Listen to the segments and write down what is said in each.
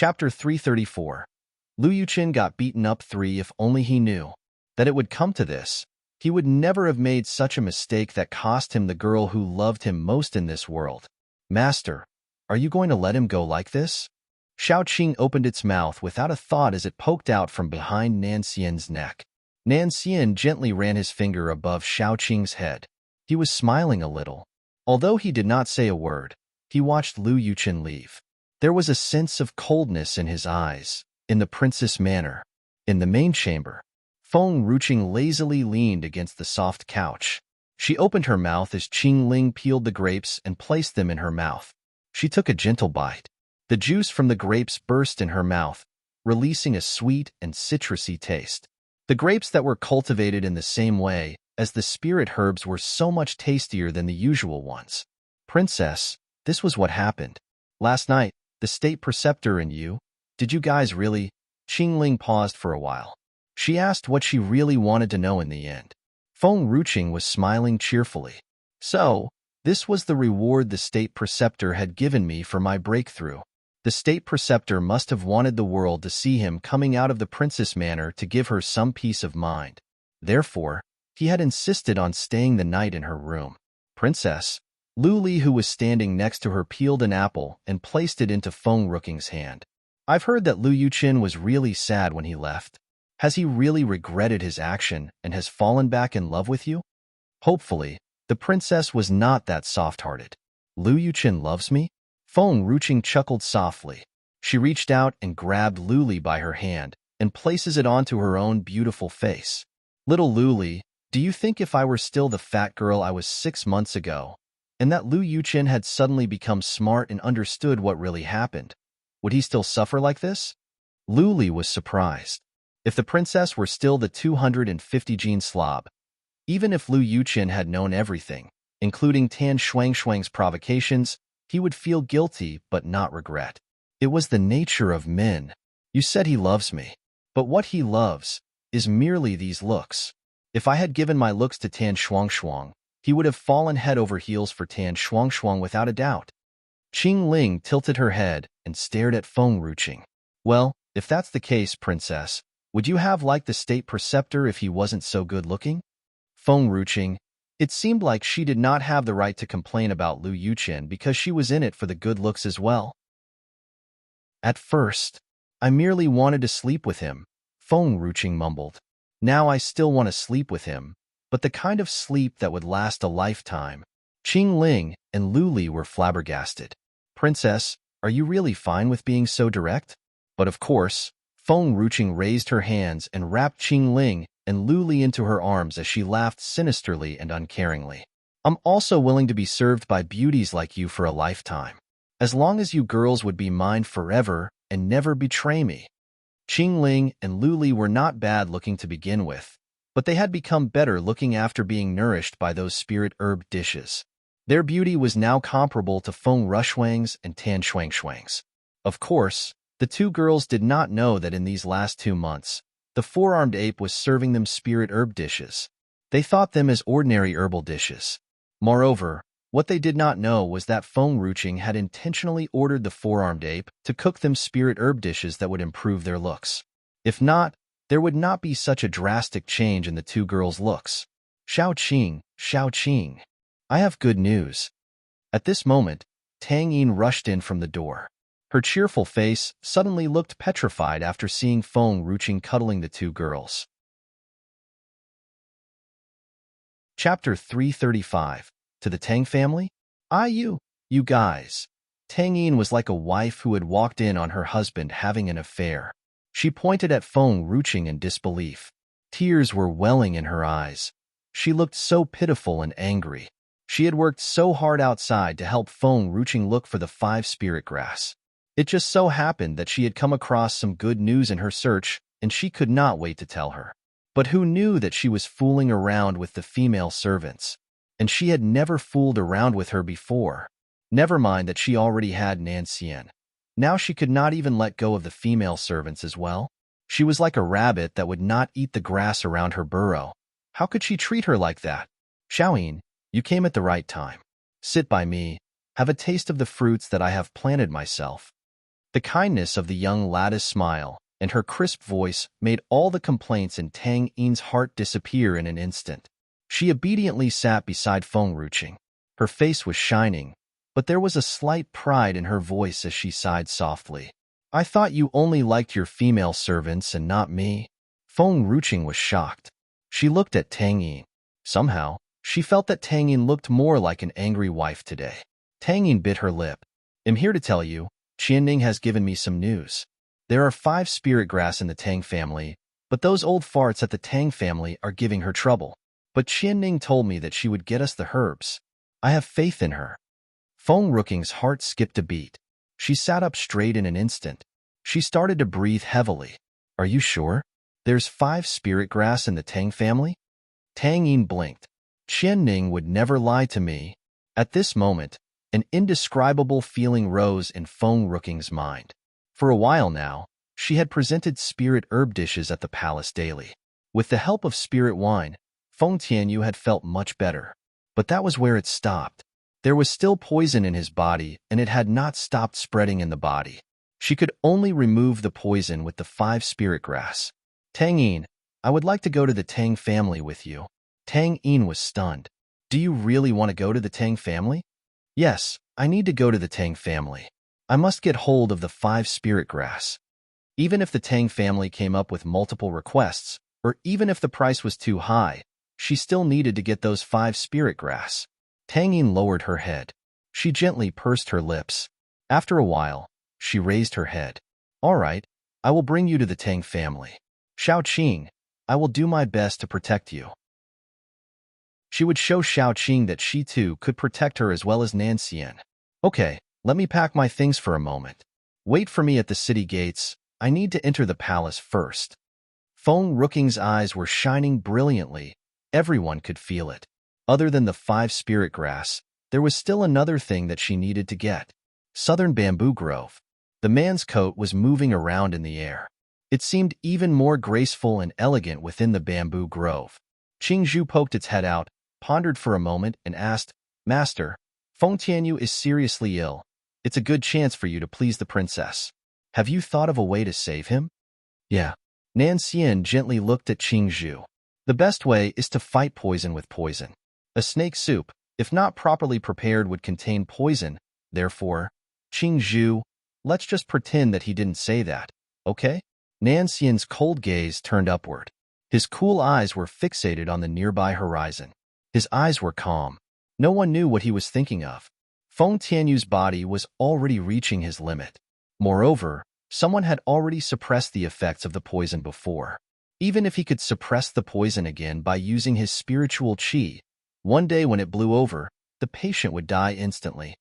Chapter 334. Lu Yuqin got beaten up 3. If only he knew that it would come to this. He would never have made such a mistake that cost him the girl who loved him most in this world. Master, are you going to let him go like this? Xiao Qing opened its mouth without a thought as it poked out from behind Nan Xian's neck. Nan Xian gently ran his finger above Xiao Qing's head. He was smiling a little. Although he did not say a word, he watched Lu Yuqin leave. There was a sense of coldness in his eyes. In the princess manor, in the main chamber, Feng Ruqing lazily leaned against the soft couch. She opened her mouth as Qing Ling peeled the grapes and placed them in her mouth. She took a gentle bite. The juice from the grapes burst in her mouth, releasing a sweet and citrusy taste. The grapes that were cultivated in the same way as the spirit herbs were so much tastier than the usual ones. Princess, this was what happened. Last night, the state preceptor and you, did you guys really? Qing Ling paused for a while. She asked what she really wanted to know in the end. Feng Ruqing was smiling cheerfully. So, this was the reward the state preceptor had given me for my breakthrough. The state preceptor must have wanted the world to see him coming out of the princess manor to give her some peace of mind. Therefore, he had insisted on staying the night in her room. Princess, Lu Li, who was standing next to her, peeled an apple and placed it into Feng Ruqing's hand. I've heard that Lu Yuqin was really sad when he left. Has he really regretted his action and has fallen back in love with you? Hopefully, the princess was not that soft-hearted. Lu Yuqin loves me? Feng Ruqing chuckled softly. She reached out and grabbed Lu Li by her hand and places it onto her own beautiful face. Little Lu Li, do you think if I were still the fat girl I was 6 months ago, and that Lu Yuqin had suddenly become smart and understood what really happened, would he still suffer like this? Lu Li was surprised. If the princess were still the 250-gene slob, even if Lu Yuqin had known everything, including Tan Shuang's provocations, he would feel guilty but not regret. It was the nature of men. You said he loves me, but what he loves is merely these looks. If I had given my looks to Tan Shuang, he would have fallen head over heels for Tan Shuang without a doubt. Qing Ling tilted her head and stared at Feng Ruqing. Well, if that's the case, princess, would you have liked the state preceptor if he wasn't so good-looking? Feng Ruqing, it seemed like she did not have the right to complain about Lu Yuqin because she was in it for the good looks as well. At first, I merely wanted to sleep with him, Feng Ruqing mumbled. Now I still want to sleep with him, but the kind of sleep that would last a lifetime. Qing Ling and Lu Li were flabbergasted. Princess, are you really fine with being so direct? But of course, Feng Ruqing raised her hands and wrapped Qing Ling and Lu Li into her arms as she laughed sinisterly and uncaringly. I'm also willing to be served by beauties like you for a lifetime, as long as you girls would be mine forever and never betray me. Qing Ling and Lu Li were not bad looking to begin with, but they had become better looking after being nourished by those spirit herb dishes. Their beauty was now comparable to Feng Rushwang's and Tan Shuang's. Of course, the two girls did not know that in these last 2 months, the four-armed ape was serving them spirit herb dishes. They thought them as ordinary herbal dishes. Moreover, what they did not know was that Feng Ruqing had intentionally ordered the four-armed ape to cook them spirit herb dishes that would improve their looks. If not, there would not be such a drastic change in the two girls' looks. Xiao Qing, I have good news. At this moment, Tang Yin rushed in from the door. Her cheerful face suddenly looked petrified after seeing Feng Ruqing cuddling the two girls. Chapter 335. To the Tang family? You guys. Tang Yin was like a wife who had walked in on her husband having an affair. She pointed at Feng Ruqing in disbelief. Tears were welling in her eyes. She looked so pitiful and angry. She had worked so hard outside to help Feng Ruqing look for the 5 spirit grass. It just so happened that she had come across some good news in her search, and she could not wait to tell her. But who knew that she was fooling around with the female servants? And she had never fooled around with her before. Never mind that she already had Nan Xian. Now she could not even let go of the female servants as well. She was like a rabbit that would not eat the grass around her burrow. How could she treat her like that? Xiaoyin, you came at the right time. Sit by me, have a taste of the fruits that I have planted myself. The kindness of the young lad's smile and her crisp voice made all the complaints in Tang Yin's heart disappear in an instant. She obediently sat beside Feng Ruqing. Her face was shining, but there was a slight pride in her voice as she sighed softly. I thought you only liked your female servants and not me. Feng Ruqing was shocked. She looked at Tang Yin. Somehow, she felt that Tang Yin looked more like an angry wife today. Tang Yin bit her lip. I'm here to tell you, Qianning has given me some news. There are 5 spirit grass in the Tang family, but those old farts at the Tang family are giving her trouble. But Qianning told me that she would get us the herbs. I have faith in her. Feng Ruqing's heart skipped a beat. She sat up straight in an instant. She started to breathe heavily. Are you sure? There's 5 spirit grass in the Tang family? Tang Yin blinked. Qianning would never lie to me. At this moment, an indescribable feeling rose in Feng Ruqing's mind. For a while now, she had presented spirit herb dishes at the palace daily. With the help of spirit wine, Feng Tianyu had felt much better. But that was where it stopped. There was still poison in his body, and it had not stopped spreading in the body. She could only remove the poison with the 5 spirit grass. Tang Yin, I would like to go to the Tang family with you. Tang Yin was stunned. Do you really want to go to the Tang family? Yes, I need to go to the Tang family. I must get hold of the 5 spirit grass. Even if the Tang family came up with multiple requests, or even if the price was too high, she still needed to get those 5 spirit grass. Tang Yin lowered her head. She gently pursed her lips. After a while, she raised her head. All right, I will bring you to the Tang family. Xiao Qing, I will do my best to protect you. She would show Xiao Qing that she too could protect her as well as Nan Xian. Okay, let me pack my things for a moment. Wait for me at the city gates. I need to enter the palace first. Feng Ruqing's eyes were shining brilliantly. Everyone could feel it. Other than the 5 spirit grass, there was still another thing that she needed to get. Southern bamboo grove. The man's coat was moving around in the air. It seemed even more graceful and elegant within the bamboo grove. Qingzhu poked its head out, pondered for a moment, and asked, Master, Feng Tianyu is seriously ill. It's a good chance for you to please the princess. Have you thought of a way to save him? Yeah. Nan Xian gently looked at Qingzhu. The best way is to fight poison with poison. A snake soup, if not properly prepared, would contain poison. Therefore, Qingzhu, let's just pretend that he didn't say that, okay? Nan Xian's cold gaze turned upward. His cool eyes were fixated on the nearby horizon. His eyes were calm. No one knew what he was thinking of. Feng Tianyu's body was already reaching his limit. Moreover, someone had already suppressed the effects of the poison before. Even if he could suppress the poison again by using his spiritual qi, one day when it blew over, the patient would die instantly.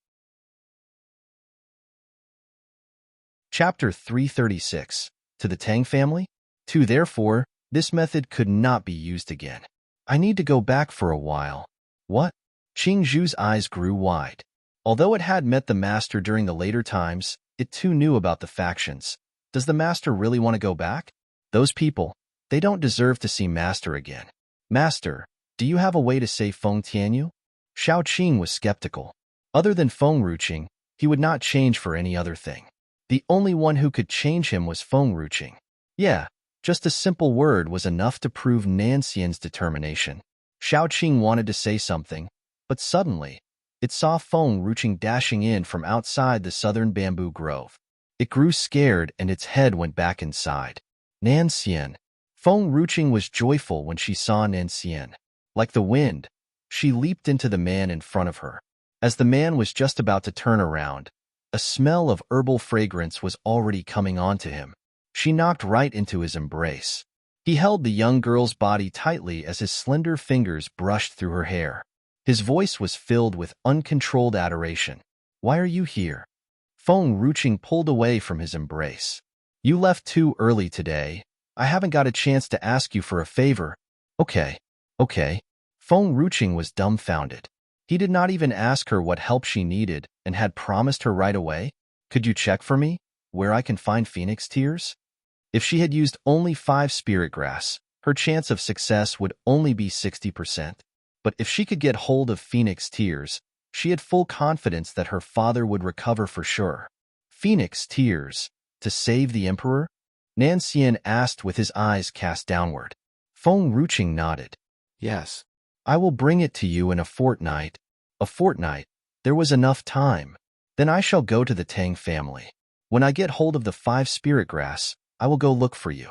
Chapter 336. To the Tang family? Therefore, this method could not be used again. I need to go back for a while. What? Qingzhu's eyes grew wide. Although it had met the master during the later times, it too knew about the factions. Does the master really want to go back? Those people, they don't deserve to see master again. Master, do you have a way to save Feng Tianyu? Xiao Qing was skeptical. Other than Feng Ruqing, he would not change for any other thing. The only one who could change him was Feng Ruqing. Yeah, just a simple word was enough to prove Nan Xian's determination. Xiao Qing wanted to say something, but suddenly, it saw Feng Ruqing dashing in from outside the southern bamboo grove. It grew scared and its head went back inside. Nan Xian. Feng Ruqing was joyful when she saw Nan Xian. Like the wind, she leaped into the man in front of her. As the man was just about to turn around, a smell of herbal fragrance was already coming onto him. She knocked right into his embrace. He held the young girl's body tightly as his slender fingers brushed through her hair. His voice was filled with uncontrolled adoration. Why are you here? Feng Ruqing pulled away from his embrace. You left too early today. I haven't got a chance to ask you for a favor. Okay. Feng Ruqing was dumbfounded. He did not even ask her what help she needed and had promised her right away. Could you check for me where I can find phoenix tears? If she had used only 5 spirit grass, her chance of success would only be 60%. But if she could get hold of phoenix tears, she had full confidence that her father would recover for sure. Phoenix tears, to save the emperor? Nancian asked with his eyes cast downward. Feng Ruqing nodded. Yes. I will bring it to you in a fortnight. A fortnight? There was enough time. Then I shall go to the Tang family. When I get hold of the 5 spirit grass, I will go look for you.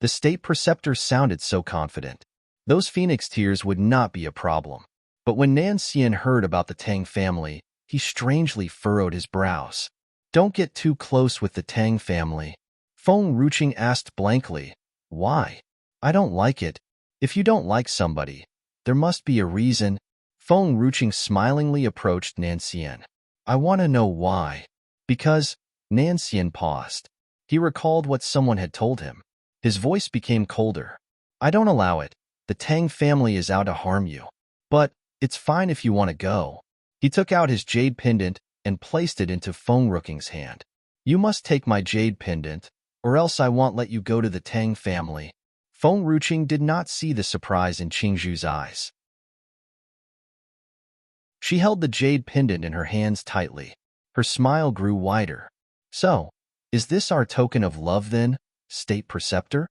The state preceptor sounded so confident. Those phoenix tears would not be a problem. But when Nancian heard about the Tang family, he strangely furrowed his brows. Don't get too close with the Tang family. Feng Ruqing asked blankly. Why? I don't like it. If you don't like somebody, there must be a reason. Feng Ruqing smilingly approached Nancian. I want to know why. Because, Nancian paused. He recalled what someone had told him. His voice became colder. I don't allow it. The Tang family is out to harm you. But, it's fine if you want to go. He took out his jade pendant and placed it into Feng Ruqing's hand. You must take my jade pendant, or else I won't let you go to the Tang family. Feng Ruqing did not see the surprise in Qingzhu's eyes. She held the jade pendant in her hands tightly. Her smile grew wider. So, is this our token of love then, State Preceptor?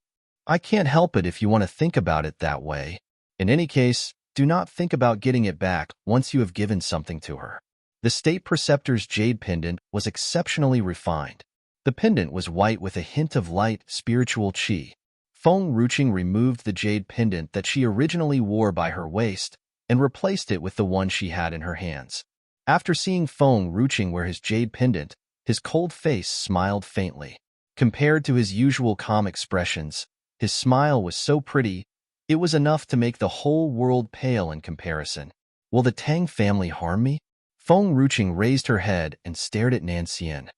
I can't help it if you want to think about it that way. In any case, do not think about getting it back once you have given something to her. The State Preceptor's jade pendant was exceptionally refined. The pendant was white with a hint of light, spiritual qi. Feng Ruqing removed the jade pendant that she originally wore by her waist and replaced it with the one she had in her hands. After seeing Feng Ruqing wear his jade pendant, his cold face smiled faintly. Compared to his usual calm expressions, his smile was so pretty, it was enough to make the whole world pale in comparison. Will the Tang family harm me? Feng Ruqing raised her head and stared at Nancian.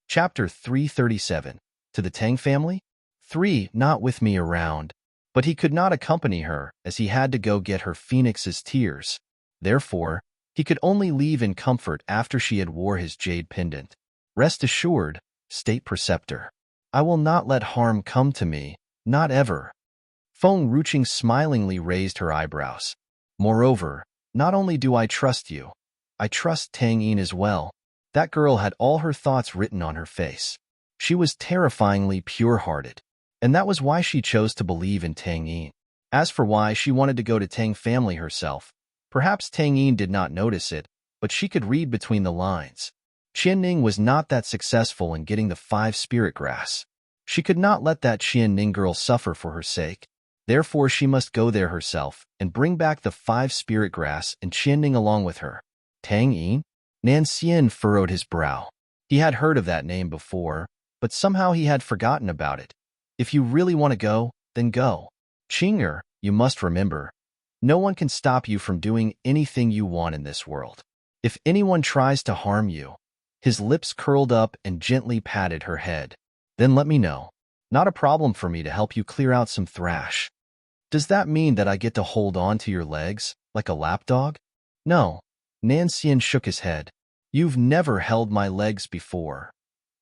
Chapter 337. To the Tang family? 3. Not with me around. But he could not accompany her, as he had to go get her Phoenix's tears. Therefore, he could only leave in comfort after she had wore his jade pendant. Rest assured, State Preceptor, I will not let harm come to me, not ever. Feng Ruqing smilingly raised her eyebrows. Moreover, not only do I trust you, I trust Tang Yin as well. That girl had all her thoughts written on her face. She was terrifyingly pure-hearted, and that was why she chose to believe in Tang Yin. As for why she wanted to go to Tang family herself, perhaps Tang Yin did not notice it, but she could read between the lines. Qianning was not that successful in getting the 5 spirit grass. She could not let that Qianning girl suffer for her sake. Therefore she must go there herself and bring back the 5 spirit grass and Qianning along with her. Tang Yin? Nancian furrowed his brow. He had heard of that name before, but somehow he had forgotten about it. If you really want to go, then go. Qinger, you must remember, no one can stop you from doing anything you want in this world. If anyone tries to harm you, his lips curled up and gently patted her head. Then let me know. Not a problem for me to help you clear out some thrash. Does that mean that I get to hold on to your legs, like a lapdog? No. Nancian shook his head. You've never held my legs before.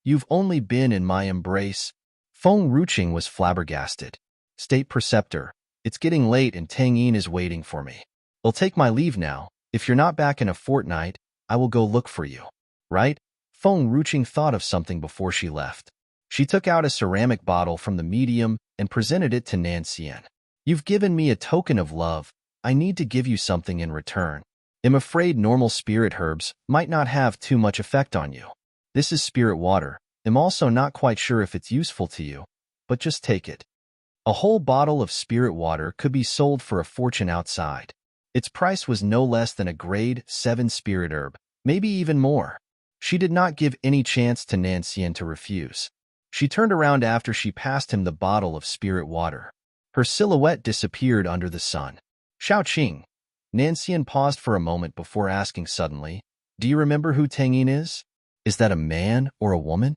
You've only been in my embrace. Feng Ruqing was flabbergasted. State Preceptor, it's getting late and Tang Yin is waiting for me. I'll take my leave now. If you're not back in a fortnight, I will go look for you. Right? Feng Ruqing thought of something before she left. She took out a ceramic bottle from the medium and presented it to Nancian. You've given me a token of love. I need to give you something in return. I'm afraid normal spirit herbs might not have too much effect on you. This is spirit water. I'm also not quite sure if it's useful to you, but just take it. A whole bottle of spirit water could be sold for a fortune outside. Its price was no less than a grade 7 spirit herb, maybe even more. She did not give any chance to Nancian to refuse. She turned around after she passed him the bottle of spirit water. Her silhouette disappeared under the sun. Xiaoqing. Nancian paused for a moment before asking suddenly, do you remember who Tang Yin is? Is that a man or a woman?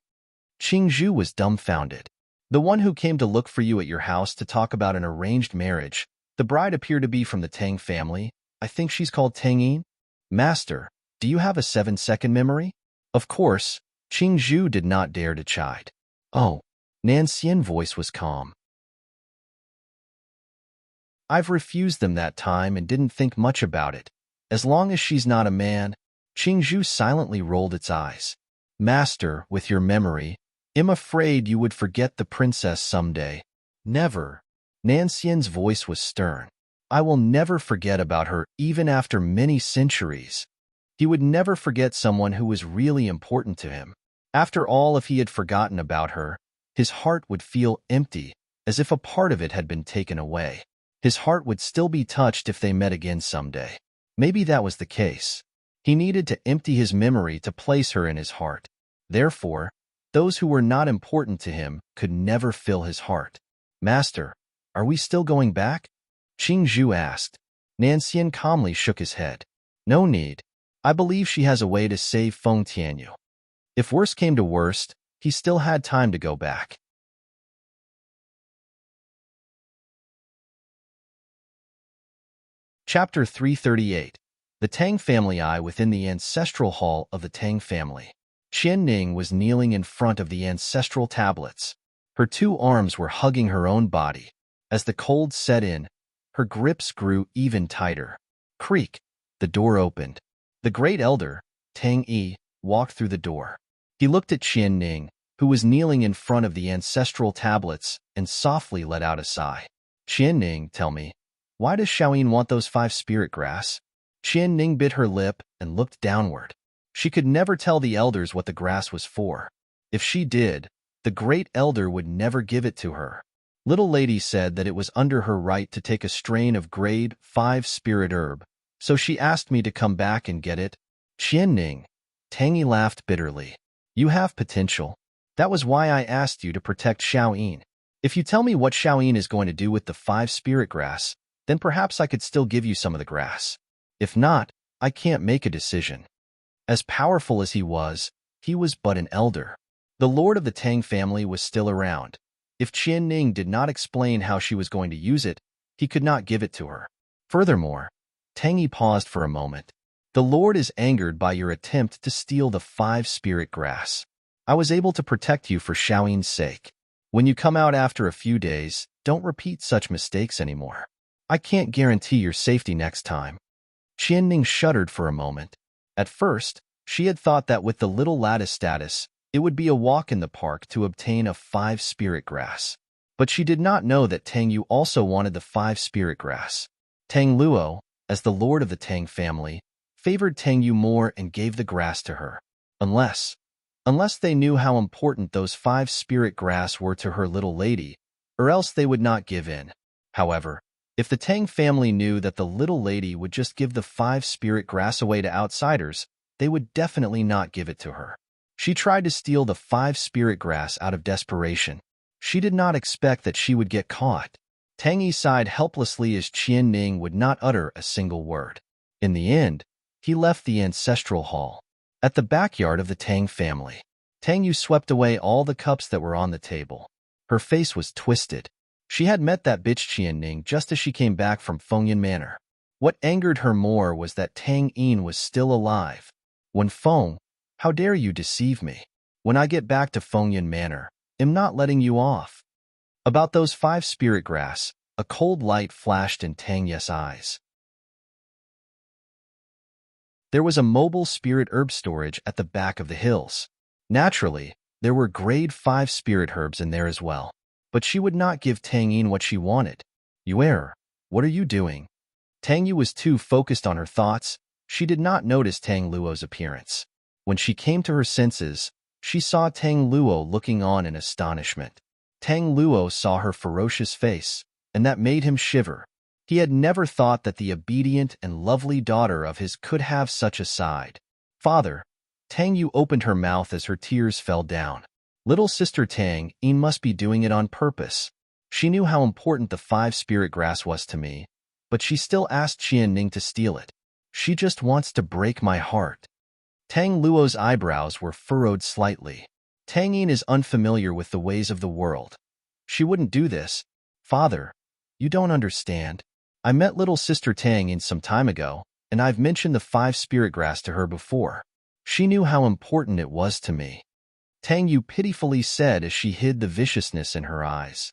Qingzhu was dumbfounded. The one who came to look for you at your house to talk about an arranged marriage. The bride appeared to be from the Tang family. I think she's called Tang Yin. Master, do you have a 7-second memory? Of course, Qingzhu did not dare to chide. Oh, Nancian's voice was calm. I've refused them that time and didn't think much about it. As long as she's not a man, Qingzhu silently rolled its eyes. Master, with your memory, I'm afraid you would forget the princess someday. Never. Nanxian's voice was stern. I will never forget about her, even after many centuries. He would never forget someone who was really important to him. After all, if he had forgotten about her, his heart would feel empty, as if a part of it had been taken away. His heart would still be touched if they met again someday. Maybe that was the case. He needed to empty his memory to place her in his heart. Therefore, those who were not important to him could never fill his heart. Master, are we still going back? Qingzhu asked. Nanxian calmly shook his head. No need. I believe she has a way to save Feng Tianyu. If worst came to worst, he still had time to go back. Chapter 338. The Tang Family Eye within the ancestral hall of the Tang family. Qian Ning was kneeling in front of the ancestral tablets. Her two arms were hugging her own body. As the cold set in, her grips grew even tighter. Creak. The door opened. The great elder, Tang Yi, walked through the door. He looked at Qian Ning, who was kneeling in front of the ancestral tablets, and softly let out a sigh. Qian Ning, tell me, why does Xiaoyin want those 5 spirit grass? Qian Ning bit her lip and looked downward. She could never tell the elders what the grass was for. If she did, the great elder would never give it to her. Little lady said that it was under her right to take a strain of grade 5 spirit herb, so she asked me to come back and get it. Qian Ning. Tang Yi laughed bitterly. You have potential. That was why I asked you to protect Xiaoyin. If you tell me what Xiaoyin is going to do with the 5 spirit grass, then perhaps I could still give you some of the grass. If not, I can't make a decision. As powerful as he was but an elder. The lord of the Tang family was still around. If Qian Ning did not explain how she was going to use it, he could not give it to her. Furthermore, Tang Yi paused for a moment. The lord is angered by your attempt to steal the 5 spirit grass. I was able to protect you for Xiaoyin's sake. When you come out after a few days, don't repeat such mistakes anymore. I can't guarantee your safety next time. Qian Ning shuddered for a moment. At first, she had thought that with the little lattice status, it would be a walk in the park to obtain a 5 spirit grass. But she did not know that Tang Yu also wanted the 5 spirit grass. Tang Luo, as the lord of the Tang family, favored Tang Yu more and gave the grass to her. Unless they knew how important those 5 spirit grass were to her little lady, or else they would not give in. However, if the Tang family knew that the little lady would just give the 5 spirit grass away to outsiders, they would definitely not give it to her. She tried to steal the 5 spirit grass out of desperation. She did not expect that she would get caught. Tang Yi sighed helplessly as Qian Ning would not utter a single word. In the end, he left the ancestral hall. At the backyard of the Tang family, Tang Yu swept away all the cups that were on the table. Her face was twisted. She had met that bitch Qian Ning just as she came back from Fengyan Manor. What angered her more was that Tang Yin was still alive. When Feng, how dare you deceive me? When I get back to Fengyan Manor, I'm not letting you off. About those 5 spirit grass, a cold light flashed in Tang Yi's eyes. There was a mobile spirit herb storage at the back of the hills. Naturally, there were grade 5 spirit herbs in there as well. But she would not give Tang Yin what she wanted. Yuer, what are you doing? Tang Yu was too focused on her thoughts. She did not notice Tang Luo's appearance. When she came to her senses, she saw Tang Luo looking on in astonishment. Tang Luo saw her ferocious face, and that made him shiver. He had never thought that the obedient and lovely daughter of his could have such a side. Father, Tang Yu opened her mouth as her tears fell down. Little sister Tang Yin must be doing it on purpose. She knew how important the 5 spirit grass was to me, but she still asked Qian Ning to steal it. She just wants to break my heart. Tang Luo's eyebrows were furrowed slightly. Tang Yin is unfamiliar with the ways of the world. She wouldn't do this. Father, you don't understand. I met little sister Tang Yin some time ago, and I've mentioned the 5 spirit grass to her before. She knew how important it was to me. Tang Yu pitifully said as she hid the viciousness in her eyes.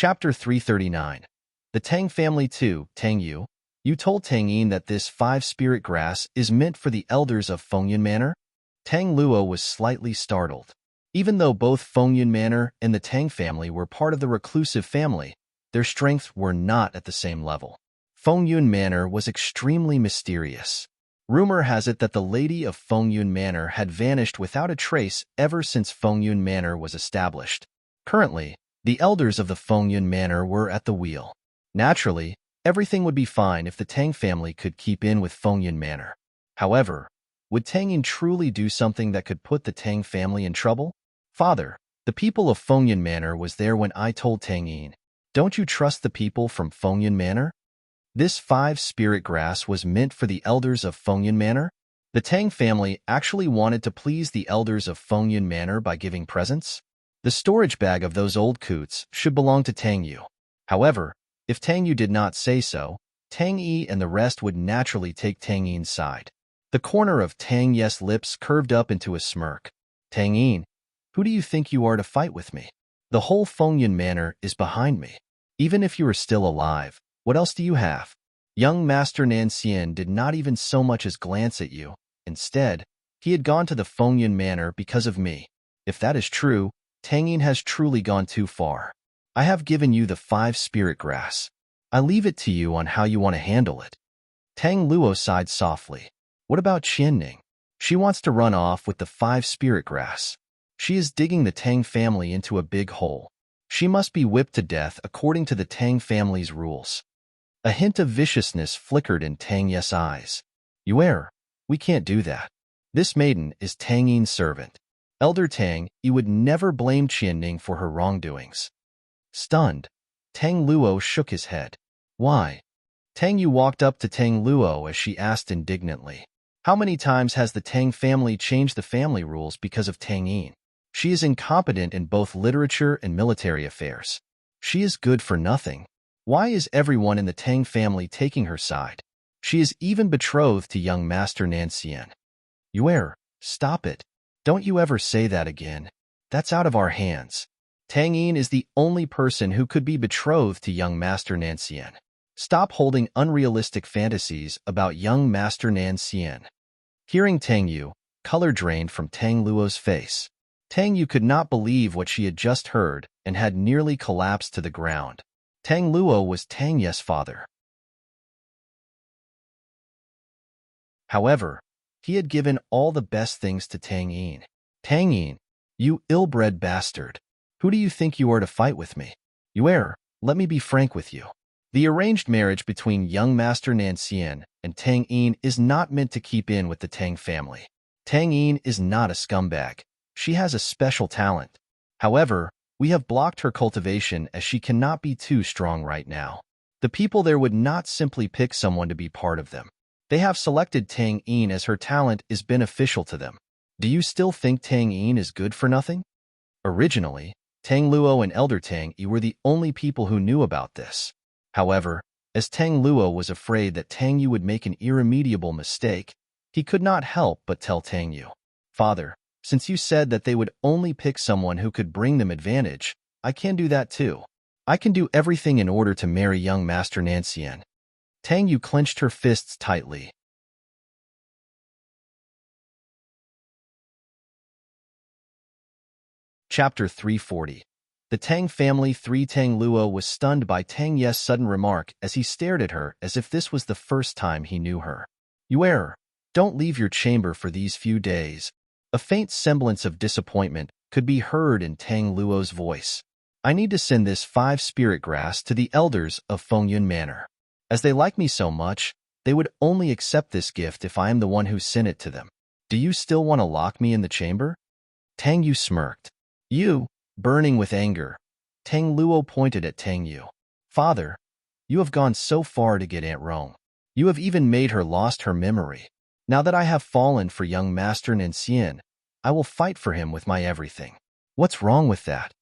Chapter 339. The Tang Family 2, Tang Yu. You told Tang Yin that this 5-spirit grass is meant for the elders of Fengyun Manor? Tang Luo was slightly startled. Even though both Fengyun Manor and the Tang family were part of the reclusive family, their strengths were not at the same level. Fengyun Manor was extremely mysterious. Rumor has it that the lady of Fengyun Manor had vanished without a trace ever since Fengyun Manor was established. Currently, the elders of the Fengyun Manor were at the wheel. Naturally, everything would be fine if the Tang family could keep in with Fengyun Manor. However, would Tang Yin truly do something that could put the Tang family in trouble? Father, the people of Fengyun Manor was there when I told Tang Yin. Don't you trust the people from Fengyun Manor? This 5-spirit grass was meant for the elders of Fengyun Manor? The Tang family actually wanted to please the elders of Fengyun Manor by giving presents? The storage bag of those old coots should belong to Tang Yu. However, if Tang Yu did not say so, Tang Yi and the rest would naturally take Tang Yin's side. The corner of Tang Ye's lips curved up into a smirk. Tang Yin, who do you think you are to fight with me? The whole Fengyun Manor is behind me. Even if you are still alive, what else do you have? Young Master Nanxian did not even so much as glance at you. Instead, he had gone to the Fengyun Manor because of me. If that is true, Tang Yin has truly gone too far. I have given you the 5-spirit grass. I leave it to you on how you want to handle it. Tang Luo sighed softly. What about Qianning? She wants to run off with the 5-spirit grass. She is digging the Tang family into a big hole. She must be whipped to death according to the Tang family's rules. A hint of viciousness flickered in Tang Ye's eyes. You err. We can't do that. This maiden is Tang Yin's servant. Elder Tang, you would never blame Qianning for her wrongdoings. Stunned, Tang Luo shook his head. Why? Tang Yu walked up to Tang Luo as she asked indignantly. How many times has the Tang family changed the family rules because of Tang Yin? She is incompetent in both literature and military affairs. She is good for nothing. Why is everyone in the Tang family taking her side? She is even betrothed to young Master Nanxian. You err. Stop it. Don't you ever say that again. That's out of our hands. Tang Yin is the only person who could be betrothed to young Master Nanxian. Stop holding unrealistic fantasies about young Master Nanxian. Hearing Tang Yu, color drained from Tang Luo's face. Tang Yu could not believe what she had just heard and had nearly collapsed to the ground. Tang Luo was Tang Ye's father. However, he had given all the best things to Tang Yin. Tang Yin, you ill-bred bastard. Who do you think you are to fight with me? You err. Let me be frank with you. The arranged marriage between young Master Nanxian and Tang Yin is not meant to keep in with the Tang family. Tang Yin is not a scumbag. She has a special talent. However, we have blocked her cultivation as she cannot be too strong right now. The people there would not simply pick someone to be part of them. They have selected Tang Yin as her talent is beneficial to them. Do you still think Tang Yin is good for nothing? Originally, Tang Luo and Elder Tang Yi were the only people who knew about this. However, as Tang Luo was afraid that Tang Yu would make an irremediable mistake, he could not help but tell Tang Yu. Father, since you said that they would only pick someone who could bring them advantage, I can do that too. I can do everything in order to marry young Master Nanxian. Tang Yu clenched her fists tightly. Chapter 340. The Tang family 3. Tang Luo was stunned by Tang Ye's sudden remark as he stared at her as if this was the first time he knew her. You err. Don't leave your chamber for these few days. A faint semblance of disappointment could be heard in Tang Luo's voice. I need to send this 5-spirit grass to the elders of Fengyun Manor. As they like me so much, they would only accept this gift if I am the one who sent it to them. Do you still want to lock me in the chamber? Tang Yu smirked. You, burning with anger. Tang Luo pointed at Tang Yu. Father, you have gone so far to get Aunt Rong. You have even made her lost her memory. Now that I have fallen for young Master Nanxian, I will fight for him with my everything. What's wrong with that?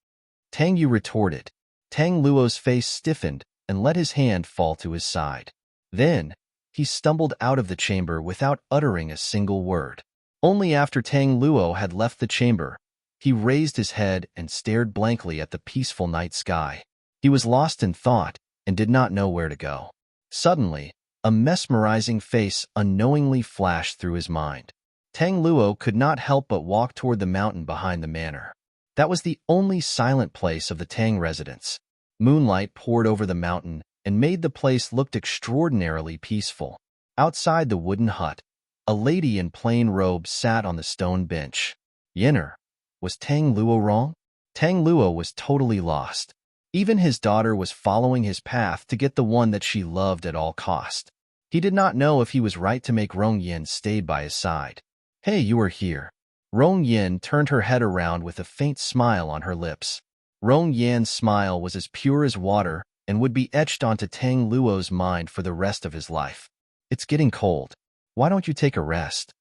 Tang Yu retorted. Tang Luo's face stiffened and let his hand fall to his side. Then, he stumbled out of the chamber without uttering a single word. Only after Tang Luo had left the chamber, he raised his head and stared blankly at the peaceful night sky. He was lost in thought and did not know where to go. Suddenly, a mesmerizing face unknowingly flashed through his mind. Tang Luo could not help but walk toward the mountain behind the manor. That was the only silent place of the Tang residence. Moonlight poured over the mountain and made the place look extraordinarily peaceful. Outside the wooden hut, a lady in plain robes sat on the stone bench. Yinner, was Tang Luo wrong? Tang Luo was totally lost. Even his daughter was following his path to get the one that she loved at all cost. He did not know if he was right to make Rong Yin stay by his side. Hey, you are here. Rong Yin turned her head around with a faint smile on her lips. Rong Yan's smile was as pure as water and would be etched onto Tang Luo's mind for the rest of his life. It's getting cold. Why don't you take a rest?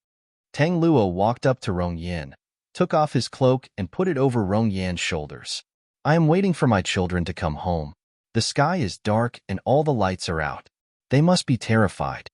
Tang Luo walked up to Rong Yin, took off his cloak and put it over Rong Yan's shoulders. I am waiting for my children to come home. The sky is dark and all the lights are out. They must be terrified.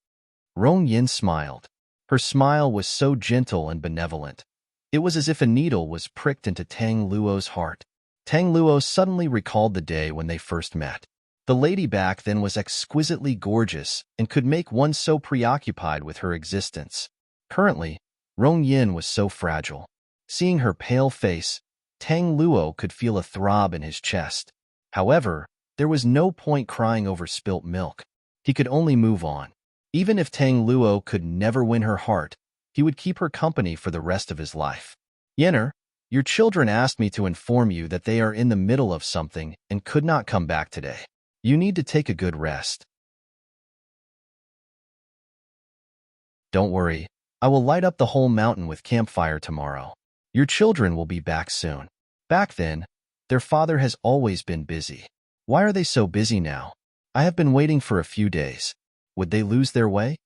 Rong Yin smiled. Her smile was so gentle and benevolent. It was as if a needle was pricked into Tang Luo's heart. Tang Luo suddenly recalled the day when they first met. The lady back then was exquisitely gorgeous and could make one so preoccupied with her existence. Currently, Rong Yin was so fragile. Seeing her pale face, Tang Luo could feel a throb in his chest. However, there was no point crying over spilt milk. He could only move on. Even if Tang Luo could never win her heart, he would keep her company for the rest of his life. Yinner, your children asked me to inform you that they are in the middle of something and could not come back today. You need to take a good rest. Don't worry, I will light up the whole mountain with campfire tomorrow. Your children will be back soon. Back then, their father has always been busy. Why are they so busy now? I have been waiting for a few days. Would they lose their way?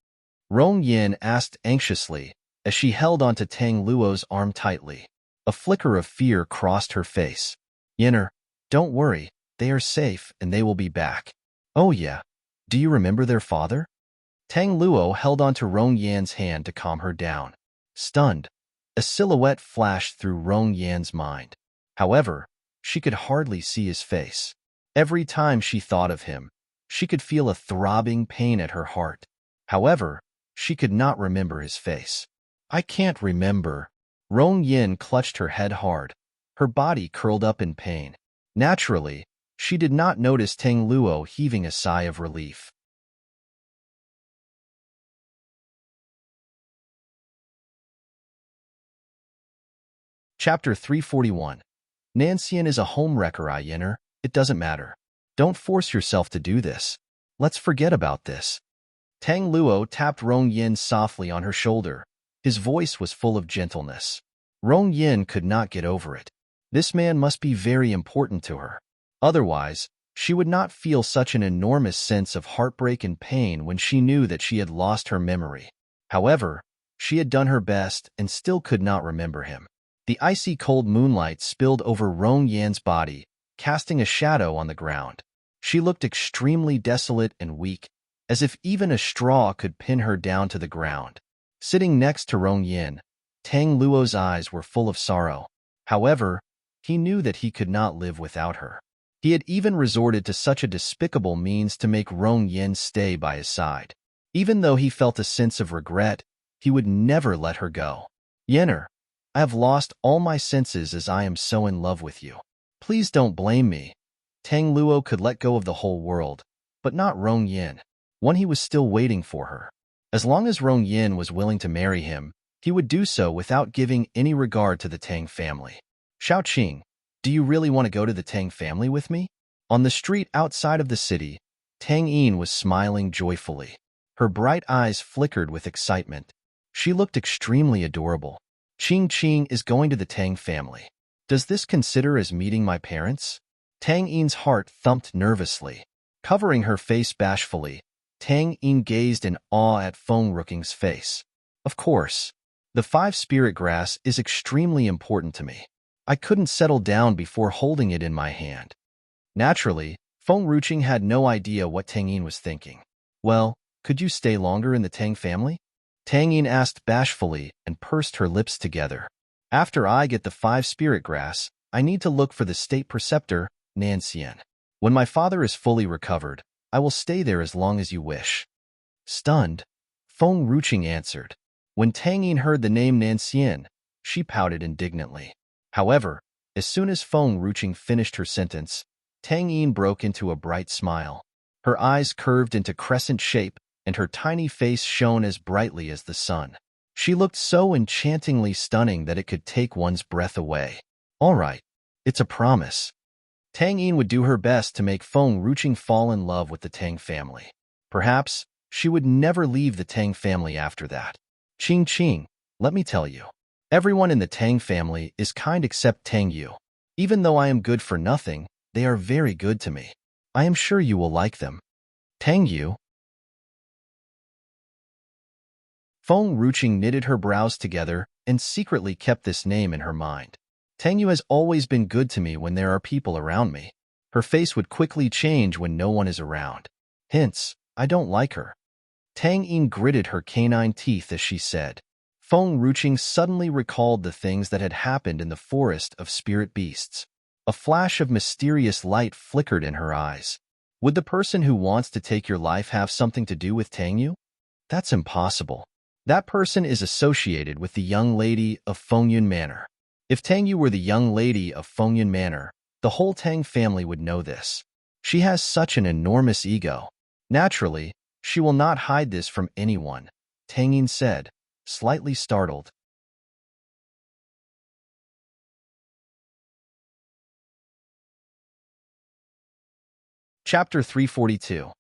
Rong Yin asked anxiously as she held onto Tang Luo's arm tightly. A flicker of fear crossed her face. Yinner, don't worry, they are safe and they will be back. Oh yeah, do you remember their father? Tang Luo held onto Rong Yan's hand to calm her down. Stunned, a silhouette flashed through Rong Yan's mind. However, she could hardly see his face. Every time she thought of him, she could feel a throbbing pain at her heart. However, she could not remember his face. I can't remember. Rong Yin clutched her head hard. Her body curled up in pain. Naturally, she did not notice Tang Luo heaving a sigh of relief. Chapter 341. Nancian is a homewrecker, Yinner. It doesn't matter. Don't force yourself to do this. Let's forget about this. Tang Luo tapped Rong Yin softly on her shoulder. His voice was full of gentleness. Rong Yin could not get over it. This man must be very important to her. Otherwise, she would not feel such an enormous sense of heartbreak and pain when she knew that she had lost her memory. However, she had done her best and still could not remember him. The icy cold moonlight spilled over Rong Yan's body, casting a shadow on the ground. She looked extremely desolate and weak, as if even a straw could pin her down to the ground. Sitting next to Rong Yin, Tang Luo's eyes were full of sorrow. However, he knew that he could not live without her. He had even resorted to such a despicable means to make Rong Yin stay by his side. Even though he felt a sense of regret, he would never let her go. Yinner, I have lost all my senses as I am so in love with you. Please don't blame me. Tang Luo could let go of the whole world, but not Rong Yin. One he was still waiting for her. As long as Rong Yin was willing to marry him, he would do so without giving any regard to the Tang family. Xiaoqing, do you really want to go to the Tang family with me? On the street outside of the city, Tang Yin was smiling joyfully. Her bright eyes flickered with excitement. She looked extremely adorable. Qing is going to the Tang family. Does this consider as meeting my parents? Tang Yin's heart thumped nervously. Covering her face bashfully, Tang Yin gazed in awe at Feng Rooking's face. Of course. The 5 spirit grass is extremely important to me. I couldn't settle down before holding it in my hand. Naturally, Feng Ruqing had no idea what Tang Yin was thinking. Well, could you stay longer in the Tang family? Tang Yin asked bashfully and pursed her lips together. After I get the 5 spirit grass, I need to look for the state preceptor, Nancian. When my father is fully recovered, I will stay there as long as you wish. Stunned, Feng Ruqing answered. When Tang Yin heard the name Nanxian, she pouted indignantly. However, as soon as Feng Ruqing finished her sentence, Tang Yin broke into a bright smile. Her eyes curved into crescent shape, and her tiny face shone as brightly as the sun. She looked so enchantingly stunning that it could take one's breath away. All right, it's a promise. Tang Yin would do her best to make Feng Ruqing fall in love with the Tang family. Perhaps she would never leave the Tang family after that. Qing, let me tell you. Everyone in the Tang family is kind except Tang Yu. Even though I am good for nothing, they are very good to me. I am sure you will like them. Tang Yu? Feng Ruqing knitted her brows together and secretly kept this name in her mind. Tang Yu has always been good to me when there are people around me. Her face would quickly change when no one is around. Hence, I don't like her. Tang Yin gritted her canine teeth as she said. Feng Ruqing suddenly recalled the things that had happened in the forest of spirit beasts. A flash of mysterious light flickered in her eyes. Would the person who wants to take your life have something to do with Tang Yu? That's impossible. That person is associated with the young lady of Fengyun Manor. If Tang Yu were the young lady of Fengyun Manor, the whole Tang family would know this. She has such an enormous ego. Naturally, she will not hide this from anyone, Tang Yin said, slightly startled. Chapter 342.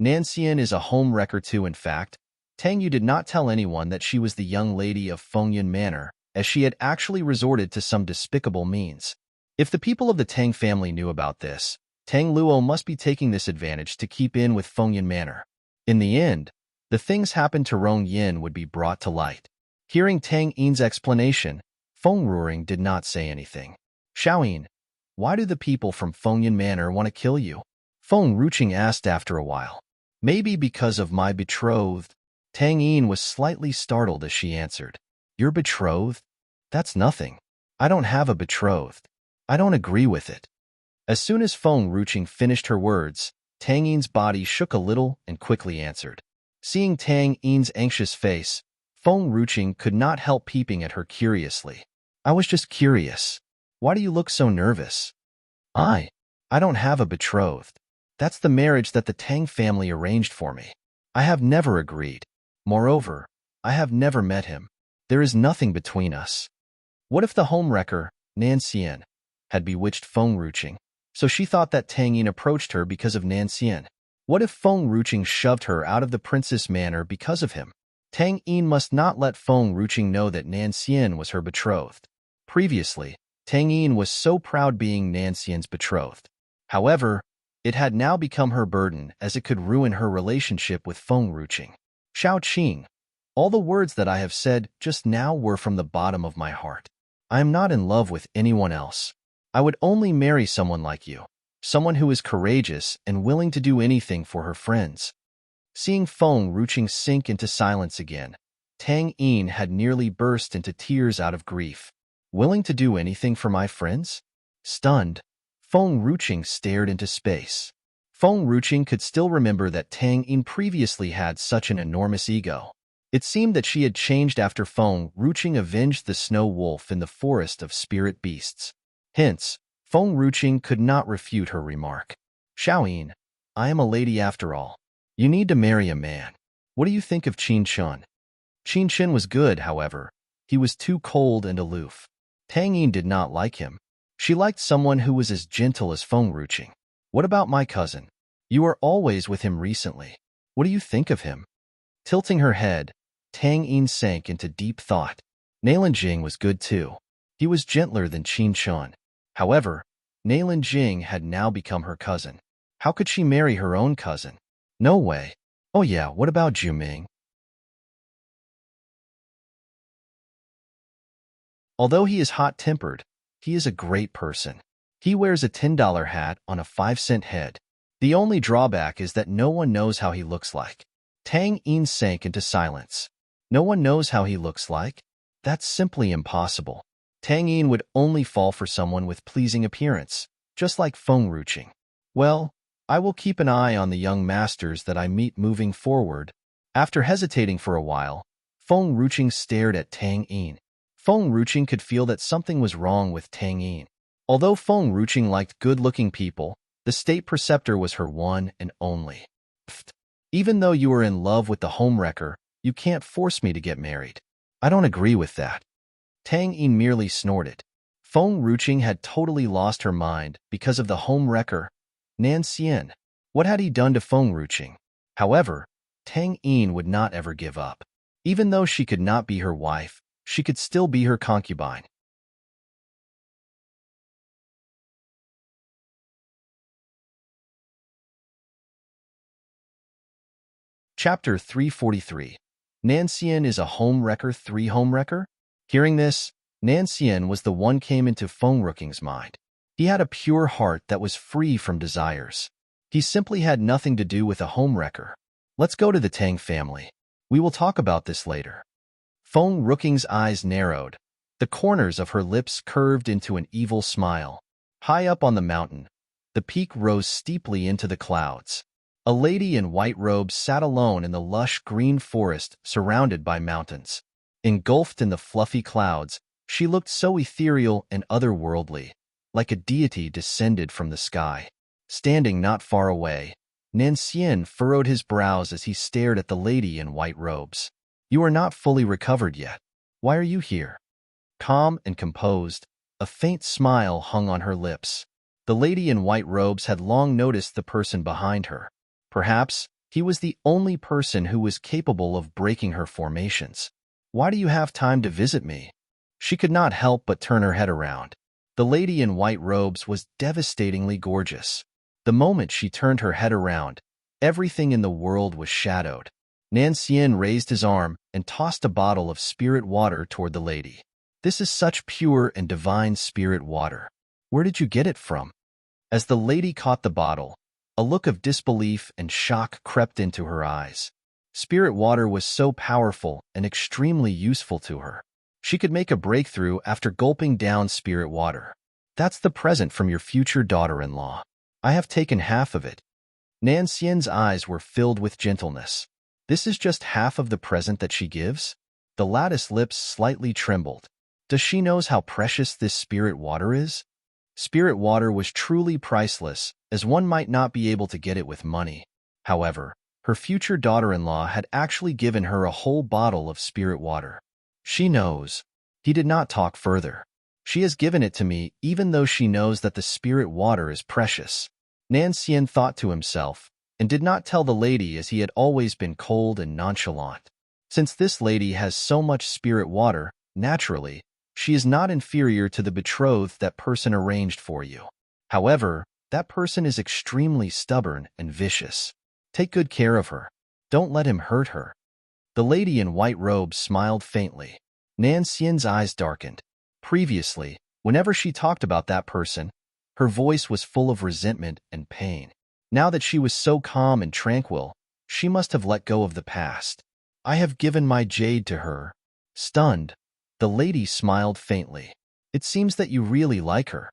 Nanxian is a home wrecker too. In fact, Tang Yu did not tell anyone that she was the young lady of Fengyun Manor, as she had actually resorted to some despicable means. If the people of the Tang family knew about this, Tang Luo must be taking this advantage to keep in with Fengyun Manor. In the end, the things happened to Rong Yin would be brought to light. Hearing Tang Yin's explanation, Feng Ruqing did not say anything. Xiaoyin, why do the people from Fengyun Manor want to kill you? Feng Ruqing asked after a while. Maybe because of my betrothed. Tang Yin was slightly startled as she answered. Your betrothed? That's nothing. I don't have a betrothed. I don't agree with it. As soon as Feng Ruqing finished her words, Tang Yin's body shook a little and quickly answered. Seeing Tang Yin's anxious face, Feng Ruqing could not help peeping at her curiously. I was just curious. Why do you look so nervous? I don't have a betrothed. That's the marriage that the Tang family arranged for me. I have never agreed. Moreover, I have never met him. There is nothing between us. What if the homewrecker, Nanxian, had bewitched Feng Ruqing? So she thought that Tang Yin approached her because of Nanxian. What if Feng Ruqing shoved her out of the princess manor because of him? Tang Yin must not let Feng Ruqing know that Nanxian was her betrothed. Previously, Tang Yin was so proud being Nanxian's betrothed. However, it had now become her burden as it could ruin her relationship with Feng Ruqing. Xiao Qing, all the words that I have said just now were from the bottom of my heart. I am not in love with anyone else. I would only marry someone like you, someone who is courageous and willing to do anything for her friends. Seeing Feng Ruqing sink into silence again, Tang Yin had nearly burst into tears out of grief. Willing to do anything for my friends? Stunned, Feng Ruqing stared into space. Feng Ruqing could still remember that Tang Yin previously had such an enormous ego. It seemed that she had changed after Feng Ruqing avenged the snow wolf in the forest of spirit beasts. Hence, Feng Ruqing could not refute her remark. Xiaoyin, I am a lady after all. You need to marry a man. What do you think of Qin Chun? Qin Chun was good, however. He was too cold and aloof. Tang Yin did not like him. She liked someone who was as gentle as Feng Ruqing. What about my cousin? You are always with him recently. What do you think of him? Tilting her head, Tang Yin sank into deep thought. Nailin Jing was good too. He was gentler than Qin Chun. However, Nailin Jing had now become her cousin. How could she marry her own cousin? No way. Oh yeah, what about Zhu Ming? Although he is hot-tempered, he is a great person. He wears a $10 hat on a 5-cent head. The only drawback is that no one knows how he looks like. Tang Yin sank into silence. No one knows how he looks like? That's simply impossible. Tang Yin would only fall for someone with pleasing appearance, just like Feng Ruqing. Well, I will keep an eye on the young masters that I meet moving forward. After hesitating for a while, Feng Ruqing stared at Tang Yin. Feng Ruqing could feel that something was wrong with Tang Yin. Although Feng Ruqing liked good-looking people, the state preceptor was her one and only. Pfft. Even though you are in love with the homewrecker, you can't force me to get married. I don't agree with that. Tang Yin merely snorted. Feng Ruqing had totally lost her mind because of the homewrecker, Nan Xian. What had he done to Feng Ruqing? However, Tang Yin would not ever give up. Even though she could not be her wife, she could still be her concubine. Chapter 343. Nancian is a homewrecker 3 homewrecker? Hearing this, Nancian was the one came into Feng Ruqing's mind. He had a pure heart that was free from desires. He simply had nothing to do with a homewrecker. Let's go to the Tang family. We will talk about this later. Feng Ruqing's eyes narrowed. The corners of her lips curved into an evil smile. High up on the mountain, the peak rose steeply into the clouds. A lady in white robes sat alone in the lush green forest surrounded by mountains. Engulfed in the fluffy clouds, she looked so ethereal and otherworldly, like a deity descended from the sky. Standing not far away, Nancian furrowed his brows as he stared at the lady in white robes. You are not fully recovered yet. Why are you here? Calm and composed, a faint smile hung on her lips. The lady in white robes had long noticed the person behind her. Perhaps he was the only person who was capable of breaking her formations. Why do you have time to visit me? She could not help but turn her head around. The lady in white robes was devastatingly gorgeous. The moment she turned her head around, everything in the world was shadowed. Nancian raised his arm and tossed a bottle of spirit water toward the lady. This is such pure and divine spirit water. Where did you get it from? As the lady caught the bottle, a look of disbelief and shock crept into her eyes. Spirit water was so powerful and extremely useful to her. She could make a breakthrough after gulping down spirit water. That's the present from your future daughter-in-law. I have taken half of it. Nancian's eyes were filled with gentleness. This is just half of the present that she gives? The lattice lips slightly trembled. Does she knows how precious this spirit water is? Spirit water was truly priceless, as one might not be able to get it with money. However, her future daughter-in-law had actually given her a whole bottle of spirit water. She knows. He did not talk further. She has given it to me even though she knows that the spirit water is precious. Nancian thought to himself, and did not tell the lady as he had always been cold and nonchalant. Since this lady has so much spirit water, naturally, she is not inferior to the betrothed that person arranged for you. However, that person is extremely stubborn and vicious. Take good care of her. Don't let him hurt her. The lady in white robes smiled faintly. Nancian's eyes darkened. Previously, whenever she talked about that person, her voice was full of resentment and pain. Now that she was so calm and tranquil, she must have let go of the past. I have given my jade to her. Stunned, the lady smiled faintly. It seems that you really like her.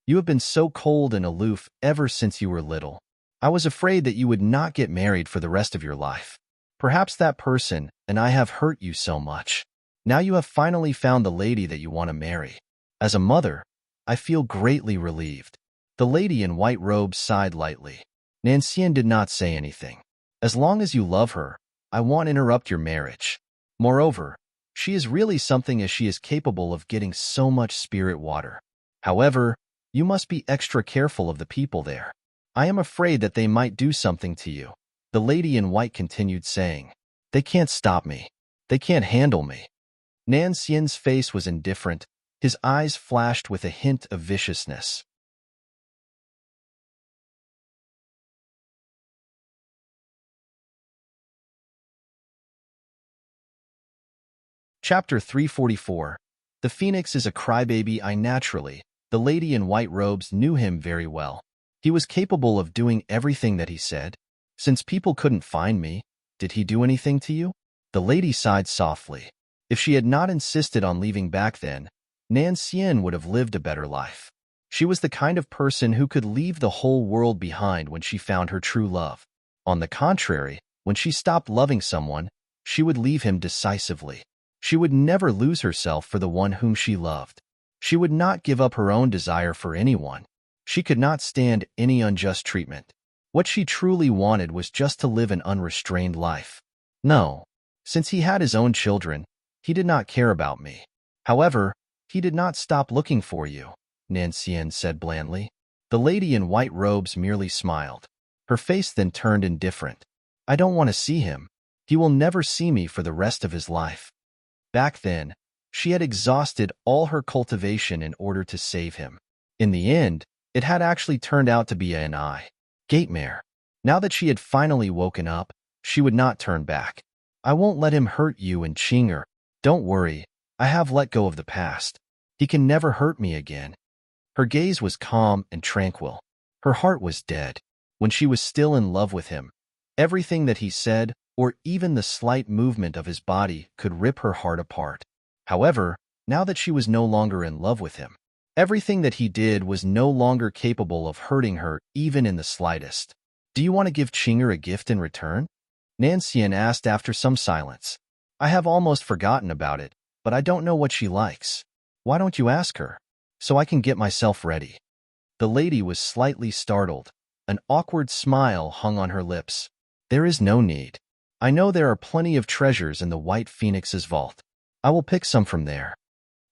You have been so cold and aloof ever since you were little. I was afraid that you would not get married for the rest of your life. Perhaps that person and I have hurt you so much. Now you have finally found the lady that you want to marry. As a mother, I feel greatly relieved. The lady in white robes sighed lightly. Nancian did not say anything. As long as you love her, I won't interrupt your marriage. Moreover, she is really something as she is capable of getting so much spirit water. However, you must be extra careful of the people there. I am afraid that they might do something to you. The lady in white continued saying, They can't stop me. They can't handle me. Nancian's face was indifferent. His eyes flashed with a hint of viciousness. Chapter 344. The Phoenix is a crybaby. The lady in white robes knew him very well. He was capable of doing everything that he said. Since people couldn't find me, did he do anything to you? The lady sighed softly. If she had not insisted on leaving back then, Nancian would have lived a better life. She was the kind of person who could leave the whole world behind when she found her true love. On the contrary, when she stopped loving someone, she would leave him decisively. She would never lose herself for the one whom she loved. She would not give up her own desire for anyone. She could not stand any unjust treatment. What she truly wanted was just to live an unrestrained life. No, since he had his own children, he did not care about me. However, he did not stop looking for you, Nancian said blandly. The lady in white robes merely smiled. Her face then turned indifferent. I don't want to see him. He will never see me for the rest of his life. Back then, she had exhausted all her cultivation in order to save him. In the end, it had actually turned out to be an gatemare. Now that she had finally woken up, she would not turn back. I won't let him hurt you and Chinger. Don't worry, I have let go of the past. He can never hurt me again. Her gaze was calm and tranquil. Her heart was dead. When she was still in love with him, everything that he said, or even the slight movement of his body, could rip her heart apart. However, now that she was no longer in love with him, everything that he did was no longer capable of hurting her even in the slightest. Do you want to give Chinger a gift in return? Nancian asked after some silence. I have almost forgotten about it, but I don't know what she likes. Why don't you ask her? So I can get myself ready. The lady was slightly startled. An awkward smile hung on her lips. There is no need. I know there are plenty of treasures in the White Phoenix's vault. I will pick some from there.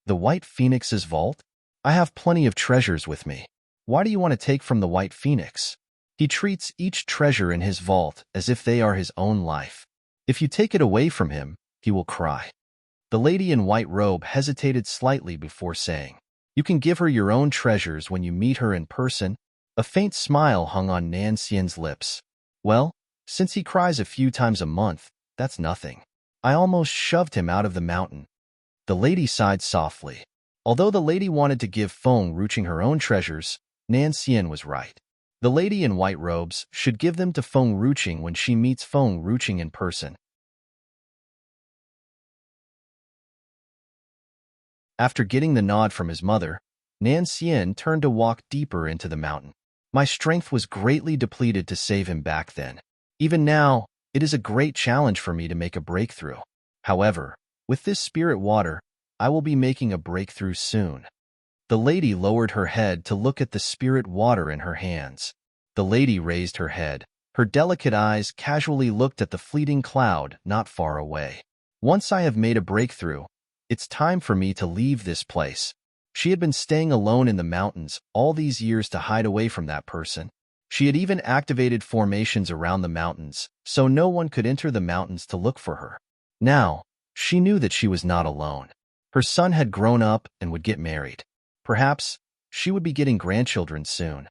The White Phoenix's vault? I have plenty of treasures with me. Why do you want to take from the White Phoenix? He treats each treasure in his vault as if they are his own life. If you take it away from him, he will cry. The lady in white robe hesitated slightly before saying, You can give her your own treasures when you meet her in person. A faint smile hung on Nancian's lips. Well, since he cries a few times a month, that's nothing. I almost shoved him out of the mountain. The lady sighed softly. Although the lady wanted to give Feng Ruching her own treasures, Nancian was right. The lady in white robes should give them to Feng Ruching when she meets Feng Ruching in person. After getting the nod from his mother, Nancian turned to walk deeper into the mountain. My strength was greatly depleted to save him back then. Even now, it is a great challenge for me to make a breakthrough. However, with this spirit water, I will be making a breakthrough soon. The lady lowered her head to look at the spirit water in her hands. The lady raised her head. Her delicate eyes casually looked at the fleeting cloud not far away. Once I have made a breakthrough, it's time for me to leave this place. She had been staying alone in the mountains all these years to hide away from that person. She had even activated formations around the mountains, so no one could enter the mountains to look for her. Now, she knew that she was not alone. Her son had grown up and would get married. Perhaps she would be getting grandchildren soon.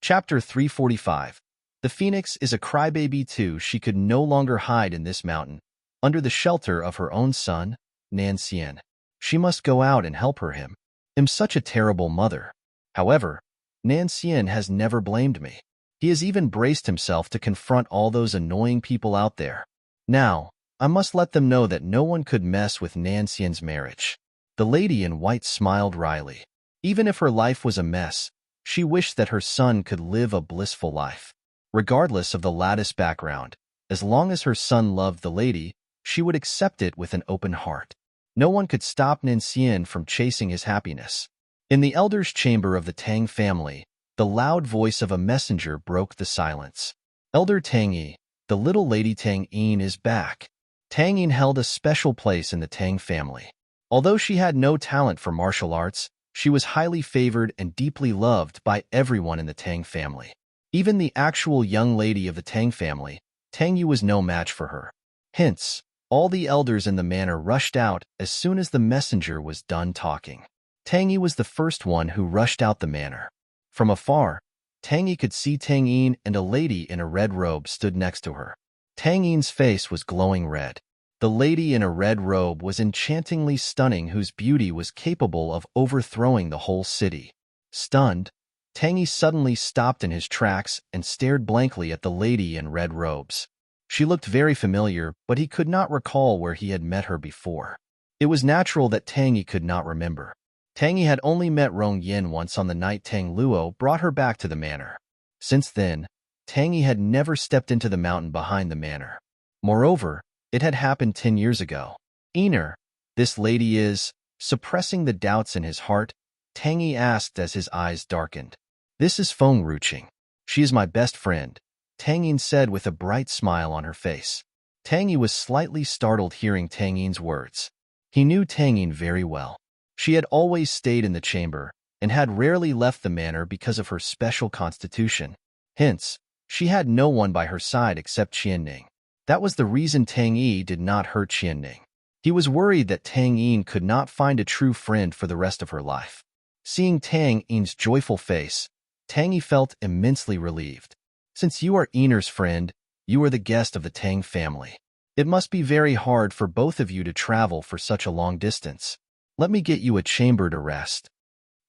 Chapter 345. The Phoenix is a crybaby too. She could no longer hide in this mountain, under the shelter of her own son, Nancian. She must go out and help him. I'm such a terrible mother. However, Nancian has never blamed me. He has even braced himself to confront all those annoying people out there. Now, I must let them know that no one could mess with Nancian's marriage. The lady in white smiled wryly. Even if her life was a mess, she wished that her son could live a blissful life. Regardless of the lattice background, as long as her son loved the lady, she would accept it with an open heart. No one could stop Nancian from chasing his happiness. In the elder's chamber of the Tang family, the loud voice of a messenger broke the silence. Elder Tang Yi, the little lady Tang Yin is back. Tang Yin held a special place in the Tang family. Although she had no talent for martial arts, she was highly favored and deeply loved by everyone in the Tang family. Even the actual young lady of the Tang family, Tang Yu, was no match for her. Hence, all the elders in the manor rushed out as soon as the messenger was done talking. Tang Yu was the first one who rushed out the manor. From afar, Tang Yi could see Tang Yin and a lady in a red robe stood next to her. Tang Yin's face was glowing red. The lady in a red robe was enchantingly stunning, whose beauty was capable of overthrowing the whole city. Stunned, Tang Yi suddenly stopped in his tracks and stared blankly at the lady in red robes. She looked very familiar, but he could not recall where he had met her before. It was natural that Tang Yi could not remember. Tang Yi had only met Rong Yin once on the night Tang Luo brought her back to the manor. Since then, Tang Yi had never stepped into the mountain behind the manor. Moreover, it had happened 10 years ago. Einer, this lady is, suppressing the doubts in his heart, Tang Yi asked as his eyes darkened. This is Feng Ruqing. She is my best friend, Tang Yin said with a bright smile on her face. Tang Yi was slightly startled hearing Tang Yin's words. He knew Tang Yin very well. She had always stayed in the chamber and had rarely left the manor because of her special constitution. Hence, she had no one by her side except Qianning. That was the reason Tang Yi did not hurt Qianning. He was worried that Tang Yin could not find a true friend for the rest of her life. Seeing Tang Yin's joyful face, Tang Yi felt immensely relieved. Since you are Einer's friend, you are the guest of the Tang family. It must be very hard for both of you to travel for such a long distance. Let me get you a chamber to rest.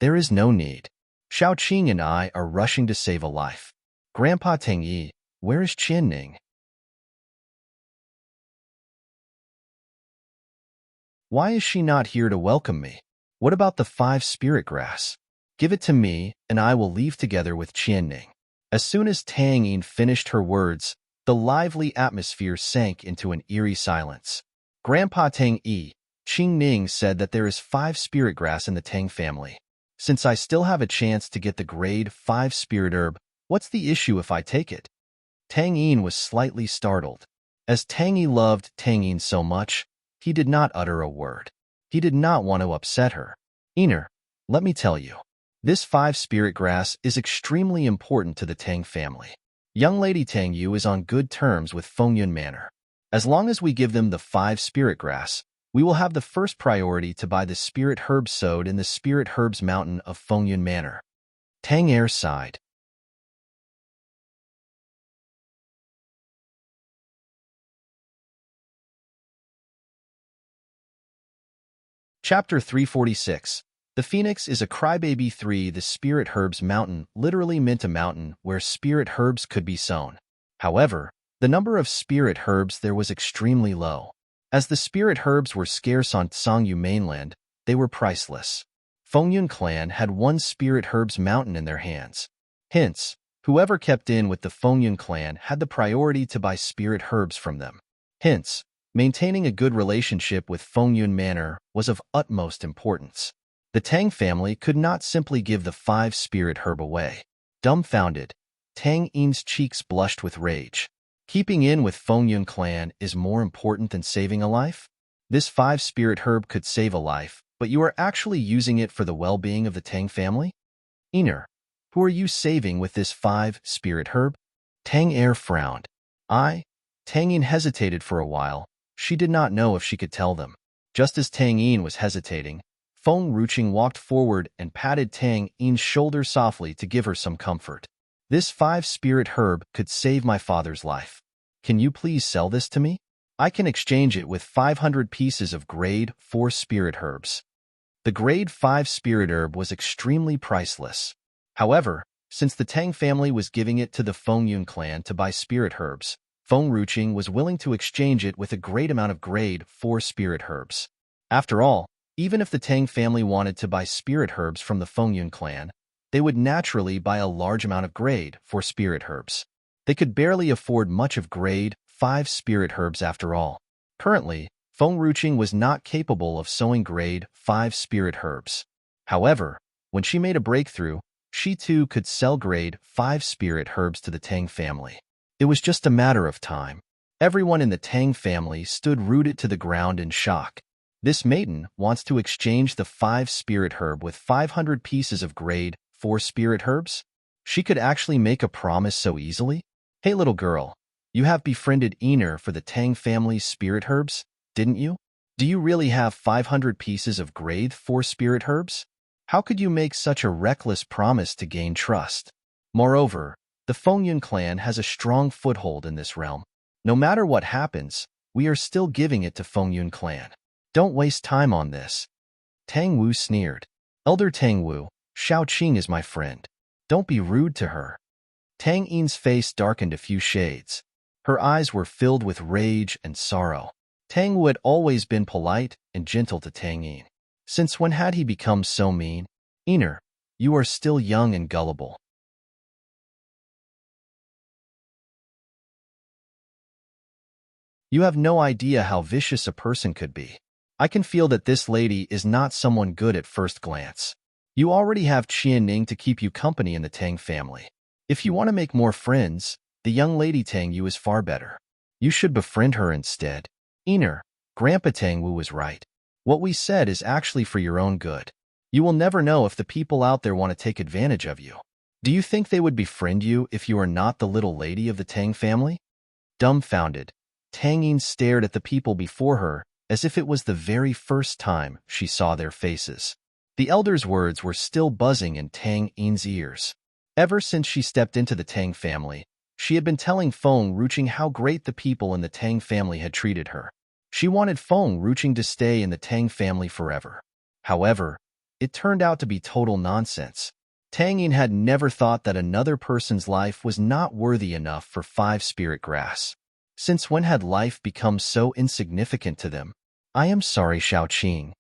There is no need. Xiao Qing and I are rushing to save a life. Grandpa Tang Yi, where is Qianning? Why is she not here to welcome me? What about the 5 spirit grass? Give it to me, and I will leave together with Qianning. As soon as Tang Yin finished her words, the lively atmosphere sank into an eerie silence. Grandpa Tang Yi, Qing Ning said that there is 5 spirit grass in the Tang family. Since I still have a chance to get the grade 5 spirit herb, what's the issue if I take it? Tang Yin was slightly startled. As Tang Yi loved Tang Yin so much, he did not utter a word. He did not want to upset her. Einer, let me tell you. This 5 spirit grass is extremely important to the Tang family. Young Lady Tang Yu is on good terms with Fengyun Manor. As long as we give them the 5 spirit grass, we will have the first priority to buy the spirit herbs sowed in the spirit herbs mountain of Fengyun Manor. Tang Er sighed. Chapter 346. The Phoenix is a crybaby 3. The Spirit Herbs Mountain literally meant a mountain where spirit herbs could be sown. However, the number of spirit herbs there was extremely low. As the spirit herbs were scarce on Tsangyu mainland, they were priceless. Fengyun clan had 1 spirit herbs mountain in their hands. Hence, whoever kept in with the Fengyun clan had the priority to buy spirit herbs from them. Hence, maintaining a good relationship with Fengyun Manor was of utmost importance. The Tang family could not simply give the 5 spirit herb away. Dumbfounded, Tang Yin's cheeks blushed with rage. Keeping in with Fengyun clan is more important than saving a life? This 5 spirit herb could save a life, but you are actually using it for the well-being of the Tang family? Einer, who are you saving with this 5 spirit herb? Tang Er frowned. Tang Yin hesitated for a while. She did not know if she could tell them. Just as Tang Yin was hesitating, Feng Ruqing walked forward and patted Tang Yin's shoulder softly to give her some comfort. This 5 spirit herb could save my father's life. Can you please sell this to me? I can exchange it with 500 pieces of grade 4 spirit herbs. The grade 5 spirit herb was extremely priceless. However, since the Tang family was giving it to the Fengyun clan to buy spirit herbs, Feng Ruqing was willing to exchange it with a great amount of grade 4 spirit herbs. After all, even if the Tang family wanted to buy spirit herbs from the Fengyun clan, they would naturally buy a large amount of grade 4 spirit herbs. They could barely afford much of grade 5 spirit herbs after all. Currently, Feng Ruqing was not capable of sowing grade 5 spirit herbs. However, when she made a breakthrough, she too could sell grade 5 spirit herbs to the Tang family. It was just a matter of time. Everyone in the Tang family stood rooted to the ground in shock. This maiden wants to exchange the 5 spirit herb with 500 pieces of grade 4 spirit herbs? She could actually make a promise so easily? Hey little girl, you have befriended Einer for the Tang family's spirit herbs, didn't you? Do you really have 500 pieces of grade 4 spirit herbs? How could you make such a reckless promise to gain trust? Moreover, the Fengyun clan has a strong foothold in this realm. No matter what happens, we are still giving it to Fengyun clan. Don't waste time on this. Tang Wu sneered. Elder Tang Wu, Xiao Qing is my friend. Don't be rude to her. Tang Yin's face darkened a few shades. Her eyes were filled with rage and sorrow. Tang Wu had always been polite and gentle to Tang Yin. Since when had he become so mean? Iner, you are still young and gullible. You have no idea how vicious a person could be. I can feel that this lady is not someone good at first glance. You already have Qian Ning to keep you company in the Tang family. If you want to make more friends, the young lady Tang Yu is far better. You should befriend her instead. Iner, Grandpa Tang Wu was right. What we said is actually for your own good. You will never know if the people out there want to take advantage of you. Do you think they would befriend you if you are not the little lady of the Tang family? Dumbfounded, Tang Yin stared at the people before her as if it was the very first time she saw their faces. The elder's words were still buzzing in Tang Yin's ears. Ever since she stepped into the Tang family, she had been telling Feng Ruching how great the people in the Tang family had treated her. She wanted Feng Ruching to stay in the Tang family forever. However, it turned out to be total nonsense. Tang Yin had never thought that another person's life was not worthy enough for 5 spirit grass. Since when had life become so insignificant to them? I am sorry, Xiao Qing.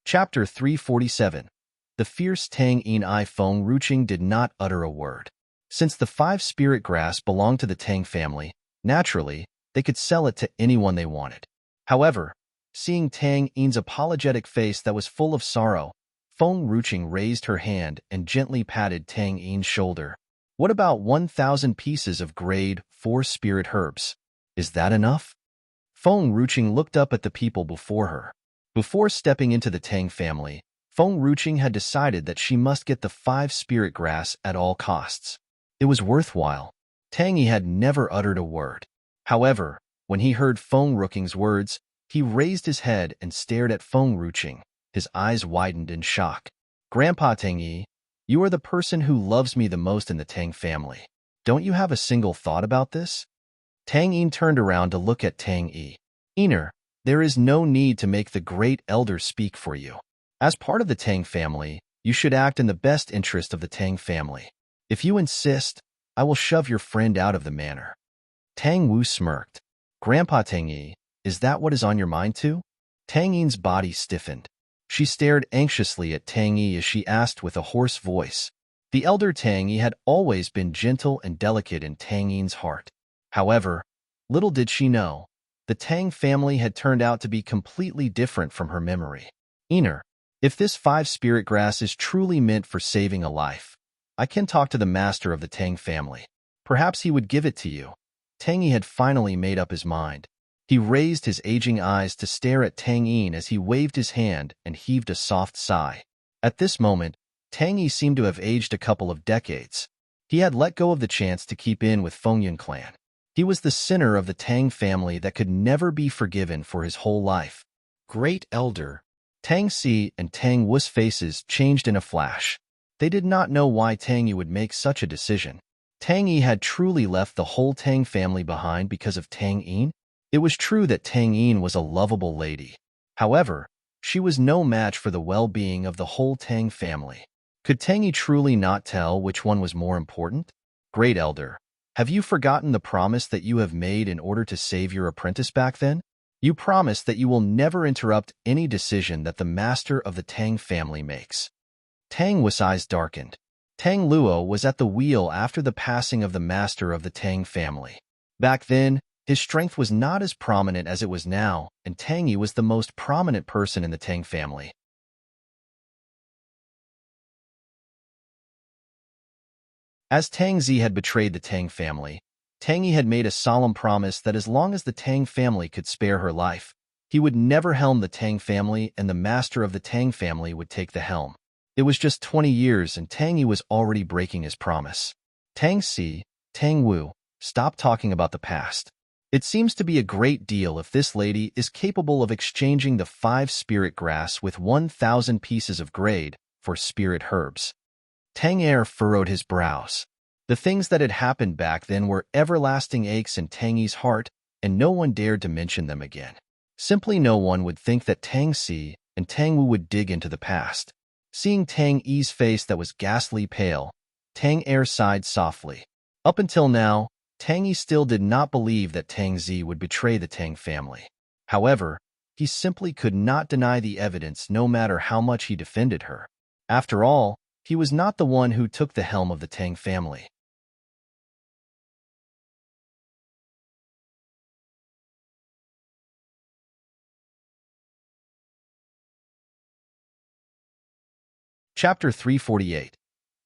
Chapter 347. The fierce Tang Yin I Feng Ruching did not utter a word. Since the 5 spirit grass belonged to the Tang family, naturally, they could sell it to anyone they wanted. However, seeing Tang Yin's apologetic face that was full of sorrow, Feng Ruching raised her hand and gently patted Tang Yin's shoulder. What about 1,000 pieces of grade 4 spirit herbs? Is that enough? Feng Ruching looked up at the people before her. Before stepping into the Tang family, Feng Ruching had decided that she must get the 5 spirit grass at all costs. It was worthwhile. Tang Yi had never uttered a word. However, when he heard Feng Ruching's words, he raised his head and stared at Feng Ruching. His eyes widened in shock. Grandpa Tang Yi, you are the person who loves me the most in the Tang family. Don't you have a single thought about this? Tang Yin turned around to look at Tang Yi. Iner, there is no need to make the great elder speak for you. As part of the Tang family, you should act in the best interest of the Tang family. If you insist, I will shove your friend out of the manor. Tang Wu smirked. Grandpa Tang Yi, is that what is on your mind too? Tang Yin's body stiffened. She stared anxiously at Tang Yi as she asked with a hoarse voice. The elder Tang Yi had always been gentle and delicate in Tang Yin's heart. However, little did she know, the Tang family had turned out to be completely different from her memory. Iner, if this 5 spirit grass is truly meant for saving a life, I can talk to the master of the Tang family. Perhaps he would give it to you. Tang Yi had finally made up his mind. He raised his aging eyes to stare at Tang Yin as he waved his hand and heaved a soft sigh. At this moment, Tang Yi seemed to have aged a couple of decades. He had let go of the chance to keep in with Fengyun clan. He was the sinner of the Tang family that could never be forgiven for his whole life. Great Elder. Tang Si and Tang Wu's faces changed in a flash. They did not know why Tang Yi would make such a decision. Tang Yi had truly left the whole Tang family behind because of Tang Yin. It was true that Tang Yin was a lovable lady. However, she was no match for the well-being of the whole Tang family. Could Tang Yi truly not tell which one was more important? Great Elder, have you forgotten the promise that you have made in order to save your apprentice back then? You promised that you will never interrupt any decision that the master of the Tang family makes. Tang Wu's eyes darkened. Tang Luo was at the wheel after the passing of the master of the Tang family. Back then, his strength was not as prominent as it was now, and Tang Yi was the most prominent person in the Tang family. As Tang Zi had betrayed the Tang family, Tang Yi had made a solemn promise that as long as the Tang family could spare her life, he would never helm the Tang family and the master of the Tang family would take the helm. It was just 20 years and Tang Yi was already breaking his promise. Tang Si, Tang Wu, stop talking about the past. It seems to be a great deal if this lady is capable of exchanging the 5 spirit grass with 1,000 pieces of grade for spirit herbs. Tang Er furrowed his brows. The things that had happened back then were everlasting aches in Tang Yi's heart, and no one dared to mention them again. Simply no one would think that Tang Si and Tang Wu would dig into the past. Seeing Tang Yi's face that was ghastly pale, Tang Er sighed softly. Up until now, Tang Yi still did not believe that Tang Zi would betray the Tang family. However, he simply could not deny the evidence no matter how much he defended her. After all, he was not the one who took the helm of the Tang family. Chapter 348.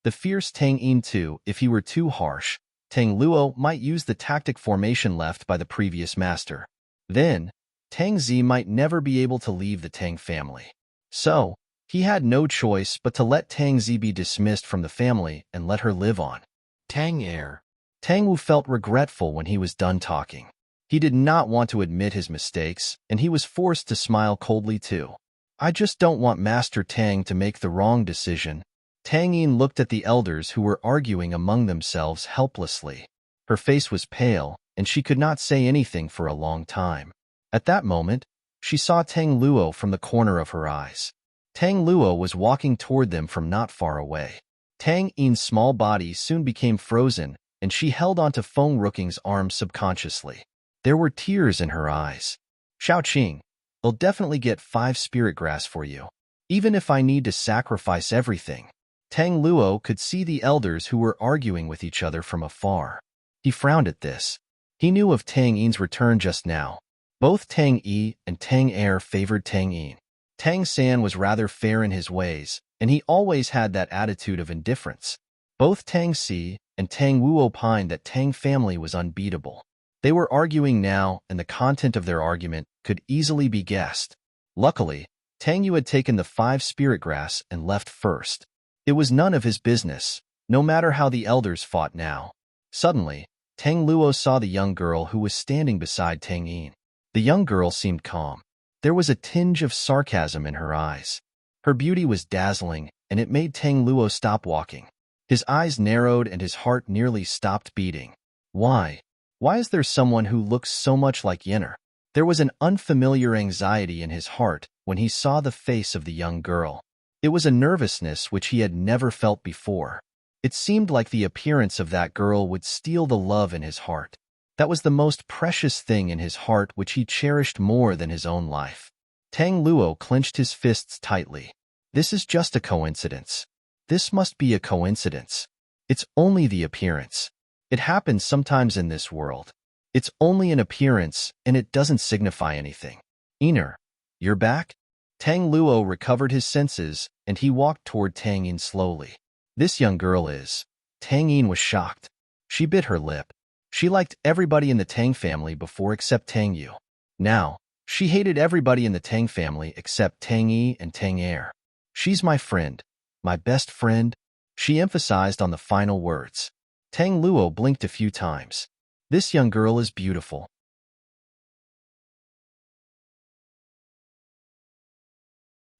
The fierce Tang Yin too. If he were too harsh, Tang Luo might use the tactic formation left by the previous master. Then, Tang Zi might never be able to leave the Tang family. So, he had no choice but to let Tang Zi be dismissed from the family and let her live on. Tang Er. Tang Wu felt regretful when he was done talking. He did not want to admit his mistakes, and he was forced to smile coldly too. I just don't want Master Tang to make the wrong decision. Tang Yin looked at the elders who were arguing among themselves helplessly. Her face was pale, and she could not say anything for a long time. At that moment, she saw Tang Luo from the corner of her eyes. Tang Luo was walking toward them from not far away. Tang Yin's small body soon became frozen, and she held onto Feng Rooking's arm subconsciously. There were tears in her eyes. Xiaoqing, they'll definitely get 5 spirit grass for you, even if I need to sacrifice everything. Tang Luo could see the elders who were arguing with each other from afar. He frowned at this. He knew of Tang Yin's return just now. Both Tang Yi and Tang Er favored Tang Yin. Tang San was rather fair in his ways, and he always had that attitude of indifference. Both Tang Si and Tang Wu opined that Tang family was unbeatable. They were arguing now, and the content of their argument could easily be guessed. Luckily, Tang Yu had taken the 5 spirit grass and left first. It was none of his business, no matter how the elders fought now. Suddenly, Tang Luo saw the young girl who was standing beside Tang Yin. The young girl seemed calm. There was a tinge of sarcasm in her eyes. Her beauty was dazzling, and it made Tang Luo stop walking. His eyes narrowed and his heart nearly stopped beating. Why? Why is there someone who looks so much like Yenner? There was an unfamiliar anxiety in his heart when he saw the face of the young girl. It was a nervousness which he had never felt before. It seemed like the appearance of that girl would steal the love in his heart. That was the most precious thing in his heart which he cherished more than his own life. Tang Luo clenched his fists tightly. This is just a coincidence. This must be a coincidence. It's only the appearance. It happens sometimes in this world. It's only an appearance, and it doesn't signify anything. Enrich, you're back? Tang Luo recovered his senses, and he walked toward Tang Yin slowly. This young girl is... Tang Yin was shocked. She bit her lip. She liked everybody in the Tang family before except Tang Yu. Now, she hated everybody in the Tang family except Tang Yi and Tang Er. She's my friend. My best friend. She emphasized on the final words. Tang Luo blinked a few times. This young girl is beautiful.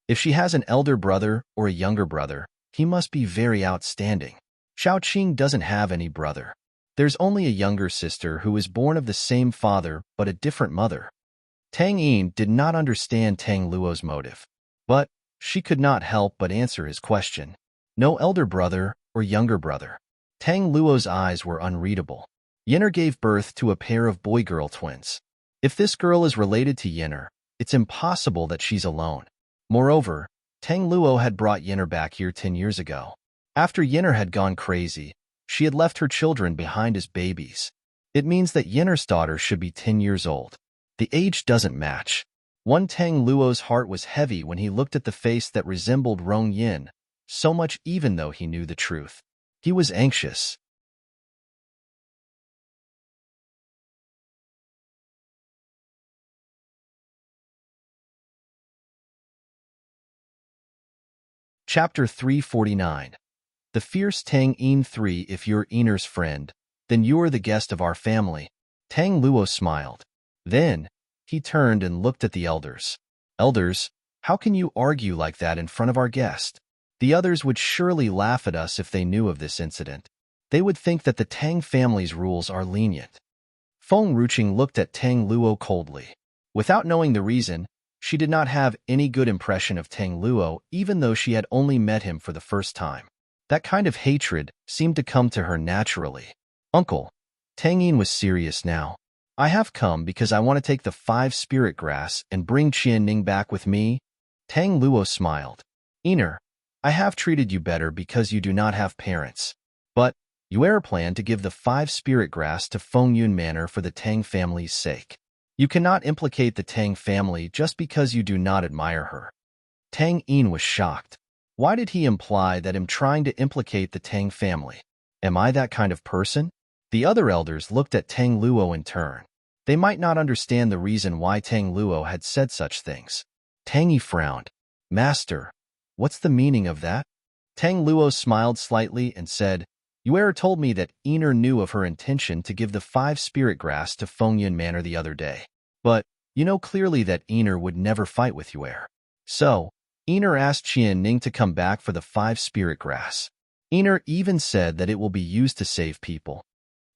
If she has an elder brother or a younger brother, he must be very outstanding. Xiaoqing doesn't have any brother. There's only a younger sister who is born of the same father but a different mother. Tang Yin did not understand Tang Luo's motive, but she could not help but answer his question. No elder brother or younger brother. Tang Luo's eyes were unreadable. Yenner gave birth to a pair of boy-girl twins. If this girl is related to Yenner, it's impossible that she's alone. Moreover, Tang Luo had brought Yenner back here 10 years ago. After Yenner had gone crazy, she had left her children behind as babies. It means that Yenner's daughter should be 10 years old. The age doesn't match. Tang Luo's heart was heavy when he looked at the face that resembled Rong Yin, so much even though he knew the truth. He was anxious. Chapter 349. The fierce Tang Yin 3. If you're Enr's friend, then you're the guest of our family. Tang Luo smiled. Then, he turned and looked at the elders. Elders, how can you argue like that in front of our guest? The others would surely laugh at us if they knew of this incident. They would think that the Tang family's rules are lenient. Feng Ruqing looked at Tang Luo coldly. Without knowing the reason, she did not have any good impression of Tang Luo even though she had only met him for the first time. That kind of hatred seemed to come to her naturally. Uncle, Tang Yin was serious now. I have come because I want to take the 5 spirit grass and bring Qianning back with me. Tang Luo smiled. Iner, I have treated you better because you do not have parents. But you plan to give the 5 spirit grass to Fengyun Manor for the Tang family's sake. You cannot implicate the Tang family just because you do not admire her. Tang Yin was shocked. Why did he imply that I'm trying to implicate the Tang family? Am I that kind of person? The other elders looked at Tang Luo in turn. They might not understand the reason why Tang Luo had said such things. Tang Yi frowned. Master, what's the meaning of that? Tang Luo smiled slightly and said, You told me that Iner knew of her intention to give the 5 spirit grass to Fengyun Manor the other day. But you know clearly that Iner would never fight with you. So, Iner asked Qianning to come back for the 5 spirit grass. Iner even said that it will be used to save people.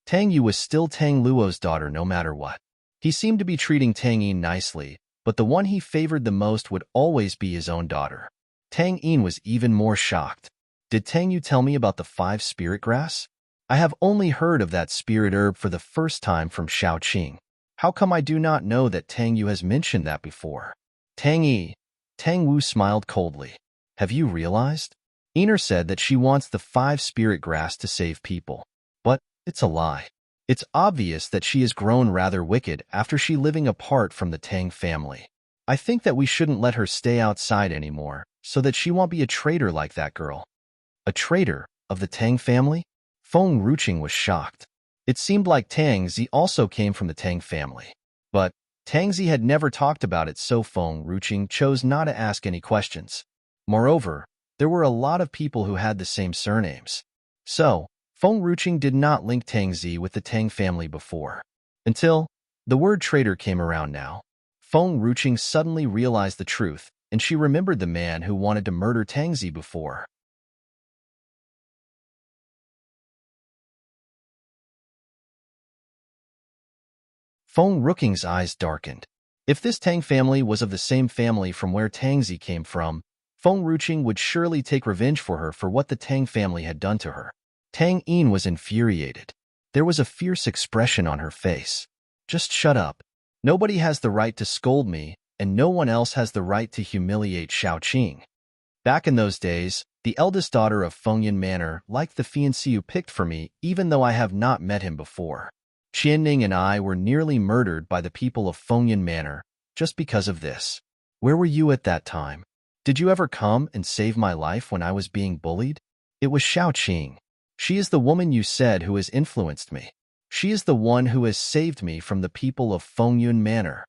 Tang Yu was still Tang Luo's daughter no matter what. He seemed to be treating Tang Yin nicely, but the one he favored the most would always be his own daughter. Tang Yin was even more shocked. Did Tang Yu tell me about the 5 spirit grass? I have only heard of that spirit herb for the first time from Shao Qing. How come I do not know that Tang Yu has mentioned that before? Tang Wu smiled coldly. Have you realized? Iner said that she wants the 5 spirit grass to save people. But it's a lie. It's obvious that she has grown rather wicked after she living apart from the Tang family. I think that we shouldn't let her stay outside anymore, so that she won't be a traitor like that girl. A traitor of the Tang family? Feng Ruqing was shocked. It seemed like Tang Zi also came from the Tang family. But Tang Zi had never talked about it, so Feng Ruqing chose not to ask any questions. Moreover, there were a lot of people who had the same surnames. So, Feng Ruqing did not link Tang Zi with the Tang family before. Until the word traitor came around now. Feng Ruqing suddenly realized the truth, and she remembered the man who wanted to murder Tang Zi before. Feng Ruqing's eyes darkened. If this Tang family was of the same family from where Tang Zi came from, Feng Ruqing would surely take revenge for her for what the Tang family had done to her. Tang Yin was infuriated. There was a fierce expression on her face. Just shut up. Nobody has the right to scold me, and no one else has the right to humiliate Shao Qing. Back in those days, the eldest daughter of Fengyun Manor liked the fiancé you picked for me even though I have not met him before. Qianning and I were nearly murdered by the people of Fengyun Manor just because of this. Where were you at that time? Did you ever come and save my life when I was being bullied? It was Shao Qing. She is the woman you said who has influenced me. She is the one who has saved me from the people of Fengyun Manor.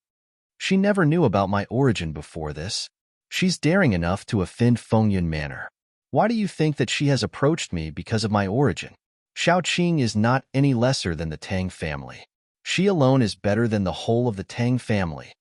She never knew about my origin before this. She's daring enough to offend Fengyun Manor. Why do you think that she has approached me because of my origin? Shao Qing is not any lesser than the Tang family. She alone is better than the whole of the Tang family.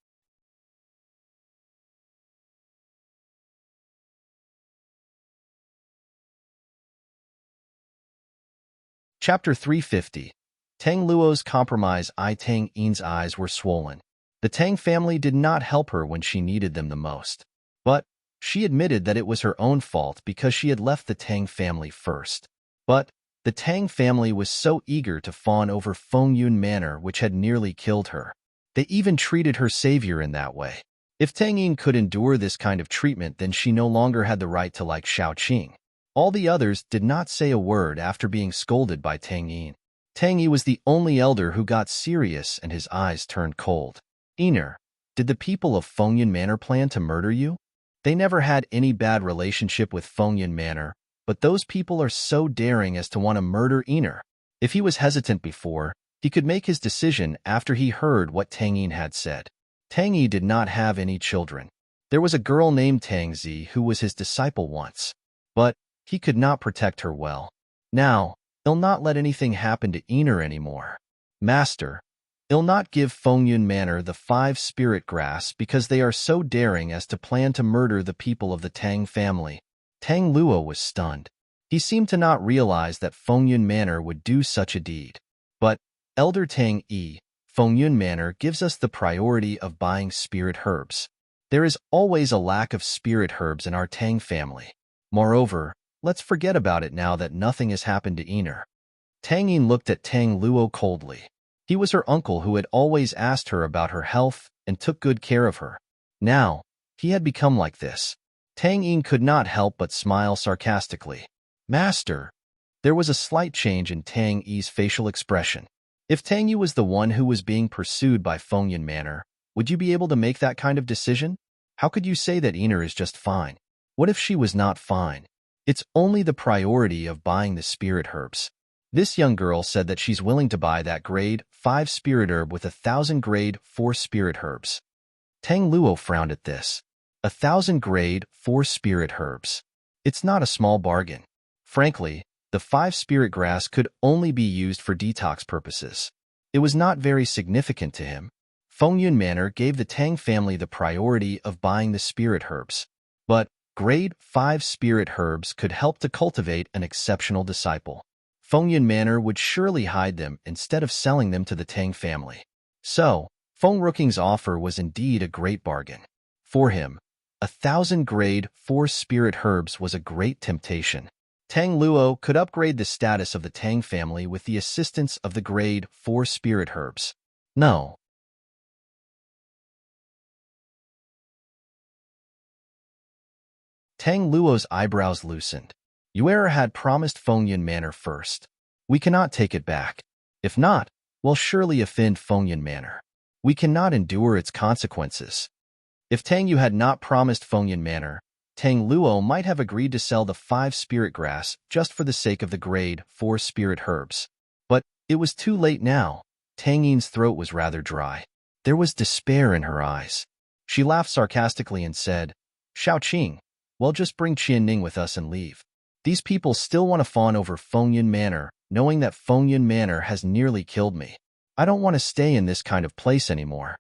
Chapter 350. Tang Luo's compromise. Tang Yin's eyes were swollen. The Tang family did not help her when she needed them the most. But she admitted that it was her own fault because she had left the Tang family first. But the Tang family was so eager to fawn over Fengyun Manor which had nearly killed her. They even treated her savior in that way. If Tang Yin could endure this kind of treatment, then she no longer had the right to like Shao Qing. All the others did not say a word after being scolded by Tang Yin. Tang Yi was the only elder who got serious and his eyes turned cold. Iner, did the people of Fengyun Manor plan to murder you? They never had any bad relationship with Fengyun Manor, but those people are so daring as to want to murder Iner. If he was hesitant before, he could make his decision after he heard what Tang Yin had said. Tang Yi did not have any children. There was a girl named Tang Zi who was his disciple once. But he could not protect her well. Now, he'll not let anything happen to Iner anymore. Master, he'll not give Fengyun Manor the 5 spirit grass because they are so daring as to plan to murder the people of the Tang family. Tang Luo was stunned. He seemed to not realize that Fengyun Manor would do such a deed. But Elder Tang Yi, Fengyun Manor gives us the priority of buying spirit herbs. There is always a lack of spirit herbs in our Tang family. Moreover, let's forget about it now that nothing has happened to Ener. Tang Yin looked at Tang Luo coldly. He was her uncle who had always asked her about her health and took good care of her. Now, he had become like this. Tang Yin could not help but smile sarcastically. Master. There was a slight change in Tang Yi's facial expression. If Tang Yi was the one who was being pursued by Fengyun Manor, would you be able to make that kind of decision? How could you say that Ener is just fine? What if she was not fine? It's only the priority of buying the spirit herbs. This young girl said that she's willing to buy that grade 5 spirit herb with 1,000 grade 4 spirit herbs. Tang Luo frowned at this. 1,000 grade 4 spirit herbs. It's not a small bargain. Frankly, the 5 spirit grass could only be used for detox purposes. It was not very significant to him. Fengyun Manor gave the Tang family the priority of buying the spirit herbs. But grade 5 spirit herbs could help to cultivate an exceptional disciple. Fengyun Manor would surely hide them instead of selling them to the Tang family. So, Feng Ruking's offer was indeed a great bargain. For him, 1,000 grade 4 spirit herbs was a great temptation. Tang Luo could upgrade the status of the Tang family with the assistance of the grade 4 spirit herbs. No. Tang Luo's eyebrows loosened. Yuera had promised Fengyun Manor first. We cannot take it back. If not, we'll surely offend Fengyun Manor. We cannot endure its consequences. If Tang Yu had not promised Fengyun Manor, Tang Luo might have agreed to sell the 5 spirit grass just for the sake of the grade 4 spirit herbs. But it was too late now. Tang Yin's throat was rather dry. There was despair in her eyes. She laughed sarcastically and said, Xiao Qing, well, just bring Qian Ning with us and leave. These people still want to fawn over Fengyun Manor, knowing that Fengyun Manor has nearly killed me. I don't want to stay in this kind of place anymore.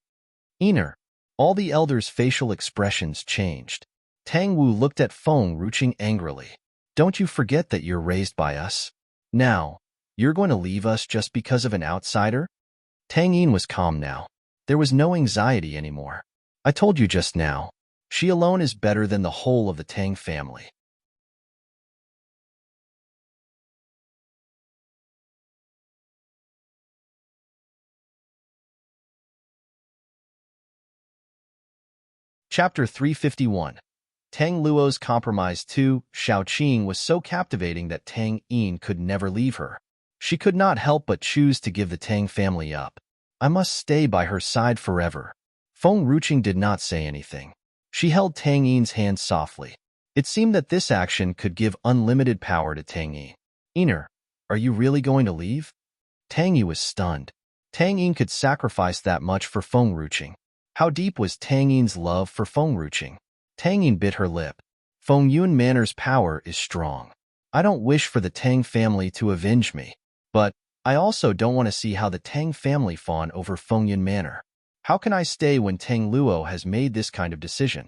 Ener. All the elders' facial expressions changed. Tang Wu looked at Feng Ruqing angrily. Don't you forget that you're raised by us? Now, you're going to leave us just because of an outsider? Tang Yin was calm now. There was no anxiety anymore. I told you just now. She alone is better than the whole of the Tang family. Chapter 351. Tang Luo's compromise to Xiao Qing was so captivating that Tang Yin could never leave her. She could not help but choose to give the Tang family up. I must stay by her side forever. Feng Ruqing did not say anything. She held Tang Yin's hand softly. It seemed that this action could give unlimited power to Tang Yin. Ener, are you really going to leave? Tang Yin was stunned. Tang Yin could sacrifice that much for Feng Ruqing. How deep was Tang Yin's love for Feng Ruqing? Tang Yin bit her lip. Fengyun Manor's power is strong. I don't wish for the Tang family to avenge me, but I also don't want to see how the Tang family fawn over Fengyun Manor. How can I stay when Tang Luo has made this kind of decision?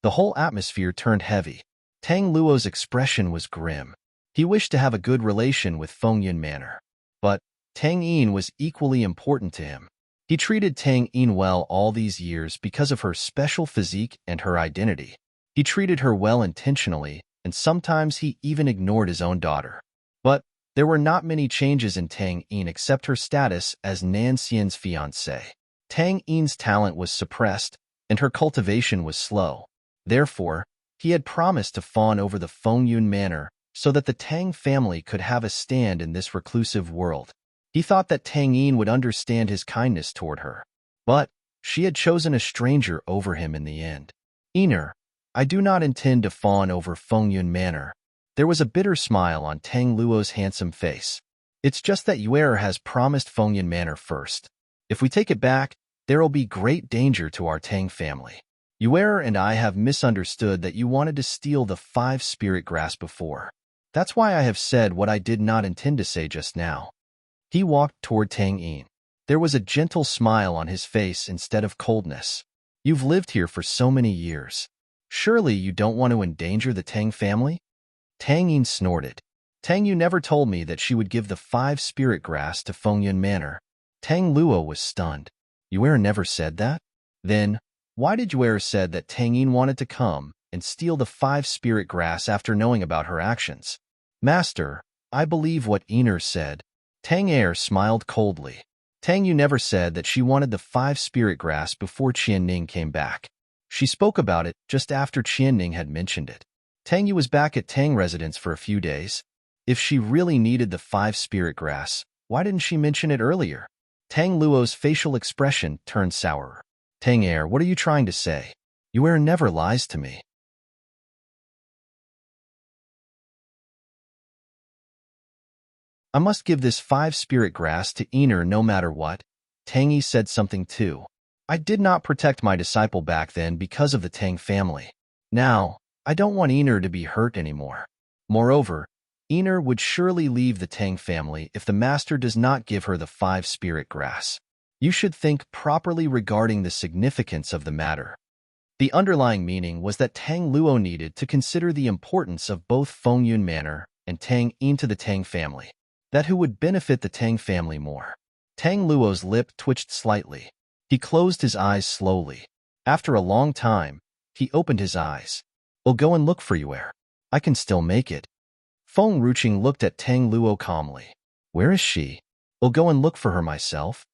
The whole atmosphere turned heavy. Tang Luo's expression was grim. He wished to have a good relation with Fengyun Manor. But Tang Yin was equally important to him. He treated Tang Yin well all these years because of her special physique and her identity. He treated her well intentionally, and sometimes he even ignored his own daughter. But there were not many changes in Tang Yin except her status as Nan Xian's fiancée. Tang Yin's talent was suppressed, and her cultivation was slow. Therefore, he had promised to fawn over the Fengyun Manor so that the Tang family could have a stand in this reclusive world. He thought that Tang Yin would understand his kindness toward her. But she had chosen a stranger over him in the end. Ener, I do not intend to fawn over Fengyun Manor. There was a bitter smile on Tang Luo's handsome face. It's just that Yuer has promised Fengyun Manor first. If we take it back, there will be great danger to our Tang family. Yuer and I have misunderstood that you wanted to steal the 5 spirit grass before. That's why I have said what I did not intend to say just now. He walked toward Tang Yin. There was a gentle smile on his face instead of coldness. You've lived here for so many years. Surely you don't want to endanger the Tang family? Tang Yin snorted. Tang Yu never told me that she would give the 5 spirit grass to Fengyun Manor. Tang Luo was stunned. Yue never said that? Then, why did Yue said that Tang Yin wanted to come and steal the 5 spirit grass after knowing about her actions? Master, I believe what Enrich said. Tang Er smiled coldly. Tang Yu never said that she wanted the 5 spirit grass before Qianning came back. She spoke about it just after Qianning had mentioned it. Tang Yu was back at Tang residence for a few days. If she really needed the 5 spirit grass, why didn't she mention it earlier? Tang Luo's facial expression turned sour. Tang Er, what are you trying to say? Yue never lies to me. I must give this 5 spirit grass to Enrich no matter what. Tang Yi said something too. I did not protect my disciple back then because of the Tang family. Now, I don't want Enrich to be hurt anymore. Moreover, Enrich would surely leave the Tang family if the master does not give her the 5 spirit grass. You should think properly regarding the significance of the matter. The underlying meaning was that Tang Luo needed to consider the importance of both Fengyun Manor and Tang Yin to the Tang family, that who would benefit the Tang family more. Tang Luo's lip twitched slightly. He closed his eyes slowly. After a long time, he opened his eyes. We'll go and look for Yue. I can still make it. Feng Ruqing looked at Tang Luo calmly. Where is she? I'll go and look for her myself.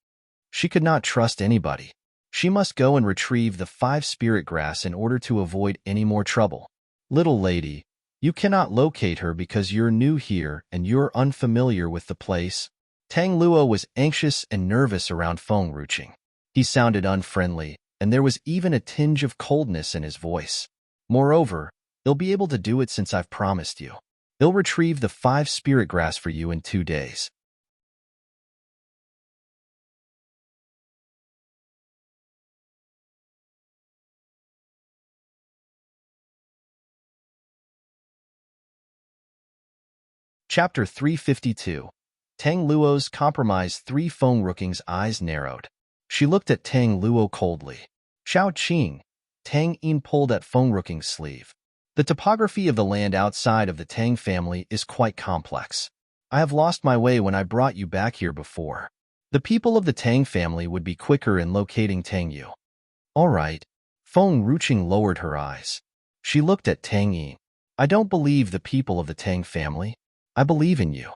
She could not trust anybody. She must go and retrieve the 5 spirit grass in order to avoid any more trouble. Little lady, you cannot locate her because you're new here and you're unfamiliar with the place. Tang Luo was anxious and nervous around Feng Ruqing. He sounded unfriendly, and there was even a tinge of coldness in his voice. Moreover, they'll be able to do it since I've promised you. They'll retrieve the 5 spirit grass for you in 2 days. Chapter 352. Tang Luo's compromise. Feng Ruqing's eyes narrowed. She looked at Tang Luo coldly. Xiao Qing. Tang Yin pulled at Feng Ruqing's sleeve. The topography of the land outside of the Tang family is quite complex. I have lost my way when I brought you back here before. The people of the Tang family would be quicker in locating Tang Yu. All right. Feng Ruqing lowered her eyes. She looked at Tang Yin. I don't believe the people of the Tang family. I believe in you.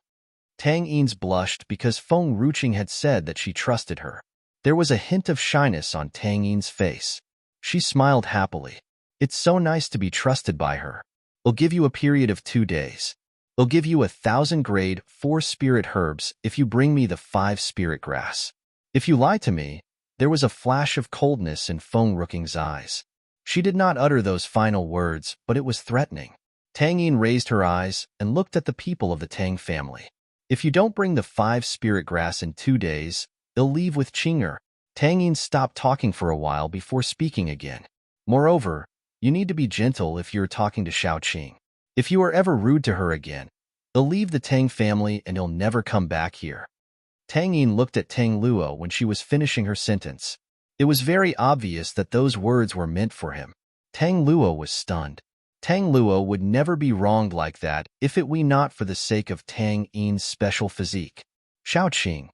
Tang Yin's blushed because Feng Ruqing had said that she trusted her. There was a hint of shyness on Tang Yin's face. She smiled happily. It's so nice to be trusted by her. I'll give you a period of 2 days. I'll give you 1,000 grade 4 spirit herbs if you bring me the 5 spirit grass. If you lie to me, there was a flash of coldness in Feng Ruqing's eyes. She did not utter those final words, but it was threatening. Tang Yin raised her eyes and looked at the people of the Tang family. If you don't bring the 5 spirit grass in 2 days, they'll leave with Qinger. Tang Yin stopped talking for a while before speaking again. Moreover, you need to be gentle if you're talking to Xiao Qing. If you are ever rude to her again, they'll leave the Tang family and you'll never come back here. Tang Yin looked at Tang Luo when she was finishing her sentence. It was very obvious that those words were meant for him. Tang Luo was stunned. Tang Luo would never be wronged like that if it were not for the sake of Tang Yin's special physique. Xiao Qing,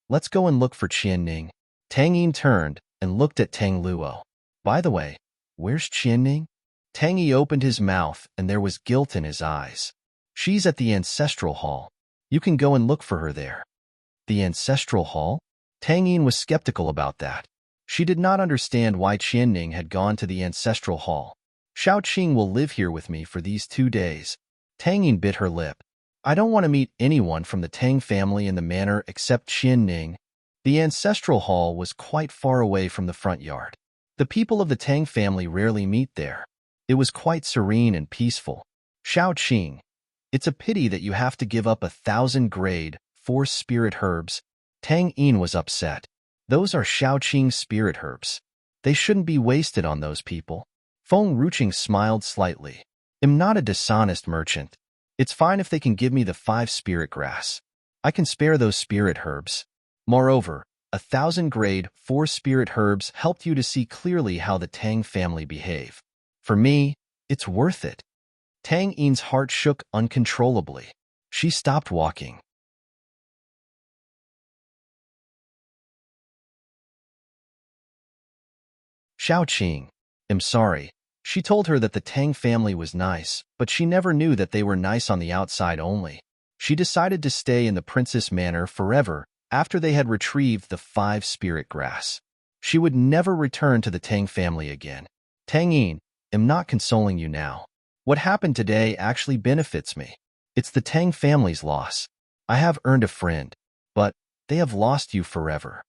let's go and look for Qianning. Tang Yin turned and looked at Tang Luo. By the way, where's Qianning? Tang Yi opened his mouth and there was guilt in his eyes. She's at the ancestral hall. You can go and look for her there. The ancestral hall? Tang Yin was skeptical about that. She did not understand why Qianning had gone to the ancestral hall. Xiao Qing will live here with me for these 2 days. Tang Yin bit her lip. I don't want to meet anyone from the Tang family in the manor except Qianning. The ancestral hall was quite far away from the front yard. The people of the Tang family rarely meet there. It was quite serene and peaceful. Xiao Qing, it's a pity that you have to give up 1,000 grade 4 spirit herbs. Tang Yin was upset. Those are Xiao Qing's spirit herbs. They shouldn't be wasted on those people. Feng Ruqing smiled slightly. I'm not a dishonest merchant. It's fine if they can give me the 5 spirit grass. I can spare those spirit herbs. Moreover, 1,000 grade 4 spirit herbs helped you to see clearly how the Tang family behave. For me, it's worth it. Tang Yin's heart shook uncontrollably. She stopped walking. Xiaoqing, I'm sorry. She told her that the Tang family was nice, but she never knew that they were nice on the outside only. She decided to stay in the Princess Manor forever after they had retrieved the 5 spirit grass. She would never return to the Tang family again. Tang Yin, I'm not consoling you now. What happened today actually benefits me. It's the Tang family's loss. I have earned a friend, but they have lost you forever.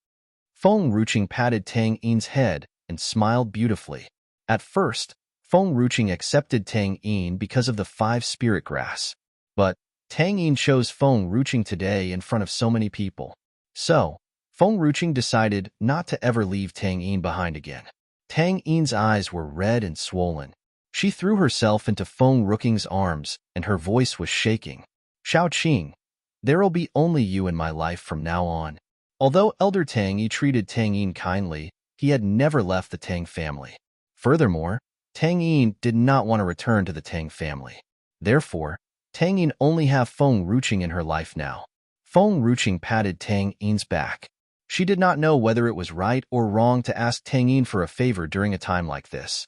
Feng Ruching patted Tang Yin's head and smiled beautifully. At first, Feng Ruching accepted Tang Yin because of the 5 spirit grass. But Tang Yin chose Feng Ruching today in front of so many people. So, Feng Ruching decided not to ever leave Tang Yin behind again. Tang Yin's eyes were red and swollen. She threw herself into Feng Ruching's arms, and her voice was shaking. Xiaoqing, there'll be only you in my life from now on. Although Elder Tang Yi treated Tang Yin kindly, he had never left the Tang family. Furthermore, Tang Yin did not want to return to the Tang family. Therefore, Tang Yin only have Feng Ruching in her life now. Feng Ruching patted Tang Yin's back. She did not know whether it was right or wrong to ask Tang Yin for a favor during a time like this.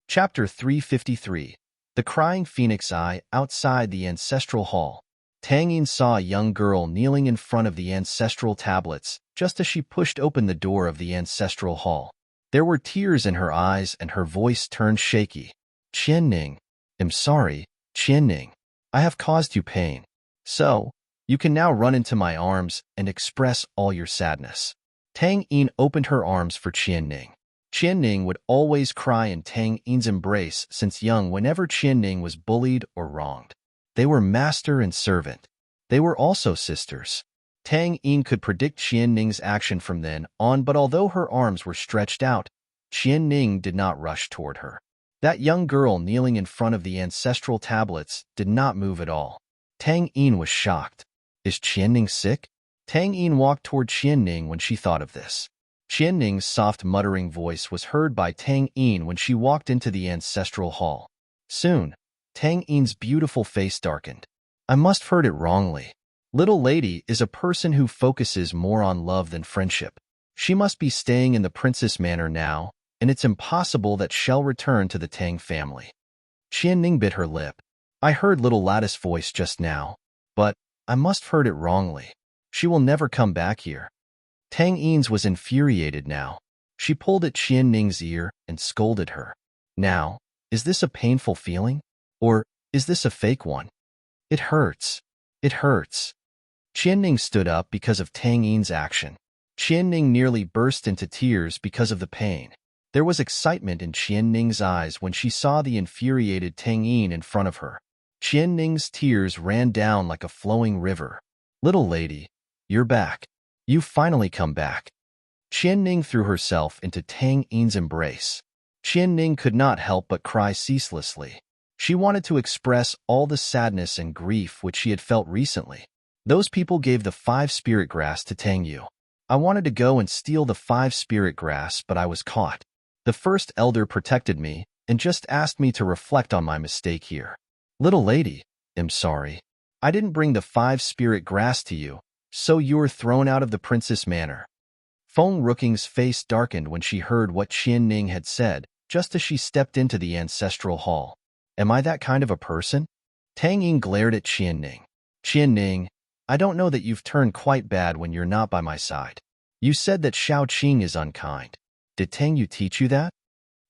Chapter 353. The Crying Phoenix Eye. Outside the ancestral hall, Tang Yin saw a young girl kneeling in front of the ancestral tablets just as she pushed open the door of the ancestral hall. There were tears in her eyes and her voice turned shaky. Qianning, I'm sorry, Qianning. I have caused you pain. So, you can now run into my arms and express all your sadness. Tang Yin opened her arms for Qianning. Qianning would always cry in Tang Yin's embrace since young whenever Qianning was bullied or wronged. They were master and servant. They were also sisters. Tang Yin could predict Qianning's action from then on, but although her arms were stretched out, Qianning did not rush toward her. That young girl kneeling in front of the ancestral tablets did not move at all. Tang Yin was shocked. Is Qianning sick? Tang Yin walked toward Qianning when she thought of this. Qianning's soft muttering voice was heard by Tang Yin when she walked into the ancestral hall. Soon, Tang Yin's beautiful face darkened. I must have heard it wrongly. Little lady is a person who focuses more on love than friendship. She must be staying in the Princess Manor now, and it's impossible that she'll return to the Tang family. Qianning bit her lip. I heard little lattice voice just now, but I must have heard it wrongly. She will never come back here. Tang Yin's was infuriated now. She pulled at Qianning's ear and scolded her. Now, is this a painful feeling? Or is this a fake one? It hurts. It hurts. Qianning stood up because of Tang Yin's action. Qianning nearly burst into tears because of the pain. There was excitement in Qianning's eyes when she saw the infuriated Tang Yin in front of her. Qianning's tears ran down like a flowing river. Little lady, you're back. You finally come back. Qianning threw herself into Tang Yin's embrace. Qianning could not help but cry ceaselessly. She wanted to express all the sadness and grief which she had felt recently. Those people gave the 5 spirit grass to Tang Yu. I wanted to go and steal the 5 spirit grass, but I was caught. The first elder protected me and just asked me to reflect on my mistake here. Little lady, I'm sorry. I didn't bring the 5 spirit grass to you, so you were thrown out of the Princess Manor. Feng Ruching's face darkened when she heard what Qianning had said, just as she stepped into the ancestral hall. Am I that kind of a person? Tang Yin glared at Qianning. Qianning, I don't know that you've turned quite bad when you're not by my side. You said that Xiaoqing is unkind. Did Tang Yu teach you that?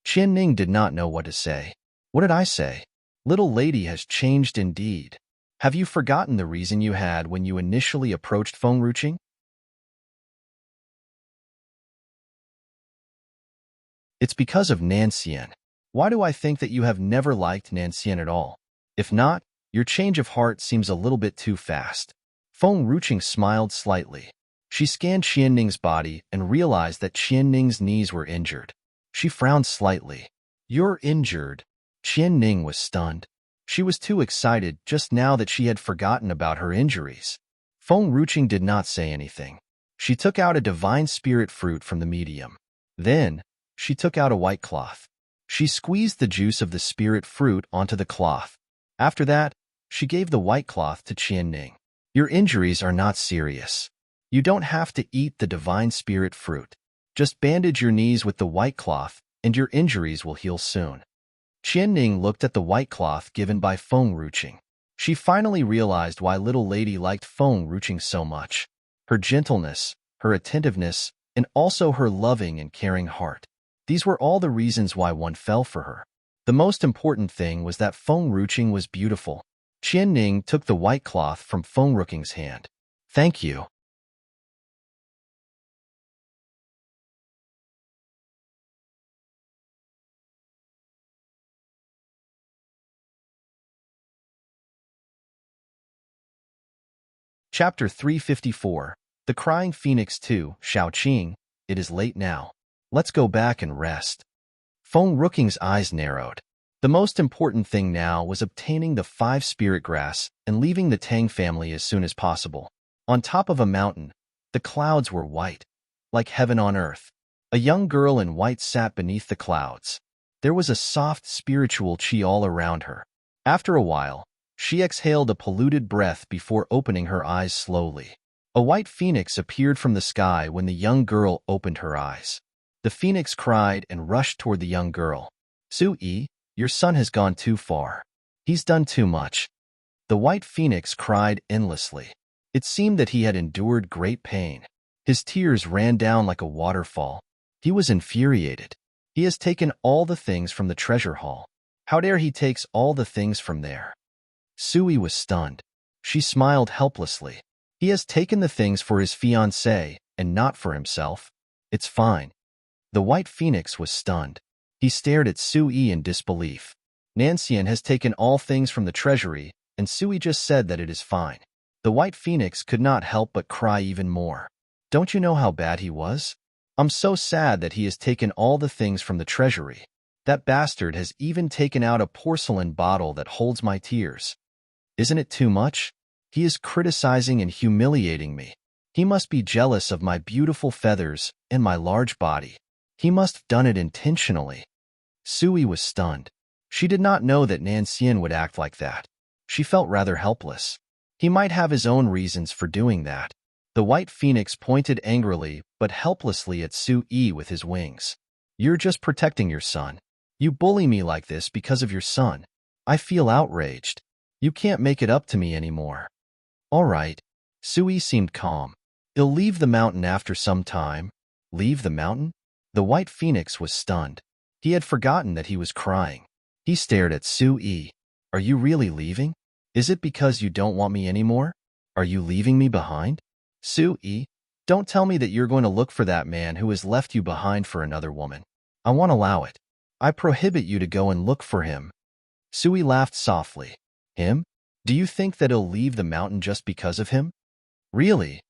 Qianning did not know what to say. What did I say? Little lady has changed indeed. Have you forgotten the reason you had when you initially approached Feng Ruching? It's because of Nanxian. Why do I think that you have never liked Nanxian at all? If not, your change of heart seems a little bit too fast. Feng Ruching smiled slightly. She scanned Qianning's body and realized that Qianning's knees were injured. She frowned slightly. You're injured. Qianning was stunned. She was too excited just now that she had forgotten about her injuries. Feng Ruching did not say anything. She took out a divine spirit fruit from the medium. Then, she took out a white cloth. She squeezed the juice of the spirit fruit onto the cloth. After that, she gave the white cloth to Qianning. Your injuries are not serious. You don't have to eat the divine spirit fruit. Just bandage your knees with the white cloth, and your injuries will heal soon. Qianning looked at the white cloth given by Feng Ruqing. She finally realized why little lady liked Feng Ruqing so much. Her gentleness, her attentiveness, and also her loving and caring heart. These were all the reasons why one fell for her. The most important thing was that Feng Ruqing was beautiful. Qianning took the white cloth from Feng Ruqing's hand. Thank you. Chapter 354, The Crying Phoenix 2, Shaoqing, it is late now. Let's go back and rest. Feng Ruqing's eyes narrowed. The most important thing now was obtaining the 5 spirit grass and leaving the Tang family as soon as possible. On top of a mountain, the clouds were white, like heaven on earth. A young girl in white sat beneath the clouds. There was a soft spiritual qi all around her. After a while, she exhaled a polluted breath before opening her eyes slowly. A white phoenix appeared from the sky when the young girl opened her eyes. The phoenix cried and rushed toward the young girl. Su-yi, your son has gone too far. He's done too much. The white phoenix cried endlessly. It seemed that he had endured great pain. His tears ran down like a waterfall. He was infuriated. He has taken all the things from the treasure hall. How dare he takes all the things from there? Sui was stunned. She smiled helplessly. He has taken the things for his fiancée and not for himself. It's fine. The white phoenix was stunned. He stared at Sui in disbelief. Nancian has taken all things from the treasury, and Sui just said that it is fine. The white phoenix could not help but cry even more. Don't you know how bad he was? I'm so sad that he has taken all the things from the treasury. That bastard has even taken out a porcelain bottle that holds my tears. Isn't it too much? He is criticizing and humiliating me. He must be jealous of my beautiful feathers and my large body. He must have done it intentionally. Sui was stunned. She did not know that Nancian would act like that. She felt rather helpless. He might have his own reasons for doing that. The white phoenix pointed angrily but helplessly at Sui with his wings. You're just protecting your son. You bully me like this because of your son. I feel outraged. You can't make it up to me anymore. All right. Sui seemed calm. He'll leave the mountain after some time. Leave the mountain? The white phoenix was stunned. He had forgotten that he was crying. He stared at Sui. Are you really leaving? Is it because you don't want me anymore? Are you leaving me behind? Sui, don't tell me that you're going to look for that man who has left you behind for another woman. I won't allow it. I prohibit you to go and look for him. Sui laughed softly. Him? Do you think that he'll leave the mountain just because of him? Really?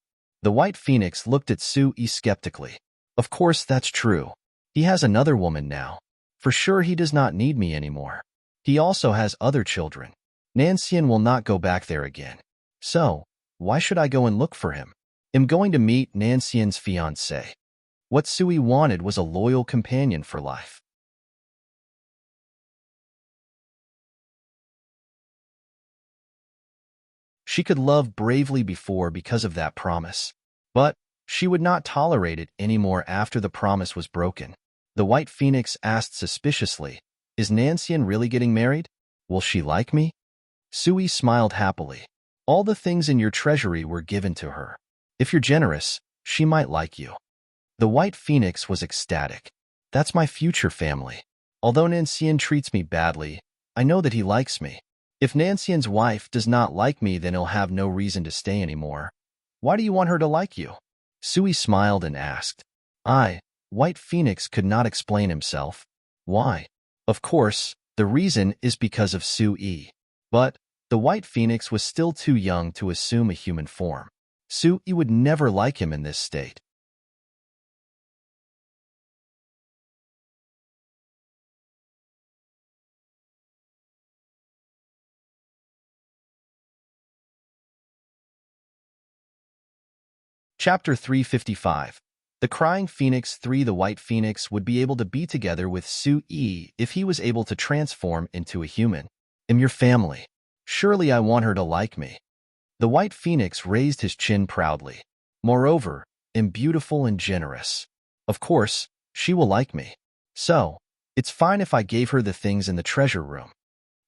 The white phoenix looked at Sui skeptically. Of course that's true. He has another woman now. For sure he does not need me anymore. He also has other children. Nancian will not go back there again. So, why should I go and look for him? I'm going to meet Nancian's fiancée. What Sui wanted was a loyal companion for life. She could love bravely before because of that promise. But she would not tolerate it anymore after the promise was broken. The white phoenix asked suspiciously, Is Nancian really getting married? Will she like me? Sui smiled happily. All the things in your treasury were given to her. If you're generous, she might like you. The white phoenix was ecstatic. That's my future family. Although Nancian treats me badly, I know that he likes me. If Nancian's wife does not like me, then he'll have no reason to stay anymore. Why do you want her to like you? Sui smiled and asked. White Phoenix could not explain himself. Why? Of course, the reason is because of Sui. But the White Phoenix was still too young to assume a human form. Sui would never like him in this state. Chapter 355. The crying phoenix 3, the white phoenix, would be able to be together with Su-yi if he was able to transform into a human. I'm your family. Surely I want her to like me. The white phoenix raised his chin proudly. Moreover, I'm beautiful and generous. Of course, she will like me. So, it's fine if I gave her the things in the treasure room.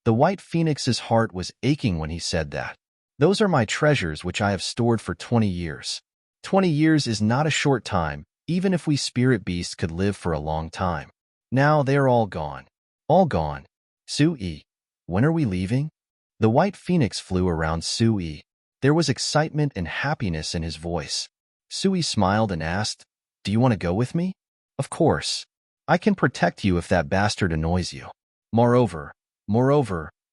The white phoenix's heart was aching when he said that. Those are my treasures which I have stored for 20 years. 20 years is not a short time, even if we spirit beasts could live for a long time. Now they are all gone. All gone. Su-yi, when are we leaving? The white phoenix flew around Su-yi. There was excitement and happiness in his voice. Su-yi smiled and asked, "Do you want to go with me?" "Of course. I can protect you if that bastard annoys you." Moreover,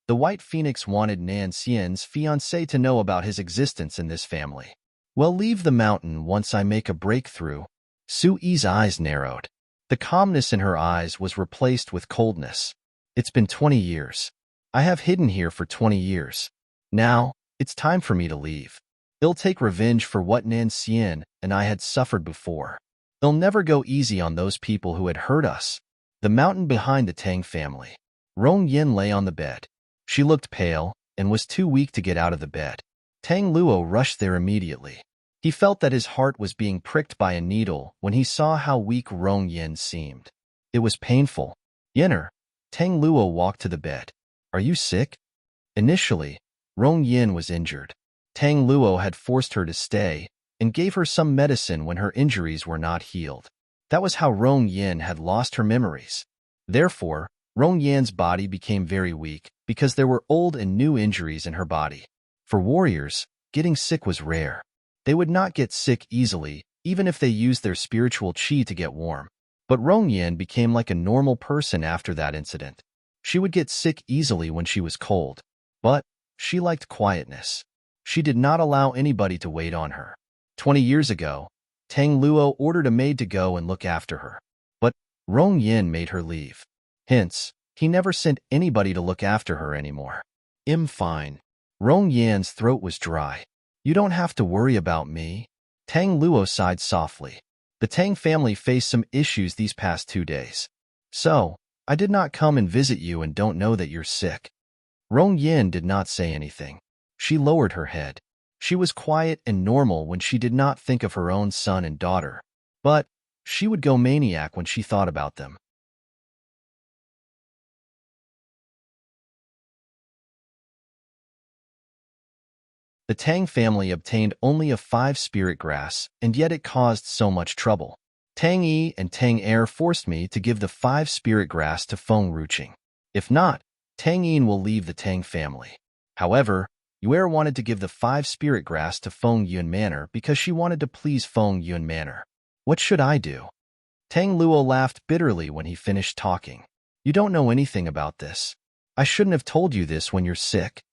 the white phoenix wanted Nan Xian's fiancé to know about his existence in this family. "Well, leave the mountain once I make a breakthrough." Su-yi's eyes narrowed. The calmness in her eyes was replaced with coldness. "It's been 20 years. I have hidden here for 20 years. Now, it's time for me to leave. It'll take revenge for what Nan Xian and I had suffered before. It'll never go easy on those people who had hurt us." The mountain behind the Tang family. Rong Yin lay on the bed. She looked pale and was too weak to get out of the bed. Tang Luo rushed there immediately. He felt that his heart was being pricked by a needle when he saw how weak Rong Yin seemed. It was painful. "Yinner." Tang Luo walked to the bed. "Are you sick?" Initially, Rong Yin was injured. Tang Luo had forced her to stay and gave her some medicine when her injuries were not healed. That was how Rong Yin had lost her memories. Therefore, Rong Yan's body became very weak because there were old and new injuries in her body. For warriors, getting sick was rare. They would not get sick easily, even if they used their spiritual qi to get warm. But Rong Yan became like a normal person after that incident. She would get sick easily when she was cold. But she liked quietness. She did not allow anybody to wait on her. 20 years ago, Tang Luo ordered a maid to go and look after her. But Rong Yin made her leave. Hence, he never sent anybody to look after her anymore. "I'm fine." Rong Yan's throat was dry. "You don't have to worry about me." Tang Luo sighed softly. The Tang family faced some issues these past 2 days. "So, I did not come and visit you and don't know that you're sick." Rong Yin did not say anything. She lowered her head. She was quiet and normal when she did not think of her own son and daughter. But she would go maniac when she thought about them. The Tang family obtained only a 5 spirit grass, and yet it caused so much trouble. Tang Yi and Tang Er forced me to give the 5 spirit grass to Feng Ruqing. If not, Tang Yin will leave the Tang family. However, Yuer wanted to give the 5 spirit grass to Feng Yun Manor because she wanted to please Feng Yun Manor. What should I do? Tang Luo laughed bitterly when he finished talking. "You don't know anything about this. I shouldn't have told you this when you're sick."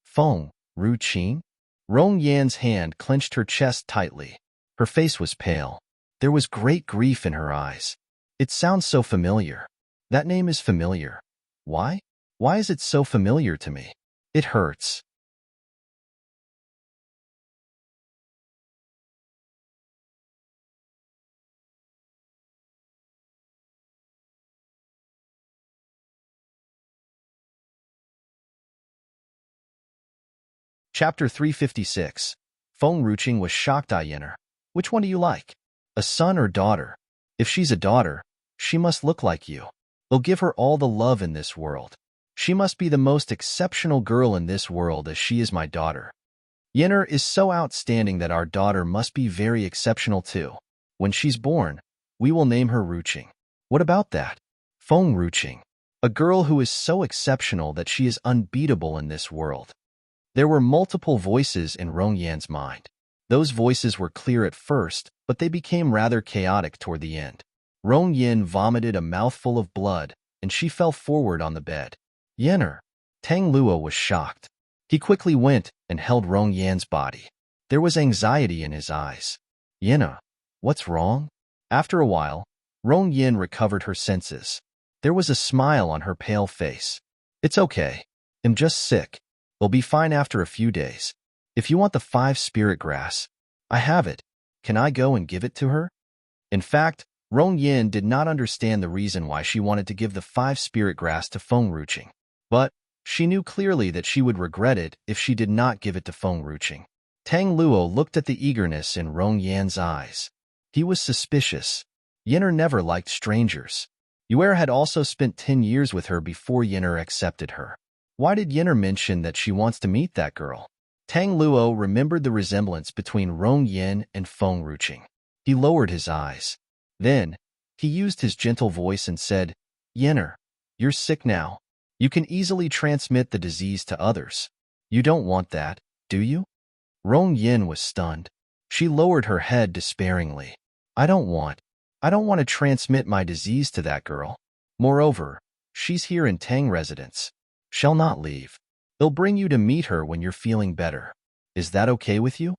"Feng Ruqing?" Rong Yan's hand clenched her chest tightly. Her face was pale. There was great grief in her eyes. "It sounds so familiar. That name is familiar. Why? Why is it so familiar to me? It hurts." Chapter 356. Feng Ruqing was shocked. Yenner. "Which one do you like? A son or daughter? If she's a daughter, she must look like you. They'll give her all the love in this world. She must be the most exceptional girl in this world as she is my daughter. Yenner is so outstanding that our daughter must be very exceptional too. When she's born, we will name her Ruqing." "What about that?" "Feng Ruqing. A girl who is so exceptional that she is unbeatable in this world." There were multiple voices in Rong Yan's mind. Those voices were clear at first, but they became rather chaotic toward the end. Rong Yin vomited a mouthful of blood, and she fell forward on the bed. "Yenner." Tang Luo was shocked. He quickly went and held Rong Yan's body. There was anxiety in his eyes. "Yenner, what's wrong?" After a while, Rong Yin recovered her senses. There was a smile on her pale face. "It's okay. I'm just sick. They'll be fine after a few days. If you want the 5 spirit grass, I have it. Can I go and give it to her?" In fact, Rong Yin did not understand the reason why she wanted to give the 5 spirit grass to Feng Ruqing. But she knew clearly that she would regret it if she did not give it to Feng Ruqing. Tang Luo looked at the eagerness in Rong Yan's eyes. He was suspicious. Yin'er never liked strangers. Yuer had also spent 10 years with her before Yin'er accepted her. Why did Yin'er mention that she wants to meet that girl? Tang Luo remembered the resemblance between Rong Yin and Feng Ruqing. He lowered his eyes. Then, he used his gentle voice and said, "Yin'er, you're sick now. You can easily transmit the disease to others. You don't want that, do you?" Rong Yin was stunned. She lowered her head despairingly. I don't want to transmit my disease to that girl. Moreover, she's here in Tang residence. Shall not leave. They'll bring you to meet her when you're feeling better. Is that okay with you?"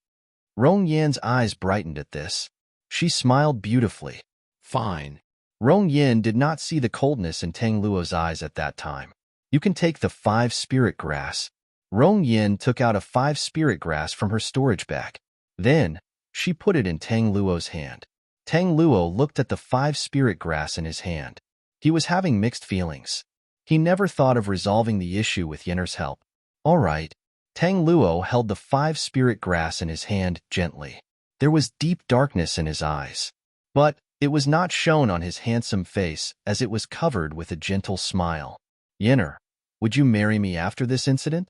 Rong Yan's eyes brightened at this. She smiled beautifully. Fine. Rong Yin did not see the coldness in Tang Luo's eyes at that time. You can take the 5 spirit grass. Rong Yin took out a 5 spirit grass from her storage bag. Then, she put it in Tang Luo's hand. Tang Luo looked at the 5 spirit grass in his hand. He was having mixed feelings. He never thought of resolving the issue with Yin'er's help. All right. Tang Luo held the 5 spirit grass in his hand gently. There was deep darkness in his eyes. But it was not shown on his handsome face as it was covered with a gentle smile. Yin'er, would you marry me after this incident?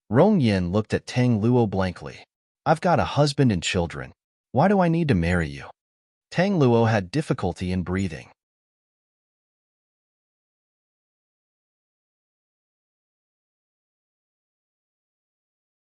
Rong Yin looked at Tang Luo blankly. I've got a husband and children. Why do I need to marry you? Tang Luo had difficulty in breathing.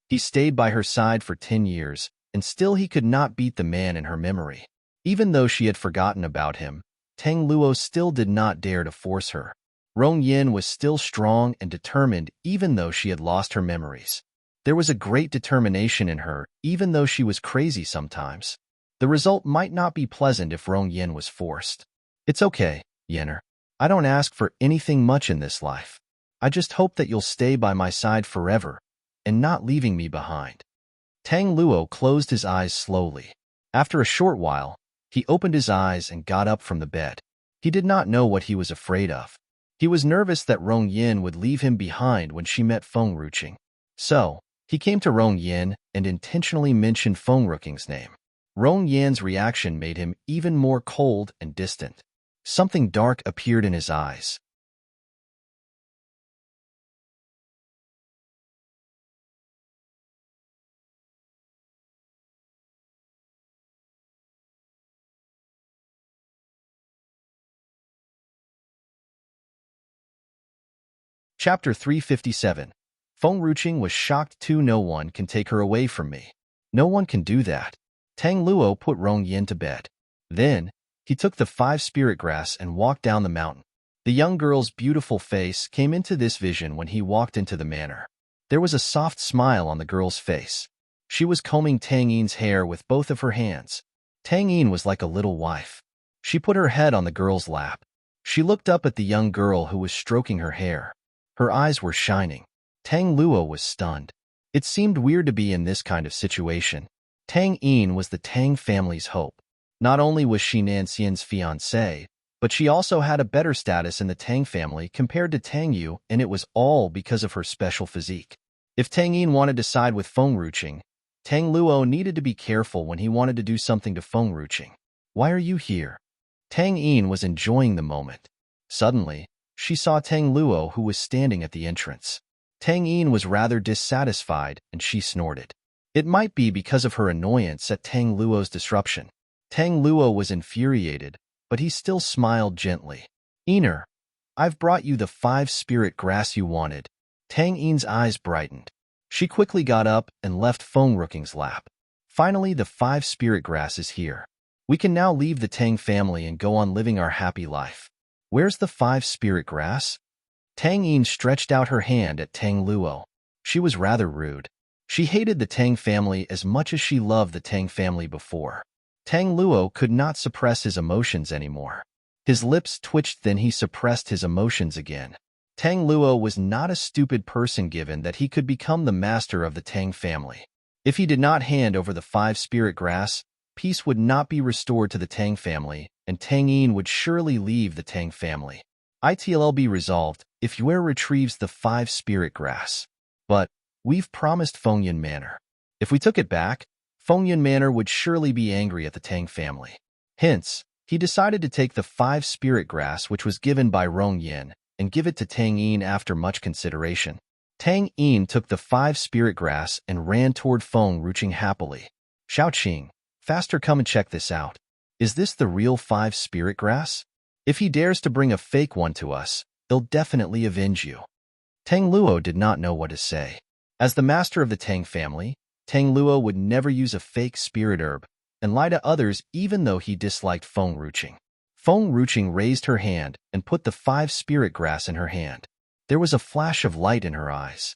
He stayed by her side for 10 years, and still he could not beat the man in her memory. Even though she had forgotten about him, Tang Luo still did not dare to force her. Rong Yin was still strong and determined even though she had lost her memories. There was a great determination in her even though she was crazy sometimes. The result might not be pleasant if Rong Yin was forced. It's okay, Yin'er. I don't ask for anything much in this life. I just hope that you'll stay by my side forever and not leaving me behind. Tang Luo closed his eyes slowly. After a short while, he opened his eyes and got up from the bed. He did not know what he was afraid of. He was nervous that Rong Yin would leave him behind when she met Feng Ruqing. So, he came to Rong Yin and intentionally mentioned Feng Ruqing's name. Rong Yan's reaction made him even more cold and distant. Something dark appeared in his eyes. Chapter 357. Feng Ruqing was shocked too. No one can take her away from me. No one can do that. Tang Luo put Rong Yin to bed. Then, he took the 5 spirit grass and walked down the mountain. The young girl's beautiful face came into this vision when he walked into the manor. There was a soft smile on the girl's face. She was combing Tang Yin's hair with both of her hands. Tang Yin was like a little wife. She put her head on the girl's lap. She looked up at the young girl who was stroking her hair. Her eyes were shining. Tang Luo was stunned. It seemed weird to be in this kind of situation. Tang Yin was the Tang family's hope. Not only was she Nan Xian's fiancée, but she also had a better status in the Tang family compared to Tang Yu, and it was all because of her special physique. If Tang Yin wanted to side with Feng Ruqing, Tang Luo needed to be careful when he wanted to do something to Feng Ruqing. Why are you here? Tang Yin was enjoying the moment. Suddenly, she saw Tang Luo who was standing at the entrance. Tang Yin was rather dissatisfied and she snorted. It might be because of her annoyance at Tang Luo's disruption. Tang Luo was infuriated, but he still smiled gently. Yin'er, I've brought you the 5 spirit grass you wanted. Tang Yin's eyes brightened. She quickly got up and left Feng Ruqing's lap. Finally, the 5 spirit grass is here. We can now leave the Tang family and go on living our happy life. Where's the 5 spirit grass? Tang Yin stretched out her hand at Tang Luo. She was rather rude. She hated the Tang family as much as she loved the Tang family before. Tang Luo could not suppress his emotions anymore. His lips twitched, then he suppressed his emotions again. Tang Luo was not a stupid person given that he could become the master of the Tang family. If he did not hand over the 5 spirit grass, peace would not be restored to the Tang family, and Tang Yin would surely leave the Tang family. It'll be resolved if Yue retrieves the 5 spirit grass. But we've promised Fengyan Manor. If we took it back, Fengyan Manor would surely be angry at the Tang family. Hence, he decided to take the 5 spirit grass which was given by Rong Yin and give it to Tang Yin after much consideration. Tang Yin took the 5 spirit grass and ran toward Feng Ruching happily. Xiaoqing, faster, come and check this out. Is this the real 5 spirit grass? If he dares to bring a fake one to us, he'll definitely avenge you. Tang Luo did not know what to say. As the master of the Tang family, Tang Luo would never use a fake spirit herb and lie to others even though he disliked Feng Ruching. Feng Ruching raised her hand and put the 5 spirit grass in her hand. There was a flash of light in her eyes.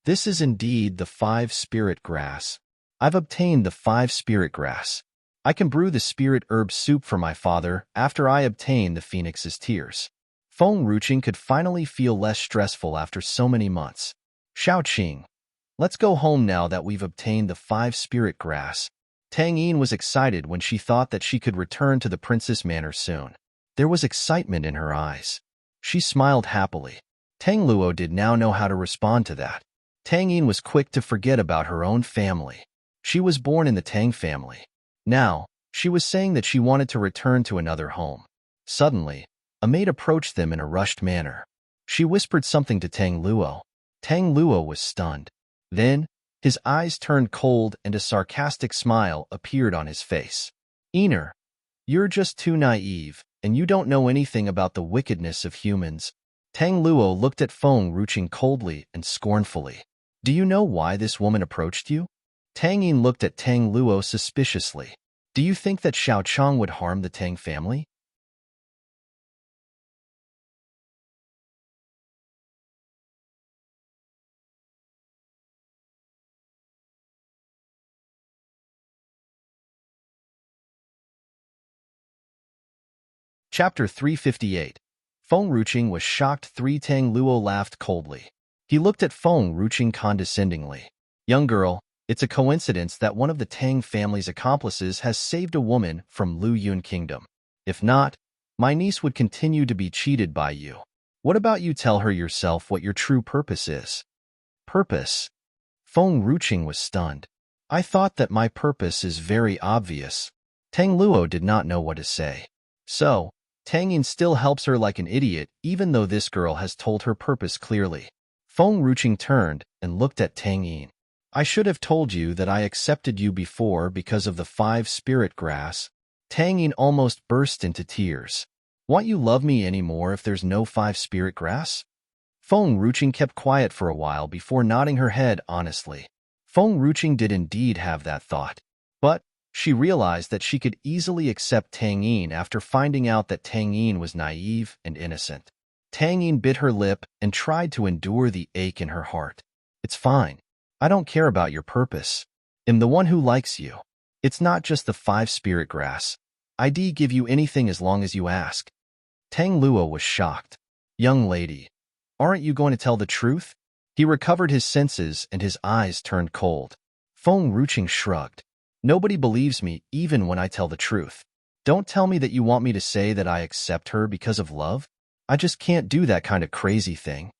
This is indeed the 5 spirit grass. I've obtained the 5 spirit grass. I can brew the spirit herb soup for my father after I obtain the phoenix's tears. Feng Ruching could finally feel less stressful after so many months. Xiaoqing, let's go home now that we've obtained the 5 spirit grass. Tang Yin was excited when she thought that she could return to the princess manor soon. There was excitement in her eyes. She smiled happily. Tang Luo did now know how to respond to that. Tang Yin was quick to forget about her own family. She was born in the Tang family. Now, she was saying that she wanted to return to another home. Suddenly, a maid approached them in a rushed manner. She whispered something to Tang Luo. Tang Luo was stunned. Then, his eyes turned cold and a sarcastic smile appeared on his face. Ener, you're just too naive, and you don't know anything about the wickedness of humans. Tang Luo looked at Feng Ruching coldly and scornfully. Do you know why this woman approached you? Tang Yin looked at Tang Luo suspiciously. Do you think that Xiao Chang would harm the Tang family? Chapter 358. Feng Ruching was shocked. Tang Luo laughed coldly. He looked at Feng Ruching condescendingly. Young girl, it's a coincidence that one of the Tang family's accomplices has saved a woman from Lu Yun Kingdom. If not, my niece would continue to be cheated by you. What about you tell her yourself what your true purpose is? Purpose? Feng Ruching was stunned. I thought that my purpose is very obvious. Tang Luo did not know what to say. So, Tang Yin still helps her like an idiot even though this girl has told her purpose clearly. Feng Ruching turned and looked at Tang Yin. I should have told you that I accepted you before because of the 5 spirit grass. Tang Yin almost burst into tears. Won't you love me anymore if there's no 5 spirit grass? Feng Ruching kept quiet for a while before nodding her head honestly. Feng Ruching did indeed have that thought. But she realized that she could easily accept Tang Yin after finding out that Tang Yin was naive and innocent. Tang Yin bit her lip and tried to endure the ache in her heart. It's fine. I don't care about your purpose. I'm the one who likes you. It's not just the 5 spirit grass. I'd give you anything as long as you ask. Tang Luo was shocked. Young lady, aren't you going to tell the truth? He recovered his senses and his eyes turned cold. Feng Ruching shrugged. Nobody believes me even when I tell the truth. Don't tell me that you want me to say that I accept her because of love. I just can't do that kind of crazy thing.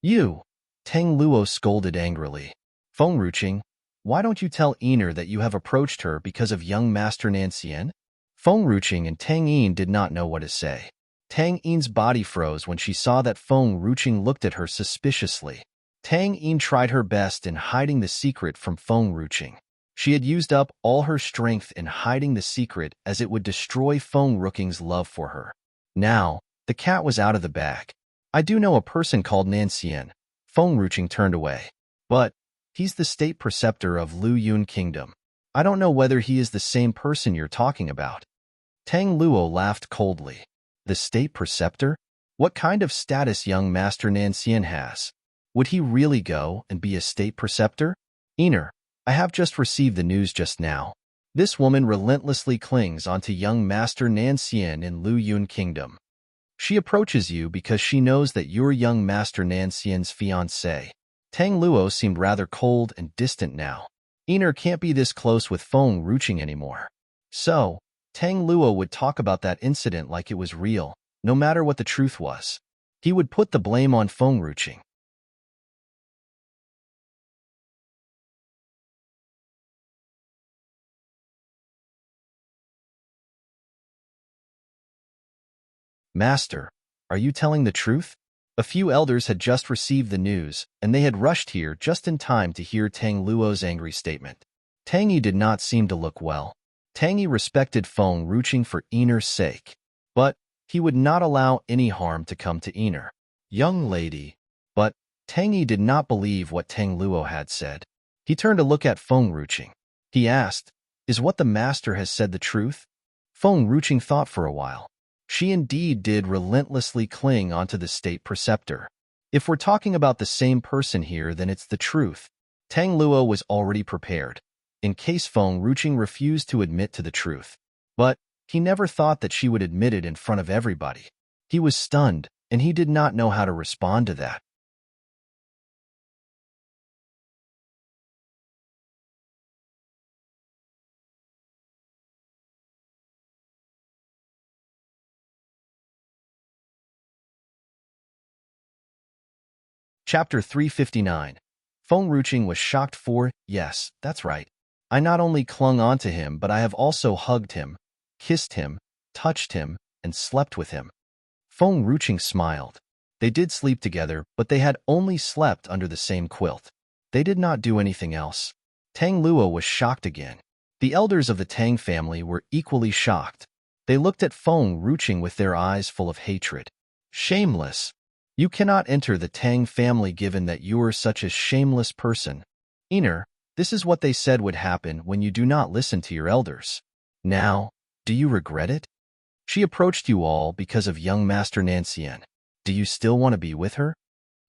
You! Tang Luo scolded angrily. Feng Ruching, why don't you tell Ener that you have approached her because of young Master Nancian? Feng Ruching and Tang Yin did not know what to say. Tang Yin's body froze when she saw that Feng Ruching looked at her suspiciously. Tang Yin tried her best in hiding the secret from Feng Ruching. She had used up all her strength in hiding the secret as it would destroy Feng Ruching's love for her. Now, the cat was out of the bag. I do know a person called Nancian. Feng Ruching turned away. But he's the state preceptor of Lu Yun Kingdom. I don't know whether he is the same person you're talking about. Tang Luo laughed coldly. The state preceptor? What kind of status young Master Nancian has? Would he really go and be a state preceptor? Ener, I have just received the news just now. This woman relentlessly clings onto young Master Nancian in Lu Yun Kingdom. She approaches you because she knows that you're young Master Nancian's fiancé. Tang Luo seemed rather cold and distant now. Enr can't be this close with Feng Ruching anymore. So, Tang Luo would talk about that incident like it was real, no matter what the truth was. He would put the blame on Feng Ruching. Master, are you telling the truth? A few elders had just received the news, and they had rushed here just in time to hear Tang Luo's angry statement. Tang Yi did not seem to look well. Tang Yi respected Feng Ruching for Enr's sake, but he would not allow any harm to come to Enr. Young lady. But Tang Yi did not believe what Tang Luo had said. He turned to look at Feng Ruching. He asked, "Is what the master has said the truth?" Feng Ruching thought for a while. She indeed did relentlessly cling onto the state preceptor. If we're talking about the same person here, then it's the truth. Tang Luo was already prepared, in case Feng Ruching refused to admit to the truth. But he never thought that she would admit it in front of everybody. He was stunned, and he did not know how to respond to that. Chapter 359. Feng Ruching was shocked for, yes, that's right. I not only clung onto him, but I have also hugged him, kissed him, touched him, and slept with him. Feng Ruching smiled. They did sleep together, but they had only slept under the same quilt. They did not do anything else. Tang Luo was shocked again. The elders of the Tang family were equally shocked. They looked at Feng Ruching with their eyes full of hatred. Shameless. You cannot enter the Tang family given that you are such a shameless person. Enr, this is what they said would happen when you do not listen to your elders. Now, do you regret it? She approached you all because of young Master Nancian. Do you still want to be with her?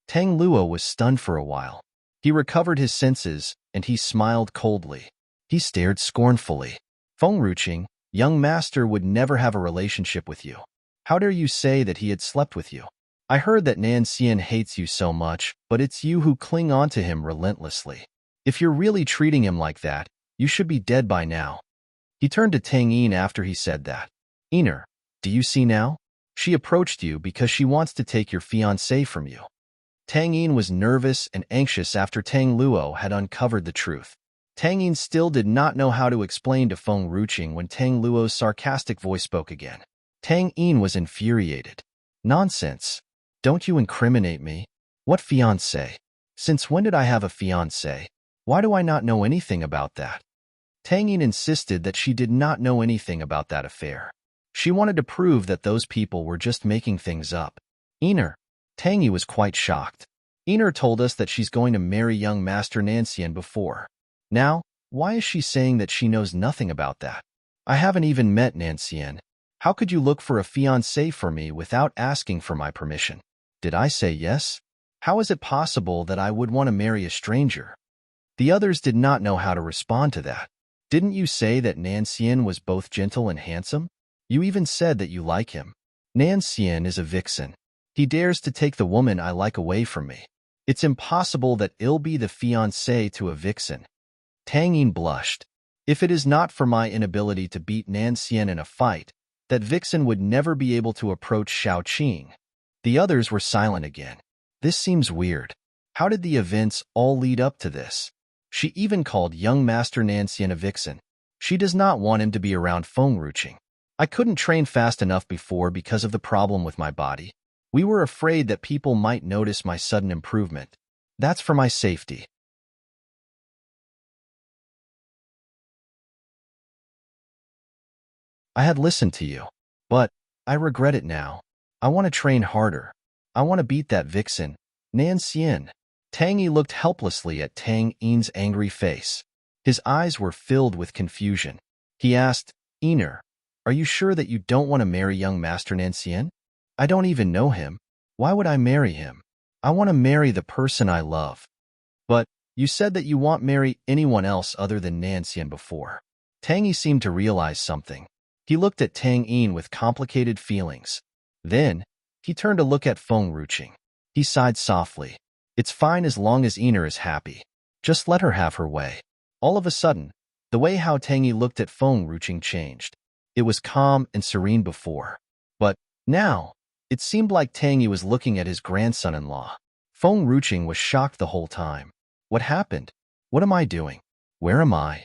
Tang Luo was stunned for a while. He recovered his senses, and he smiled coldly. He stared scornfully. Feng Ruching, young master would never have a relationship with you. How dare you say that he had slept with you? I heard that Nancian hates you so much, but it's you who cling on to him relentlessly. If you're really treating him like that, you should be dead by now. He turned to Tang Yin after he said that. Enr, do you see now? She approached you because she wants to take your fiancé from you. Tang Yin was nervous and anxious after Tang Luo had uncovered the truth. Tang Yin still did not know how to explain to Feng Ruching when Tang Luo's sarcastic voice spoke again. Tang Yin was infuriated. Nonsense. Don't you incriminate me. What fiancé? Since when did I have a fiancé? Why do I not know anything about that? Tang Yin insisted that she did not know anything about that affair. She wanted to prove that those people were just making things up. Enr. Tang Yi was quite shocked. Enr told us that she's going to marry young Master Nancian before. Now, why is she saying that she knows nothing about that? I haven't even met Nancian. How could you look for a fiancé for me without asking for my permission? Did I say yes? How is it possible that I would want to marry a stranger? The others did not know how to respond to that. Didn't you say that Nancian was both gentle and handsome? You even said that you like him. Nancian is a vixen. He dares to take the woman I like away from me. It's impossible that I'll be the fiancé to a vixen. Tang Yin blushed. If it is not for my inability to beat Nancian in a fight, that vixen would never be able to approach Shaoqing. The others were silent again. This seems weird. How did the events all lead up to this? She even called young Master Nancian a vixen. She does not want him to be around Feng Ruching. I couldn't train fast enough before because of the problem with my body. We were afraid that people might notice my sudden improvement. That's for my safety. I had listened to you, but I regret it now. I want to train harder. I want to beat that vixen, Nancian. Tang Yi looked helplessly at Tang Yin's angry face. His eyes were filled with confusion. He asked, Enr, are you sure that you don't want to marry young Master Nancian? I don't even know him. Why would I marry him? I want to marry the person I love. But you said that you won't marry anyone else other than Nancian before. Tang Yi seemed to realize something. He looked at Tang Yin with complicated feelings. Then, he turned to look at Feng Ruching. He sighed softly. It's fine as long as Ener is happy. Just let her have her way. All of a sudden, the way how Tang Yi looked at Feng Ruching changed. It was calm and serene before. But now, it seemed like Tang Yi was looking at his grandson-in-law. Feng Ruching was shocked the whole time. What happened? What am I doing? Where am I?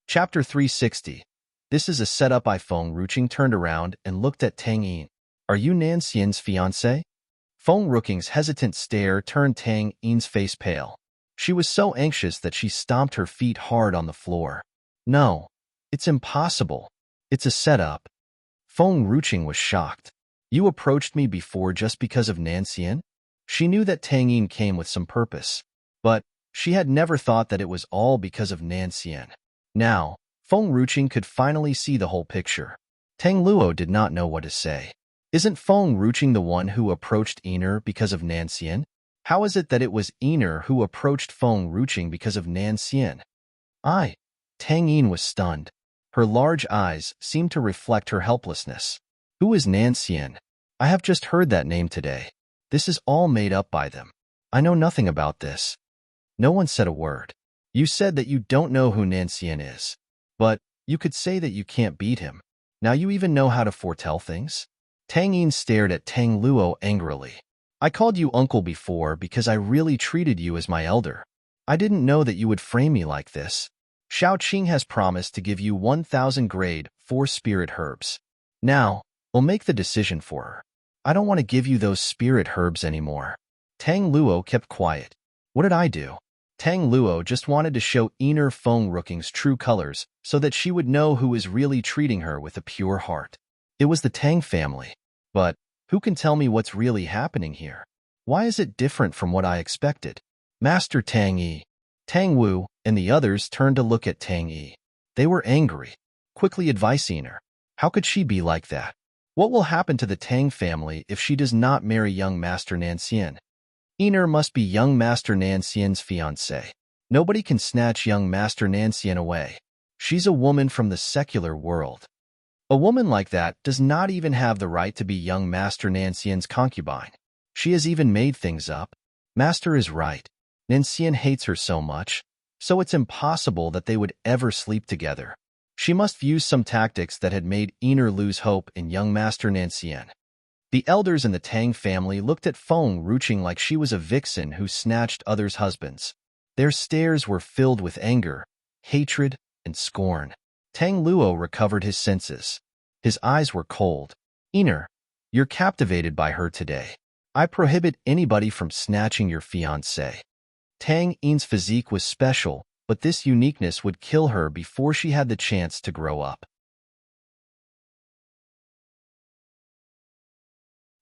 Chapter 360. This is a setup. Feng Ruching turned around and looked at Tang Yin. Are you Nan Xian's fiancé? Feng Ruching's hesitant stare turned Tang Yin's face pale. She was so anxious that she stomped her feet hard on the floor. No, it's impossible. It's a setup. Feng Ruching was shocked. You approached me before just because of Nan Xian? She knew that Tang Yin came with some purpose, but she had never thought that it was all because of Nan Xian. Now, Feng Ruching could finally see the whole picture. Tang Luo did not know what to say. Isn't Feng Ruching the one who approached Ener because of Nan Xian? How is it that it was Ener who approached Feng Ruching because of Nan Xian? Tang Yin was stunned. Her large eyes seemed to reflect her helplessness. Who is Nan Xian? I have just heard that name today. This is all made up by them. I know nothing about this. No one said a word. You said that you don't know who Nan Xian is. But you could say that you can't beat him. Now you even know how to foretell things? Tang Yin stared at Tang Luo angrily. I called you uncle before because I really treated you as my elder. I didn't know that you would frame me like this. Xiao Qing has promised to give you 1,000 grade 4 spirit herbs. Now, we'll make the decision for her. I don't want to give you those spirit herbs anymore. Tang Luo kept quiet. What did I do? Tang Luo just wanted to show Ener Feng Ruching's true colors so that she would know who was really treating her with a pure heart. It was the Tang family. But who can tell me what's really happening here? Why is it different from what I expected? Master Tang Yi, Tang Wu, and the others turned to look at Tang Yi. They were angry. Quickly advise Ener. How could she be like that? What will happen to the Tang family if she does not marry young Master Nan Xian? Ener must be young Master Nan Xian's fiancé. Nobody can snatch young Master Nan Xian away. She's a woman from the secular world. A woman like that does not even have the right to be young Master Nan Xian's concubine. She has even made things up. Master is right. Nan Xian hates her so much, so it's impossible that they would ever sleep together. She must use some tactics that had made Ener lose hope in young Master Nan Xian. The elders in the Tang family looked at Feng Ruching like she was a vixen who snatched others' husbands. Their stares were filled with anger, hatred, and scorn. Tang Luo recovered his senses. His eyes were cold. Ener, you're captivated by her today. I prohibit anybody from snatching your fiancé. Tang Yin's physique was special, but this uniqueness would kill her before she had the chance to grow up.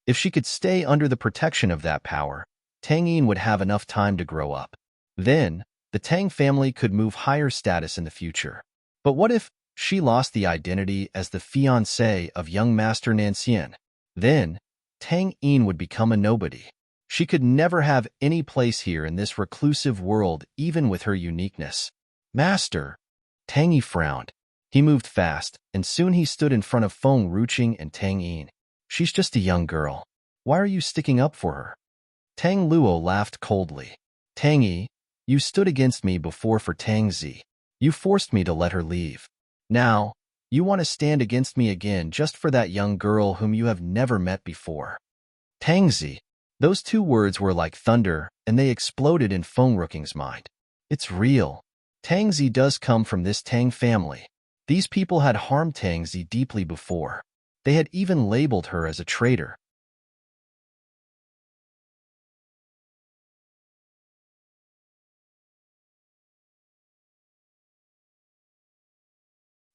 If she could stay under the protection of that power, Tang Yin would have enough time to grow up. Then, the Tang family could move higher status in the future. But what if she lost the identity as the fiancée of young Master Nan Xian? Then, Tang Yin would become a nobody. She could never have any place here in this reclusive world, even with her uniqueness. Master! Tang Yi frowned. He moved fast, and soon he stood in front of Feng Ruching and Tang Yin. She's just a young girl. Why are you sticking up for her? Tang Luo laughed coldly. Tang Yi, you stood against me before for Tang Zi. You forced me to let her leave. Now, you want to stand against me again just for that young girl whom you have never met before. Tang Zi. Those two words were like thunder, and they exploded in Feng Ruching's mind. It's real. Tang Zi does come from this Tang family. These people had harmed Tang Zi deeply before. They had even labeled her as a traitor.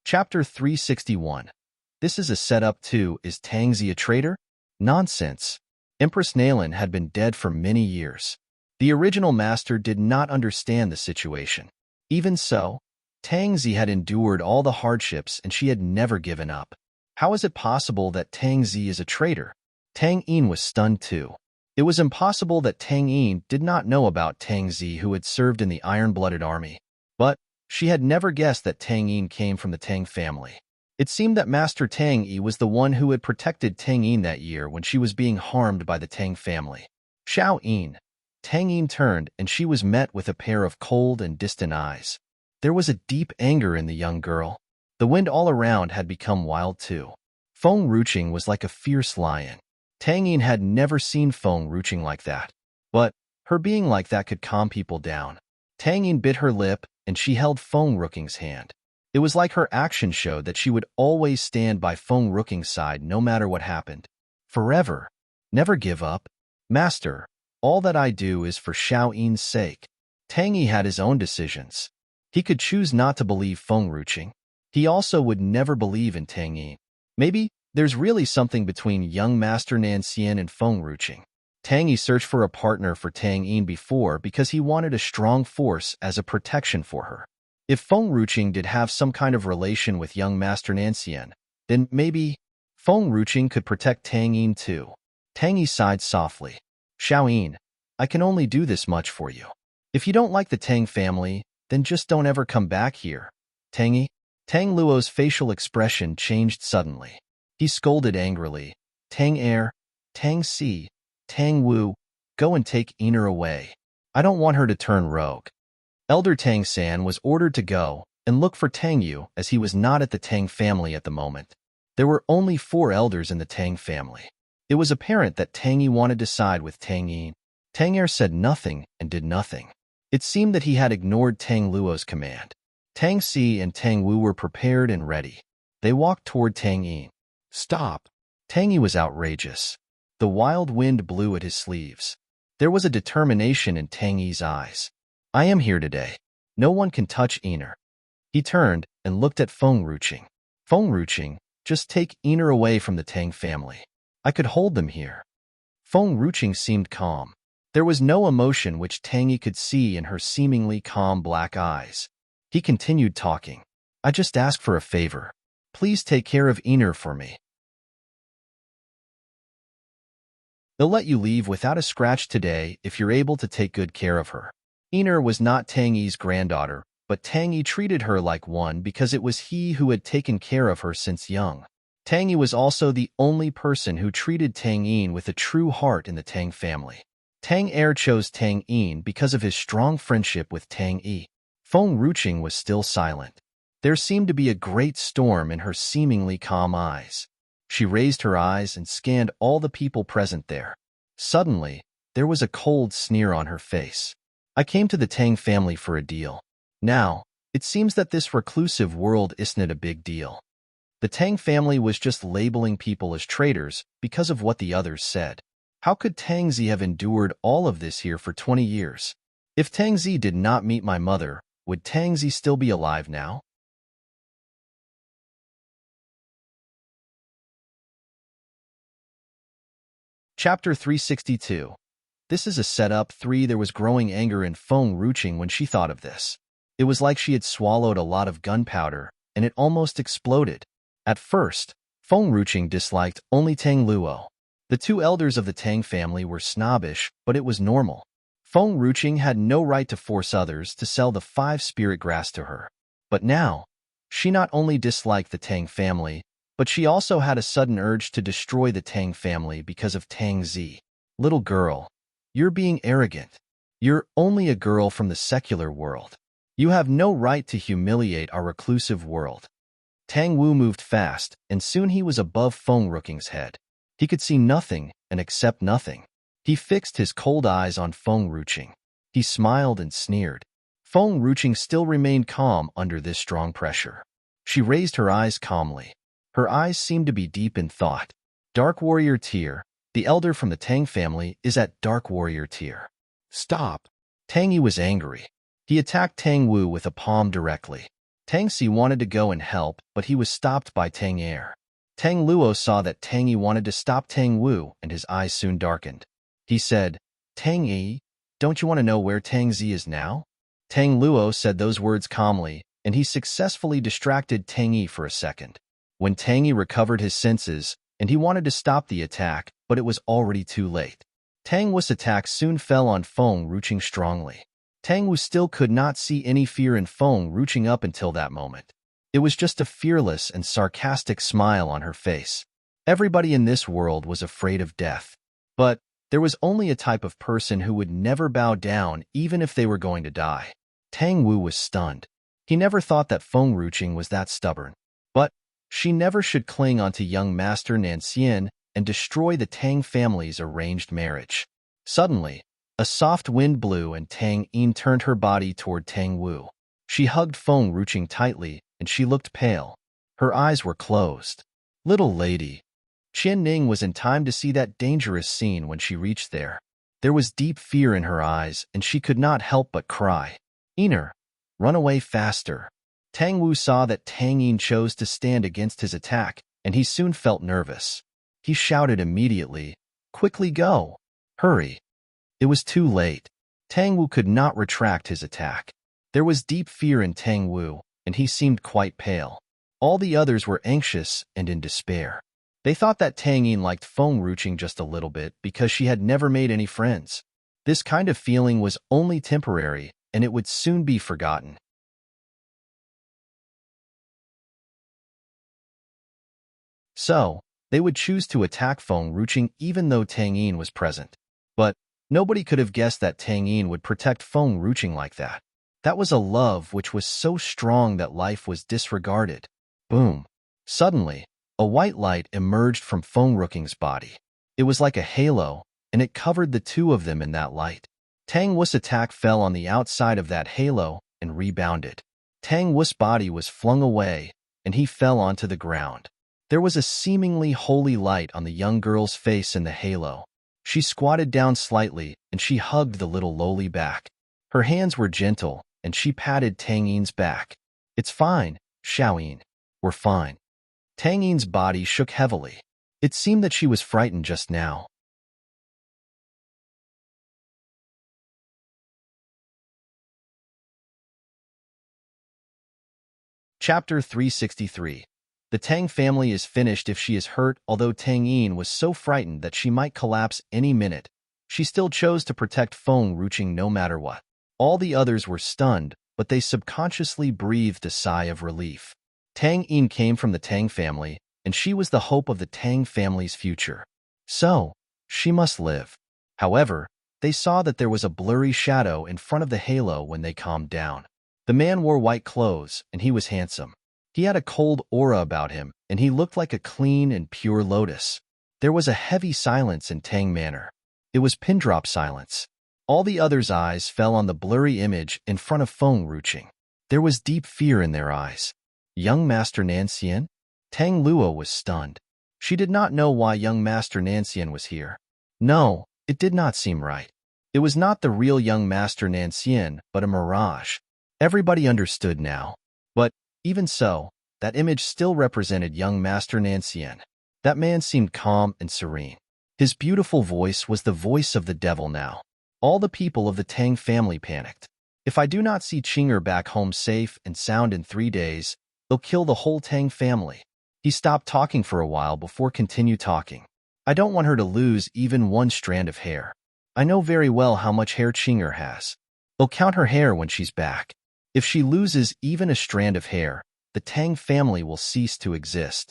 Chapter 361. This is a setup too. Is Tang Zi a traitor? Nonsense. Empress Nailin had been dead for many years. The original master did not understand the situation. Even so, Tang Zi had endured all the hardships and she had never given up. How is it possible that Tang Zi is a traitor? Tang Yin was stunned too. It was impossible that Tang Yin did not know about Tang Zi, who had served in the Iron-Blooded Army. But she had never guessed that Tang Yin came from the Tang family. It seemed that Master Tang Yi was the one who had protected Tang Yin that year when she was being harmed by the Tang family. Xiao Yin. Tang Yin turned, and she was met with a pair of cold and distant eyes. There was a deep anger in the young girl. The wind all around had become wild too. Feng Ruqing was like a fierce lion. Tang Yin had never seen Feng Ruqing like that. But her being like that could calm people down. Tang Yin bit her lip, and she held Feng Ruqing's hand. It was like her action showed that she would always stand by Feng Ruqing's side no matter what happened. Forever. Never give up. Master, all that I do is for Xiao Yin's sake. Tang Yi had his own decisions. He could choose not to believe Feng Ruqing. He also would never believe in Tang Yi. Maybe there's really something between young Master Nanxian and Feng Ruqing. Tang Yi searched for a partner for Tang Yin before because he wanted a strong force as a protection for her. If Feng Ruqing did have some kind of relation with young Master Nanxian, then maybe Feng Ruqing could protect Tang Yin too. Tang Yi sighed softly. Xiao Yin, I can only do this much for you. If you don't like the Tang family, then just don't ever come back here. Tang Yi? Tang Luo's facial expression changed suddenly. He scolded angrily. Tang Er, Tang Si, Tang Wu, go and take Iner away. I don't want her to turn rogue. Elder Tang San was ordered to go and look for Tang Yu, as he was not at the Tang family at the moment. There were only 4 elders in the Tang family. It was apparent that Tang Yi wanted to side with Tang Yin. Tang Er said nothing and did nothing. It seemed that he had ignored Tang Luo's command. Tang Si and Tang Wu were prepared and ready. They walked toward Tang Yin. Stop! Tang Yi was outrageous. The wild wind blew at his sleeves. There was a determination in Tang Yi's eyes. I am here today. No one can touch Iner. He turned and looked at Feng Ruqing. Feng Ruqing, just take Iner away from the Tang family. I could hold them here. Feng Ruqing seemed calm. There was no emotion which Tang Yi could see in her seemingly calm black eyes. He continued talking. I just ask for a favor. Please take care of Iner for me. They'll let you leave without a scratch today if you're able to take good care of her. Iner was not Tang Yi's granddaughter, but Tang Yi treated her like one because it was he who had taken care of her since young. Tang Yi was also the only person who treated Tang Yin with a true heart in the Tang family. Tang Er chose Tang Yin because of his strong friendship with Tang Yi. Feng Ruqing was still silent. There seemed to be a great storm in her seemingly calm eyes. She raised her eyes and scanned all the people present there. Suddenly, there was a cold sneer on her face. I came to the Tang family for a deal. Now, it seems that this reclusive world isn't a big deal. The Tang family was just labeling people as traitors because of what the others said. How could Tang Zi have endured all of this here for 20 years? If Tang Zi did not meet my mother, would Tang Zi still be alive now? Chapter 362. This is a setup. 3. There was growing anger in Feng Ruqing when she thought of this. It was like she had swallowed a lot of gunpowder, and it almost exploded. At first, Feng Ruqing disliked only Tang Luo. The 2 elders of the Tang family were snobbish, but it was normal. Feng Ruqing had no right to force others to sell the 5 spirit grass to her. But now, she not only disliked the Tang family, but she also had a sudden urge to destroy the Tang family because of Tang Zi. Little girl, you're being arrogant. You're only a girl from the secular world. You have no right to humiliate our reclusive world. Tang Wu moved fast, and soon he was above Feng Ruqing's head. He could see nothing and accept nothing. He fixed his cold eyes on Feng Ruqing. He smiled and sneered. Feng Ruqing still remained calm under this strong pressure. She raised her eyes calmly. Her eyes seemed to be deep in thought. Dark Warrior Tier, the elder from the Tang family, is at Dark Warrior Tier. Stop! Tang Yi was angry. He attacked Tang Wu with a palm directly. Tang Si wanted to go and help, but he was stopped by Tang Er. Tang Luo saw that Tang Yi wanted to stop Tang Wu, and his eyes soon darkened. He said, Tang Yi, don't you want to know where Tang Zi is now? Tang Luo said those words calmly, and he successfully distracted Tang Yi for a second. When Tang Yi recovered his senses, and he wanted to stop the attack, but it was already too late. Tang Wu's attack soon fell on Feng Ruching strongly. Tang Wu still could not see any fear in Feng Ruching up until that moment. It was just a fearless and sarcastic smile on her face. Everybody in this world was afraid of death. But there was only a type of person who would never bow down even if they were going to die. Tang Wu was stunned. He never thought that Feng Ruching was that stubborn. But she never should cling onto young Master Nanxian and destroy the Tang family's arranged marriage. Suddenly, a soft wind blew and Tang Yin turned her body toward Tang Wu. She hugged Feng Ruching tightly and she looked pale. Her eyes were closed. Little lady. Qian Ning was in time to see that dangerous scene when she reached there. There was deep fear in her eyes and she could not help but cry. Iner, run away faster. Tang Wu saw that Tang Yin chose to stand against his attack and he soon felt nervous. He shouted immediately, quickly go. Hurry. It was too late. Tang Wu could not retract his attack. There was deep fear in Tang Wu, and he seemed quite pale. All the others were anxious and in despair. They thought that Tang Yin liked Feng Ruching just a little bit because she had never made any friends. This kind of feeling was only temporary, and it would soon be forgotten. So, they would choose to attack Feng Ruching even though Tang Yin was present. But nobody could have guessed that Tang Yin would protect Feng Ruching like that. That was a love which was so strong that life was disregarded. Boom. Suddenly, a white light emerged from Feng Ruching's body. It was like a halo, and it covered the two of them in that light. Tang Wu's attack fell on the outside of that halo and rebounded. Tang Wu's body was flung away, and he fell onto the ground. There was a seemingly holy light on the young girl's face in the halo. She squatted down slightly, and she hugged the little lowly back. Her hands were gentle, and she patted Tang Yin's back. It's fine, Xiaoyin. We're fine. Tang Yin's body shook heavily. It seemed that she was frightened just now. Chapter 363. The Tang family is finished if she is hurt. Although Tang Yin was so frightened that she might collapse any minute, she still chose to protect Feng Ruching no matter what. All the others were stunned, but they subconsciously breathed a sigh of relief. Tang Yin came from the Tang family, and she was the hope of the Tang family's future. So, she must live. However, they saw that there was a blurry shadow in front of the halo when they calmed down. The man wore white clothes, and he was handsome. He had a cold aura about him, and he looked like a clean and pure lotus. There was a heavy silence in Tang Manor. It was pin-drop silence. All the others' eyes fell on the blurry image in front of Feng Ruching. There was deep fear in their eyes. Young Master Nanxian? Tang Luo was stunned. She did not know why young Master Nanxian was here. No, it did not seem right. It was not the real young Master Nanxian, but a mirage. Everybody understood now. But even so, that image still represented young Master Nanxian. That man seemed calm and serene. His beautiful voice was the voice of the devil now. All the people of the Tang family panicked. If I do not see Qinger back home safe and sound in 3 days, they'll kill the whole Tang family. He stopped talking for a while before continue talking. I don't want her to lose even one strand of hair. I know very well how much hair Qinger has. They'll count her hair when she's back. If she loses even a strand of hair, the Tang family will cease to exist.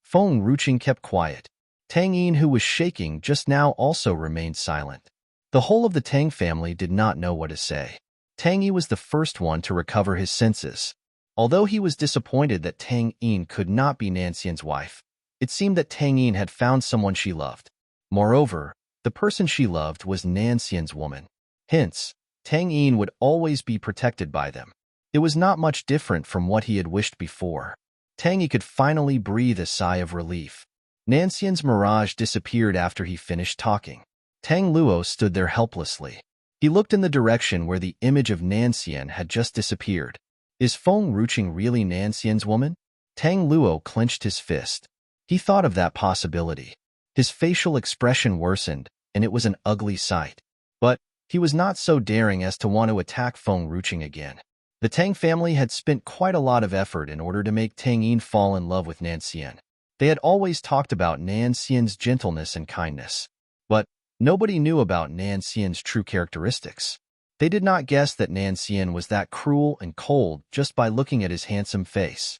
Feng Ruching kept quiet. Tang Yin, who was shaking just now, also remained silent. The whole of the Tang family did not know what to say. Tang Yi was the first one to recover his senses. Although he was disappointed that Tang Yin could not be Nanxian's wife, it seemed that Tang Yin had found someone she loved. Moreover, the person she loved was Nanxian's woman. Hence, Tang Yin would always be protected by them. It was not much different from what he had wished before. Tang Yi could finally breathe a sigh of relief. Nanxian's mirage disappeared after he finished talking. Tang Luo stood there helplessly. He looked in the direction where the image of Nanxian had just disappeared. Is Feng Ruching really Nanxian's woman? Tang Luo clenched his fist. He thought of that possibility. His facial expression worsened, and it was an ugly sight. But he was not so daring as to want to attack Feng Ruching again. The Tang family had spent quite a lot of effort in order to make Tang Yin fall in love with Nanxian. They had always talked about Nanxian's gentleness and kindness. But Nobody knew about Nan Xian's true characteristics. They did not guess that Nan Xian was that cruel and cold just by looking at his handsome face.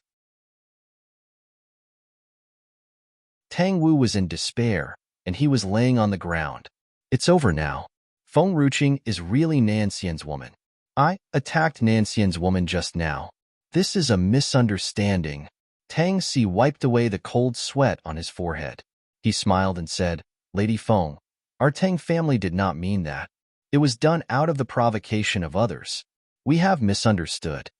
Tang Wu was in despair, and he was laying on the ground. It's over now. Feng Ruqing is really Nan Xian's woman. I attacked Nan Xian's woman just now. This is a misunderstanding. Tang Xi wiped away the cold sweat on his forehead. He smiled and said, Lady Feng, our Tang family did not mean that. It was done out of the provocation of others. We have misunderstood.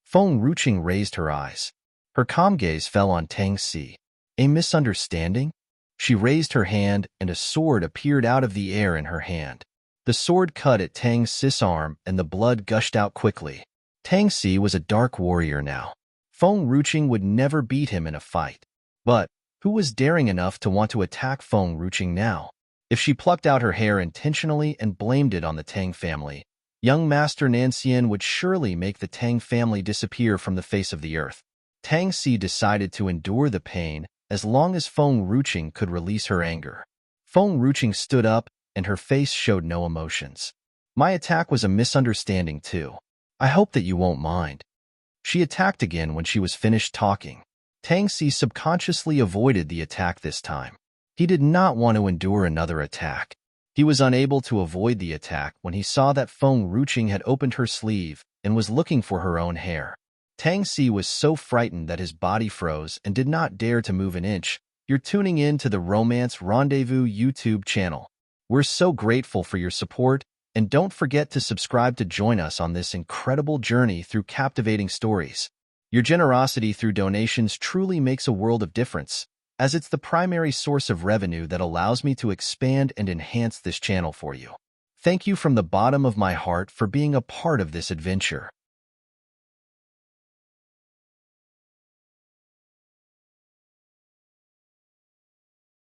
Feng Ruqing raised her eyes. Her calm gaze fell on Tang Xi. A misunderstanding? She raised her hand, and a sword appeared out of the air in her hand. The sword cut at Tang Xi's arm, and the blood gushed out quickly. Tang Xi was a dark warrior now. Feng Ruqing would never beat him in a fight. But who was daring enough to want to attack Feng Ruqing now? If she plucked out her hair intentionally and blamed it on the Tang family, young Master Nan Xian would surely make the Tang family disappear from the face of the earth. Tang Xi decided to endure the pain as long as Feng Ruqing could release her anger. Feng Ruqing stood up, and her face showed no emotions. My attack was a misunderstanding too. I hope that you won't mind. She attacked again when she was finished talking. Tang Xi subconsciously avoided the attack this time. He did not want to endure another attack. He was unable to avoid the attack when he saw that Feng Ruqing had opened her sleeve and was looking for her own hair. Tang Xi was so frightened that his body froze and did not dare to move an inch. You're tuning in to the Romance Rendezvous YouTube channel. We're so grateful for your support, and don't forget to subscribe to join us on this incredible journey through captivating stories. Your generosity through donations truly makes a world of difference, as it's the primary source of revenue that allows me to expand and enhance this channel for you. Thank you from the bottom of my heart for being a part of this adventure.